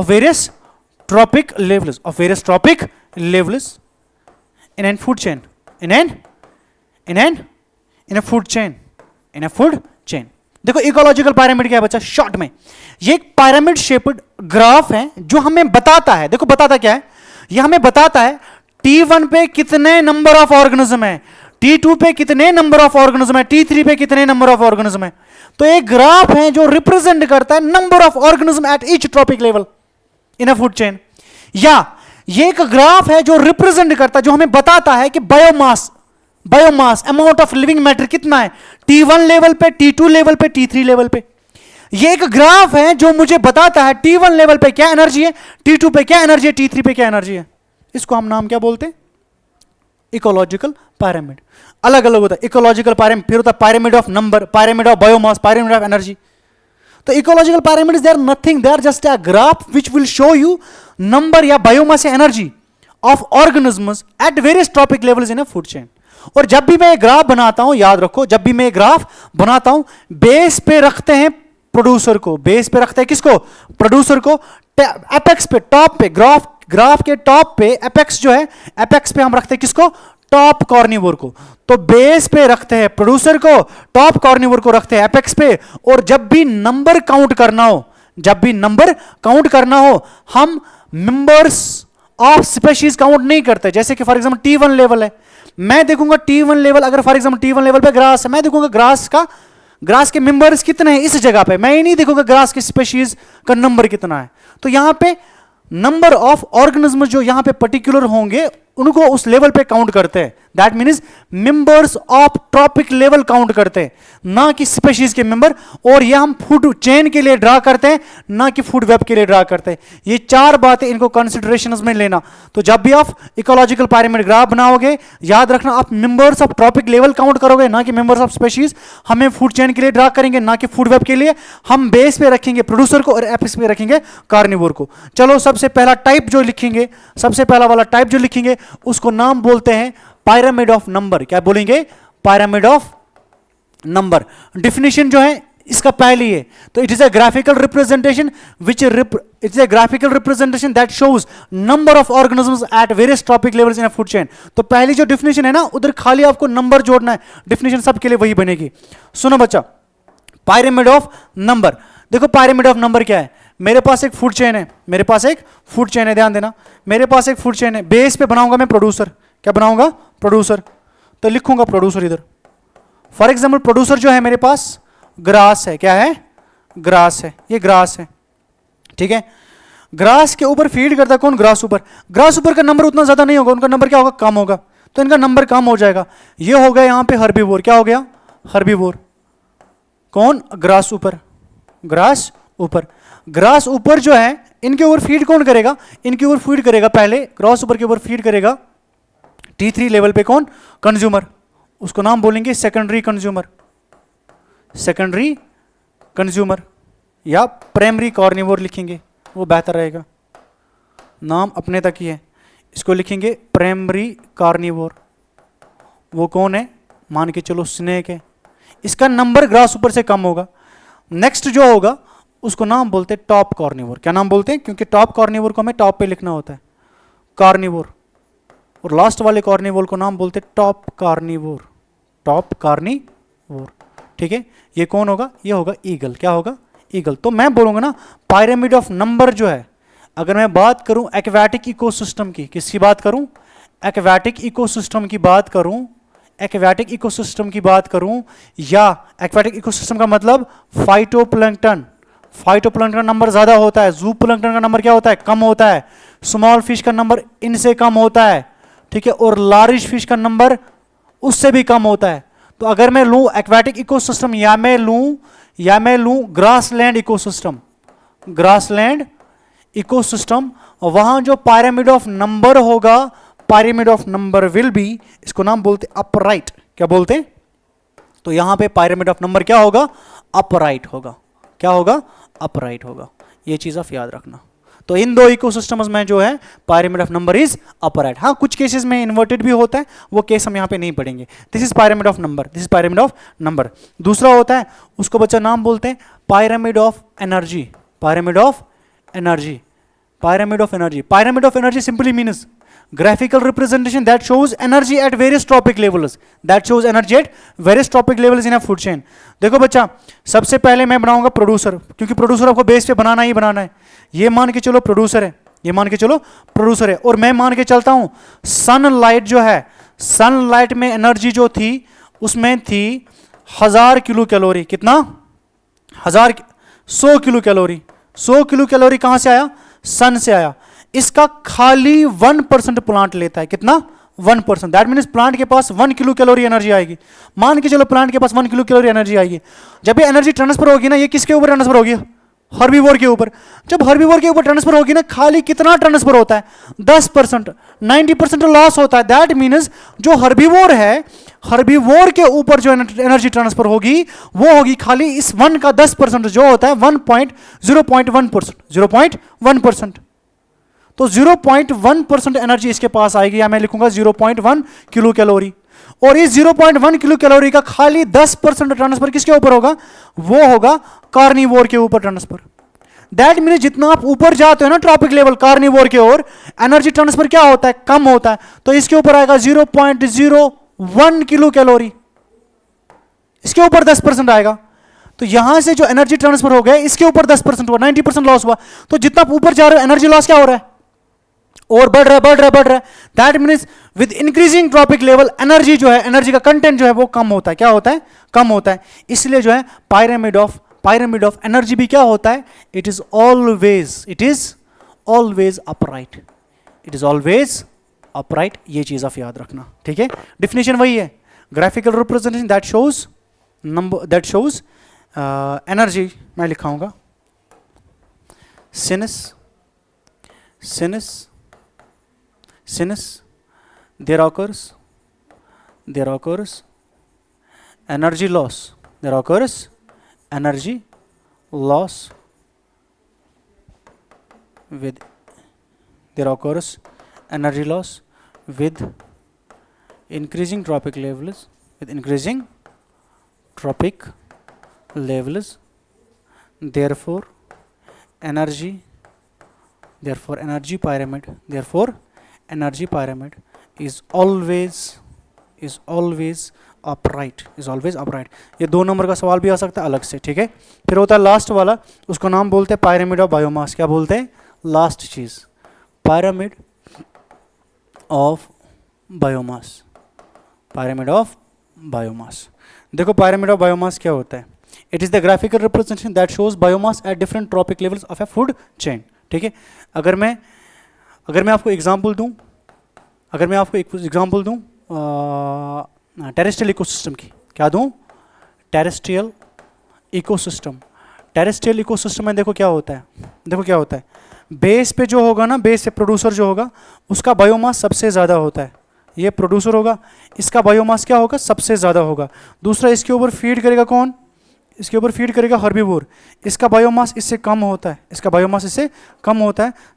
Speaker 1: various trophic levels in a food chain, in a food chain। देखो इकोलॉजिकल पिरामिड क्या है बच्चा? शॉर्ट में ये एक पिरामिड शेप्ड ग्राफ है जो हमें बताता है, देखो बताता क्या है? ये हमें बताता है T1 पे कितने नंबर ऑफ ऑर्गेनिज्म है, T2 पे कितने नंबर ऑफ ऑर्गेनिज्म है, T3 पे कितने नंबर ऑफ ऑर्गेनिज्म है। तो एक ग्राफ है जो रिप्रेजेंट करता है number of organism at each trophic level in a food chain. या ये एक ग्राफ है जो रिप्रेजेंट करता है, जो हमें बताता है कि biomass amount of living matter कितना है T1 लेवल पे, T2 लेवल पे, T3 लेवल पे। ये एक ग्राफ है जो मुझे बताता है T1 लेवल पे क्या एनर्जी है, T2 पे क्या एनर्जी है, T3 पे क्या एनर्जी है। इसको हम नाम क्या बोलते हैं? Ecological pyramid. अलग अलग होता है इकोलॉजिकल पिरामिड, फिर होता है pyramid of number, pyramid of biomass, pyramid of energy. तो ecological pyramids they are nothing, they are just a graph which will show you number या बायोमास या energy of organisms at various trophic levels in a food chain. और जब भी मैं graph बनाता हूं, याद रखो, जब भी मैं ग्राफ बनाता हूं, बेस पे रखते हैं प्रोड्यूसर को, बेस पे रखते हैं किसको? प्रोड्यूसर को। एपेक्स पे, टॉप पे, ग्राफ के टॉप पे, एपेक्स जो है, एपेक्स पे हम रखते हैं किसको? टॉप कॉर्निवोर को। तो बेस पे रखते हैं प्रोड्यूसर को, टॉप कॉर्निवोर को रखते हैं एपेक्स पे। और जब भी नंबर काउंट करना हो, हम मेंबर्स ऑफ स्पीशीज काउंट नहीं करते। जैसे कि फॉर एग्जांपल T1 लेवल है, मैं देखूंगा T1 लेवल, अगर फॉर एग्जांपल T1 लेवल पे ग्रास है, मैं देखूंगा ग्रास के मेंबर्स कितने हैं इस जगह पे, मैं ही नहीं देखूंगा ग्रास के स्पीशीज का नंबर कितना है। तो यहां पे नंबर ऑफ ऑर्गेनिज्म जो यहां पे पर्टिकुलर होंगे उनको उस लेवल पे काउंट करते हैं। That means members of trophic level count करते हैं, ना कि स्पीशीज के मेंबर। और ये हम फूड चेन के लिए ड्रा करते हैं, ना कि फूड वेब के लिए ड्रा करते हैं। ये चार बातें इनको कंसिडरेशन में लेना। तो जब भी आप इकोलॉजिकल पिरामिड ग्राफ बनाओगे, याद रखना आप members of trophic level count करोगे, ना कि मेंबर्स ऑफ स्पीशीज। हमें फूड चेन के लिए ड्रा करेंगे, ना कि फूड वेब के लिए। हम बेस पे रखेंगे प्रोड्यूसर को और एपेक्स पे रखेंगे कार्निवोर को। चलो सबसे पहला टाइप जो लिखेंगे, सबसे पहला वाला टाइप जो लिखेंगे उसको नाम बोलते हैं पिरामिड ऑफ नंबर। क्या बोलेंगे? Pyramid of number. डिफिनेशन जो है इसका पहली है, तो it is a graphical representation that shows number of organisms at various trophic levels in a food chain. तो पहली जो डिफिनेशन है ना, उधर खाली आपको नंबर जोड़ना है, डिफिनेशन सबके लिए वही बनेगी। सुनो बच्चा, पिरामिड ऑफ नंबर। देखो पिरामिड ऑफ नंबर क्या है? मेरे पास एक फूड चेन है, ध्यान देना। मेरे पास एक फूड चेन है, बेस पे बनाऊंगा मैं प्रोड्यूसर। क्या बनाऊंगा? प्रोड्यूसर। तो लिखूंगा प्रोड्यूसर इधर। फॉर एग्जाम्पल प्रोड्यूसर जो है मेरे पास ग्रास है। क्या है? ग्रास है, ये ग्रास है, ठीक है। ग्रास के ऊपर फीड करता है कौन? ग्रास ऊपर का नंबर उतना ज्यादा नहीं होगा, उनका नंबर क्या होगा? कम होगा। तो इनका नंबर कम हो जाएगा। ये हो गया यहां पे हर्बीवोर। क्या हो गया? हर्बीवोर। कौन? ग्रास ऊपर जो है, इनके ऊपर फीड कौन करेगा? इनके ऊपर फीड करेगा पहले, ग्रास ऊपर के ऊपर फीड करेगा T3 लेवल पे कौन? कंज्यूमर। उसको नाम बोलेंगे सेकेंडरी कंज्यूमर या प्राइमरी कार्निवोर लिखेंगे, वो बेहतर रहेगा। नाम अपने तक ही है, इसको लिखेंगे प्राइमरी कार्निवोर। वो कौन है? मान के चलो स्नेक है। इसका नंबर ग्रास ऊपर से कम होगा। नेक्स्ट जो होगा उसको नाम बोलते हैं टॉप कार्निवोर। क्या नाम बोलते हैं? क्योंकि टॉप कार्निवोर को हमें टॉप पे लिखना होता है, कार्निवोर। और लास्ट वाले कार्निवोर को नाम बोलते हैं टॉप कार्निवोर, ठीक है। ये कौन होगा? ये होगा ईगल। क्या होगा? ईगल। तो मैं बोलूंगा ना पिरामिड ऑफ नंबर जो है, अगर मैं बात करूं एक्वेटिक इकोसिस्टम की, किसकी बात करूं? एक्वेटिक इकोसिस्टम की बात करूं, एक्वेटिक इकोसिस्टम की बात करूं, या एक्वेटिक इकोसिस्टम का मतलब फाइटोप्लैंक्टन। फाइटोप्लैंक्टन का नंबर ज्यादा होता है, जूप्लैंक्टन का नंबर क्या होता है? कम होता है। स्मॉल फिश का नंबर इनसे कम होता है, ठीक है। और लार्ज फिश का नंबर उससे भी कम होता है। तो अगर मैं लूं एक्वेटिक इकोसिस्टम, या मैं लूं ग्रासलैंड इकोसिस्टम, वहां जो पिरामिड ऑफ नंबर होगा, pyramid of number will be, इसको नाम बोलते अपराइट। क्या बोलते हैं? तो यहां पे पायरामिड ऑफ नंबर क्या होगा? अपराइट होगा। क्या होगा? अपराइट होगा। ये चीज आप याद रखना। तो इन दो इकोसिस्टम्स में जो है pyramid of number is upright. हाँ, कुछ केसेस में इन्वर्टेड भी होता है, वो केस हम यहाँ पे नहीं पढ़ेंगे। This is pyramid of number, this is pyramid of number. दूसरा होता है, उसको बच्चा नाम बोलते हैं pyramid of energy. Pyramid of energy, pyramid of energy. Pyramid of energy simply means graphical representation that shows energy at various tropic levels, that shows energy at various tropic levels in a food chain. देखो बच्चा, सबसे पहले मैं बनाऊंगा producer, क्योंकि producer आपको base पे बनाना ही बनाना है। ये मान के चलो प्रोड्यूसर है, ये मान के चलो प्रोड्यूसर है, और मैं मान के चलता हूं सनलाइट जो है, सनलाइट में एनर्जी जो थी उसमें थी 1000 किलो कैलोरी। कितना? 100 किलो कैलोरी। 100 किलो कैलोरी कहां से आया? सन से आया। इसका खाली 1% प्लांट लेता है। कितना? 1%। दैट मीन्स प्लांट के पास 1 किलो कैलोरी एनर्जी आएगी। मान के चलो प्लांट के पास 1 किलो कैलोरी एनर्जी आएगी। जब ये एनर्जी ट्रांसफर होगी ना, ये किसके ऊपर ट्रांसफर होगी? हर्बीवोर के ऊपर। जब हर्बीवोर के ऊपर ट्रांसफर होगी ना, खाली कितना ट्रांसफर होता है? 10%। 90% लॉस होता है। दैट मीन्स जो हर्बीवोर है, हर्बीवोर के ऊपर जो एनर्जी ट्रांसफर होगी वो होगी खाली इस 1 का 10%, जो होता है 0.1%। 0.1%। तो 0.1% एनर्जी इसके पास आएगी, या मैं लिखूंगा 0.1 किलो कैलोरी। और इस 0.1 किलो कैलोरी का खाली 10% ट्रांसफर किसके ऊपर होगा? वो होगा कार्निवोर के ऊपर ट्रांसफर। दैट मीन्स जितना आप ऊपर जाते हो ना ट्रॉपिक लेवल कार्निवोर के ओर, एनर्जी ट्रांसफर क्या होता है? कम होता है। तो इसके ऊपर आएगा 0.01 किलो कैलोरी, इसके ऊपर 10% आएगा। तो यहां से जो एनर्जी ट्रांसफर हो गया इसके ऊपर 10% हुआ, 90% लॉस हुआ। तो जितना आप ऊपर जा रहे हो एनर्जी लॉस क्या हो रहा है? और बढ़ रहा है, बढ़ रहा है, बढ़ रहा है। That means with increasing trophic level energy जो है, एनर्जी का कंटेंट जो है वो कम होता है। क्या होता है? कम होता है। इसलिए जो है पायरामिड ऑफ एनर्जी भी क्या होता है? It is always upright. It is always upright. ये चीज आप याद रखना, ठीक है? डिफिनेशन वही है, graphical representation that shows number, that shows energy. मैं लिखाऊंगा sinus there occurs energy loss, there occurs energy loss with, there occurs energy loss with increasing tropic levels, with increasing tropic levels. Therefore energy pyramid is always upright, is always upright. ये 2 number का सवाल भी आ सकता है अलग से, ठीक है? फिर होता है लास्ट वाला, उसको नाम बोलते हैं पायरामिड ऑफ बायोमास। क्या बोलते हैं? लास्ट चीज, pyramid of biomass. Pyramid of biomass. देखो पायरामिड ऑफ बायोमास क्या होता है? It is the graphical representation that shows biomass at different trophic levels of A food chain, ठीक है? अगर मैं आपको एग्जांपल दूं, टेरेस्ट्रियल इकोसिस्टम की, क्या दूं? Terrestrial ecosystem. टेरेस्ट्रियल इकोसिस्टम में देखो क्या होता है, बेस पे जो होगा ना, बेस पे प्रोड्यूसर जो होगा उसका बायोमास सबसे ज़्यादा होता है। ये प्रोड्यूसर होगा, इसका बायोमास क्या होगा? सबसे ज़्यादा होगा। दूसरा, इसके ऊपर फीड करेगा कौन? इसके ऊपर फीड करेगा हर्बीवोर। इसका बायोमास इससे कम होता है,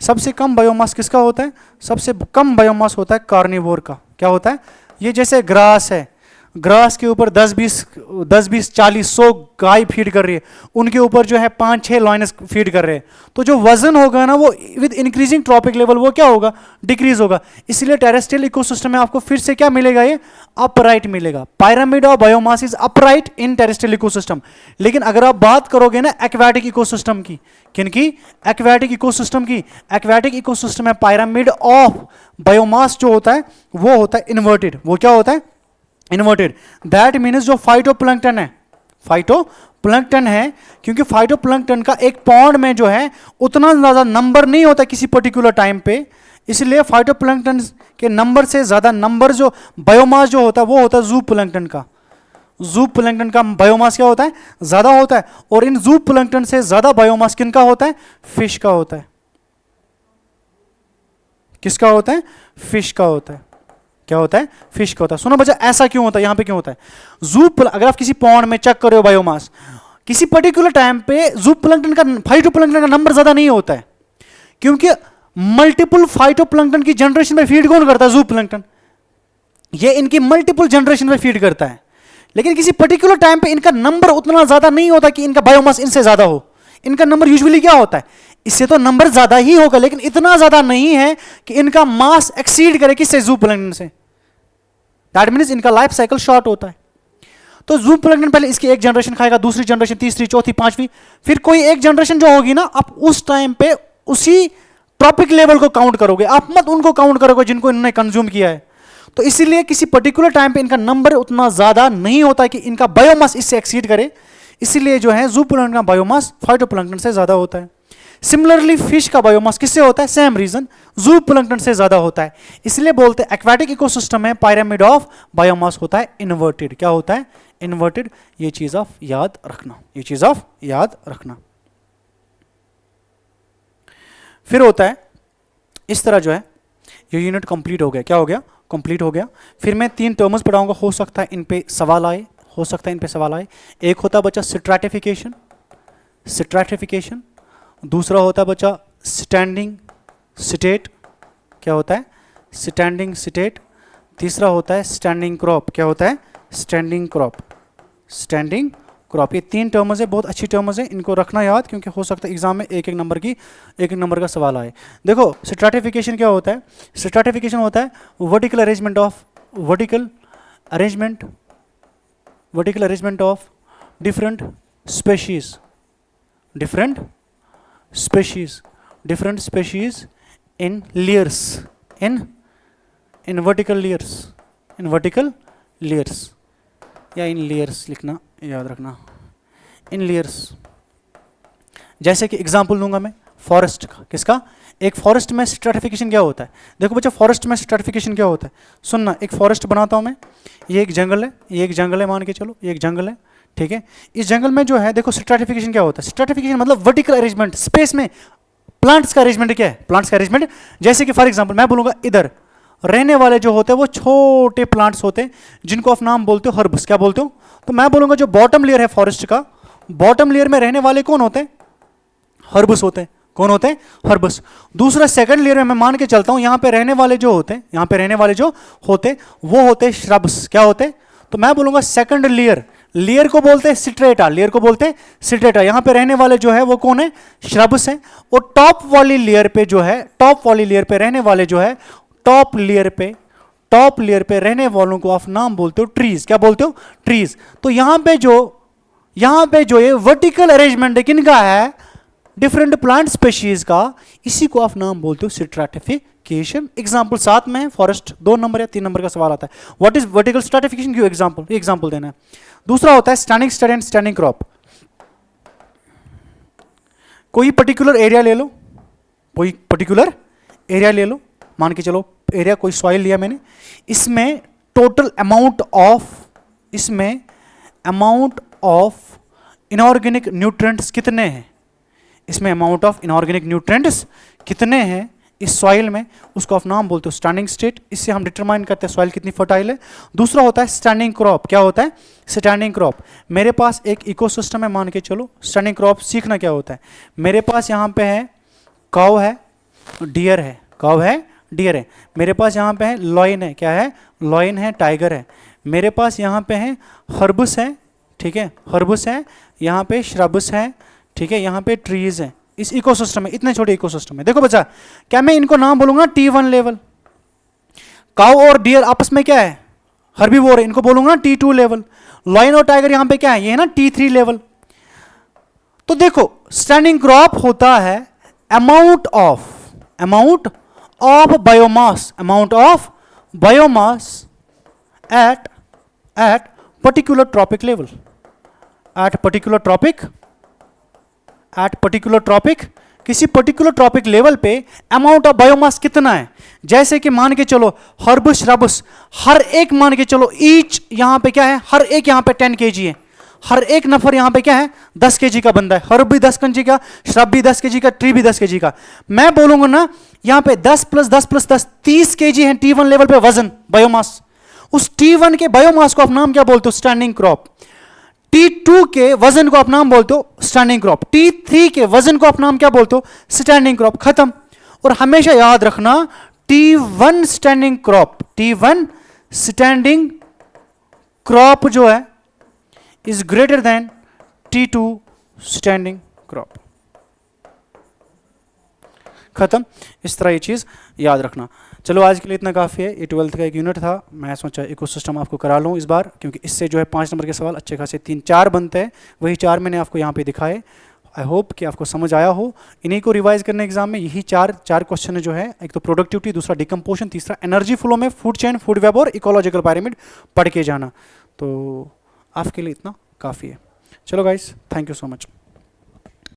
Speaker 1: सबसे कम बायोमास किसका होता है? सबसे कम बायोमास होता है कार्निवोर का। क्या होता है? ये जैसे ग्रास है, ग्रास के ऊपर 10-20, 40, 100 गाय फीड कर रही है, उनके ऊपर जो है 5-6 लॉयनस फीड कर रहे हैं। तो जो वजन होगा ना वो विद इंक्रीजिंग ट्रॉपिक लेवल वो क्या होगा? डिक्रीज होगा। इसलिए टेरेस्ट्रियल इकोसिस्टम में आपको फिर से क्या मिलेगा? ये अपराइट मिलेगा। Pyramid of biomass is upright in terrestrial ecosystem. लेकिन अगर आप बात करोगे ना एक्वाटिक इकोसिस्टम की, किनकी? एक्वाटिक इकोसिस्टम की। एक्वाटिक इकोसिस्टम में पायरामिड ऑफ बायोमास जो होता है वो होता है इन्वर्टेड। वो क्या होता है? इन्वर्टेड। दैट मीन्स जो फाइटोप्लैंक्टन है, क्योंकि फाइटोप्लैंक्टन का एक पॉन्ड में जो है उतना ज्यादा नंबर नहीं होता किसी पर्टिकुलर टाइम पे, इसलिए फाइटोप्लैंक्टन के नंबर से ज्यादा नंबर जो बायोमास जो होता है वो होता है ज़ूप्लैंक्टन का। ज़ूप्लैंक्टन का बायोमास क्या होता है? ज्यादा होता है। और इन ज़ूप्लैंक्टन से ज्यादा बायोमास किनका होता है? फिश का होता है। किसका होता है? फिश का होता है। क्या होता है? फिश का होता है। सुनो बच्चा, ऐसा क्यों होता है? यहाँ पे क्यों होता है? अगर आप किसी पॉन्ड में चेक कर रहे हो बायोमास, किसी पर्टिकुलर टाइम पे जूप्लैंक्टन का, फाइटोप्लैंक्टन का नंबर ज्यादा नहीं होता है, क्योंकि मल्टीपल फाइटोप्लैंक्टन की जनरेशन में फीड कौन करता है? जूप्लैंक्टन। ये इनकी मल्टीपल जनरेशन में फीड करता है, लेकिन किसी पर्टिकुलर टाइम पे इनका नंबर उतना ज्यादा नहीं होता कि इनका बायोमास इनसे ज्यादा हो। इनका नंबर यूजुअली क्या होता है? इससे तो नंबर ज्यादा ही होगा, लेकिन इतना ज्यादा नहीं है कि इनका मास एक्सीड करे किससे? जूप्लैंक्टन से। दैट मीन्स इनका लाइफ साइकिल शॉर्ट होता है। तो जूप्लैंक्टन पहले इसकी एक जनरेशन खाएगा, दूसरी जनरेशन, तीसरी, चौथी, पांचवी, फिर कोई एक जनरेशन जो होगी ना, आप उस टाइम पे उसी ट्रॉपिक लेवल को काउंट करोगे, आप मत उनको काउंट करोगे जिनको इन्होंने कंज्यूम किया है। तो इसीलिए किसी पर्टिकुलर टाइम पे इनका नंबर उतना ज्यादा नहीं होता कि इनका बायोमास इससे एक्सीड करे, इसीलिए जो है जूप्लैंक्टन का बायोमास फाइटोप्लैंक्टन से ज्यादा होता है। सिमिलरली फिश का बायोमास किससे होता है? सेम रीजन, जूप्लैंक्टन से ज्यादा होता है। इसलिए बोलते हैं एक्वाटिक इकोसिस्टम में पिरामिड ऑफ बायोमास होता है इन्वर्टेड। क्या होता है? इन्वर्टेड। ये चीज आप याद रखना, ये चीज आप याद रखना। फिर होता है इस तरह जो है, ये यूनिट कंप्लीट हो गया। क्या हो गया? कंप्लीट हो गया। फिर मैं 3 टर्म्स पढ़ाऊंगा, हो सकता है इन पे सवाल आए, हो सकता है इन पे सवाल आए। एक होता है बच्चा स्ट्रैटिफिकेशन, स्ट्रैटिफिकेशन। दूसरा होता है बच्चा स्टैंडिंग स्टेट। क्या होता है? Standing state. तीसरा होता है स्टैंडिंग क्रॉप। क्या होता है? Standing crop, standing crop. ये 3 टर्म्स है, बहुत अच्छी टर्म्स है, इनको रखना याद, क्योंकि हो सकता है एग्जाम में एक एक नंबर का सवाल आए। देखो स्ट्रैटिफिकेशन क्या होता है? स्ट्रैटिफिकेशन होता है vertical arrangement of different species, different species in layers, in vertical layers, या इन लेयर्स लिखना याद रखना, इन लेयर्स। जैसे कि एग्जांपल दूंगा मैं फॉरेस्ट का। किसका? एक फॉरेस्ट में स्ट्रैटिफिकेशन क्या होता है? देखो बच्चा, फॉरेस्ट में स्ट्रैटिफिकेशन क्या होता है? सुनना, एक फॉरेस्ट बनाता हूं मैं, ये एक जंगल है, ये एक जंगल है, मान के चलो ये एक जंगल है, ठीक है। इस जंगल में जो है देखो स्ट्रैटिफिकेशन क्या होता है? स्ट्रैटिफिकेशन मतलब वर्टिकल अरेंजमेंट, स्पेस में प्लांट्स का अरेंजमेंट। क्या है? प्लांट्स का अरेंजमेंट। जैसे कि फॉर एग्जांपल मैं बोलूंगा, इधर रहने वाले जो होते हैं वो छोटे प्लांट्स होते हैं, जिनको आप नाम बोलते हो हर्ब्स। क्या बोलते हो? तो मैं बोलूंगा जो बॉटम लेयर है फॉरेस्ट का, बॉटम लेयर में रहने वाले कौन होते हैं? हर्ब्स होते हैं। कौन होते हैं? हर्ब्स। दूसरा सेकंड लेयर में मैं मान के चलता हूं, यहां पे रहने वाले जो होते हैं, यहां पे रहने वाले जो होते वो होते हैं श्रब्स। क्या होते हैं? तो मैं बोलूंगा सेकंड लेयर को बोलते हैं सिट्रेटा, लेयर को बोलते हैं सिट्रेटा। यहां पे रहने वाले जो है वो कौन है? श्रब्स हैं। और टॉप वाली लेयर पे जो है, टॉप वाली लेयर पे रहने वाले जो है, टॉप लेयर पे रहने वालों को आप नाम बोलते हो ट्रीज। क्या बोलते हो? ट्रीज। तो यहां पे जो ये वर्टिकल अरेंजमेंट है किनका है? डिफरेंट प्लांट स्पेशीज का, इसी को आप नाम बोलते हो स्ट्रैटिफिकेशन। एग्जांपल साथ में फॉरेस्ट 2 नंबर या 3 नंबर का सवाल आता है, what is vertical stratification, give example, ये एग्जांपल देना है। दूसरा होता है standing state and standing crop. कोई पर्टिकुलर एरिया ले लो, मान के चलो एरिया, कोई सॉइल लिया मैंने, इसमें total amount of inorganic nutrients कितने हैं? इसमें अमाउंट ऑफ इनऑर्गेनिक न्यूट्रिएंट्स कितने हैं इस सॉइल में, उसको आप नाम बोलते हो स्टैंडिंग स्टेट। इससे हम डिटरमाइन करते हैं सॉइल कितनी फर्टाइल है। दूसरा होता है स्टैंडिंग क्रॉप। क्या होता है? Standing crop. मेरे पास एक इकोसिस्टम है, मान के चलो। स्टैंडिंग क्रॉप सीखना क्या होता है? मेरे पास यहाँ पे है काऊ है, डियर है, मेरे पास यहाँ पे है लॉयन है। क्या है? लॉयन है, टाइगर है। मेरे पास यहाँ पे है हर्बस है, ठीक है, हर्बस है, यहाँ पे श्रब्स है, ठीक है, यहाँ पे ट्रीज है। इस इकोसिस्टम में, इतने छोटे इकोसिस्टम में देखो बच्चा, क्या मैं इनको नाम बोलूंगा T1 लेवल? काऊ और डियर आपस में क्या है? हर्बीवोर है, इनको बोलूंगा T2 लेवल। लॉयन और टाइगर यहाँ पे क्या है? ये है ना T3 लेवल। तो देखो स्टैंडिंग क्रॉप होता है amount of biomass at particular trophic level, किसी पर्टिकुलर ट्रॉपिक लेवल पे अमाउंट ऑफ बायोमास कितना है। जैसे कि मान के चलो हर्बस श्रब्स, हर एक मान के चलो ईच यहां पे क्या है? हर एक यहां पे 10 kg है, हर एक नफर यहां पे क्या है 10 केजी का बंदा है, हर्ब भी 10 केजी का, श्रब भी 10 केजी का, ट्री भी 10 केजी का। मैं बोलूंगा ना यहां पे 10 + 10 + 10 30 केजी है T1 लेवल पे वजन, बायोमास। उस T1 के बायोमास को आप नाम क्या बोलते हो? Standing crop. T2 के वजन को आप नाम बोलते हो स्टैंडिंग क्रॉप। T3 के वजन को आप नाम क्या बोलते हो? Standing crop. खत्म। और हमेशा याद रखना T1 standing crop, T1 standing crop जो है is greater than T2 standing crop. खत्म। इस तरह ये चीज याद रखना। चलो आज के लिए इतना काफ़ी है। ये 12th का एक यूनिट था, मैं सोचा इकोसिस्टम आपको करा लूँ इस बार, क्योंकि इससे जो है 5 नंबर के सवाल अच्छे खासे 3-4 बनते हैं, वही 4 मैंने आपको यहाँ पे दिखाए। आई होप कि आपको समझ आया हो। इन्हीं को रिवाइज करने एग्जाम में यही चार क्वेश्चन जो है, एक तो प्रोडक्टिविटी, दूसरा डिकम्पोजिशन, तीसरा एनर्जी फ्लो में फूड चेन, फूड वेब और इकोलॉजिकल पिरामिड पढ़ के जाना। तो आपके लिए इतना काफ़ी है। चलो guys, thank you so much.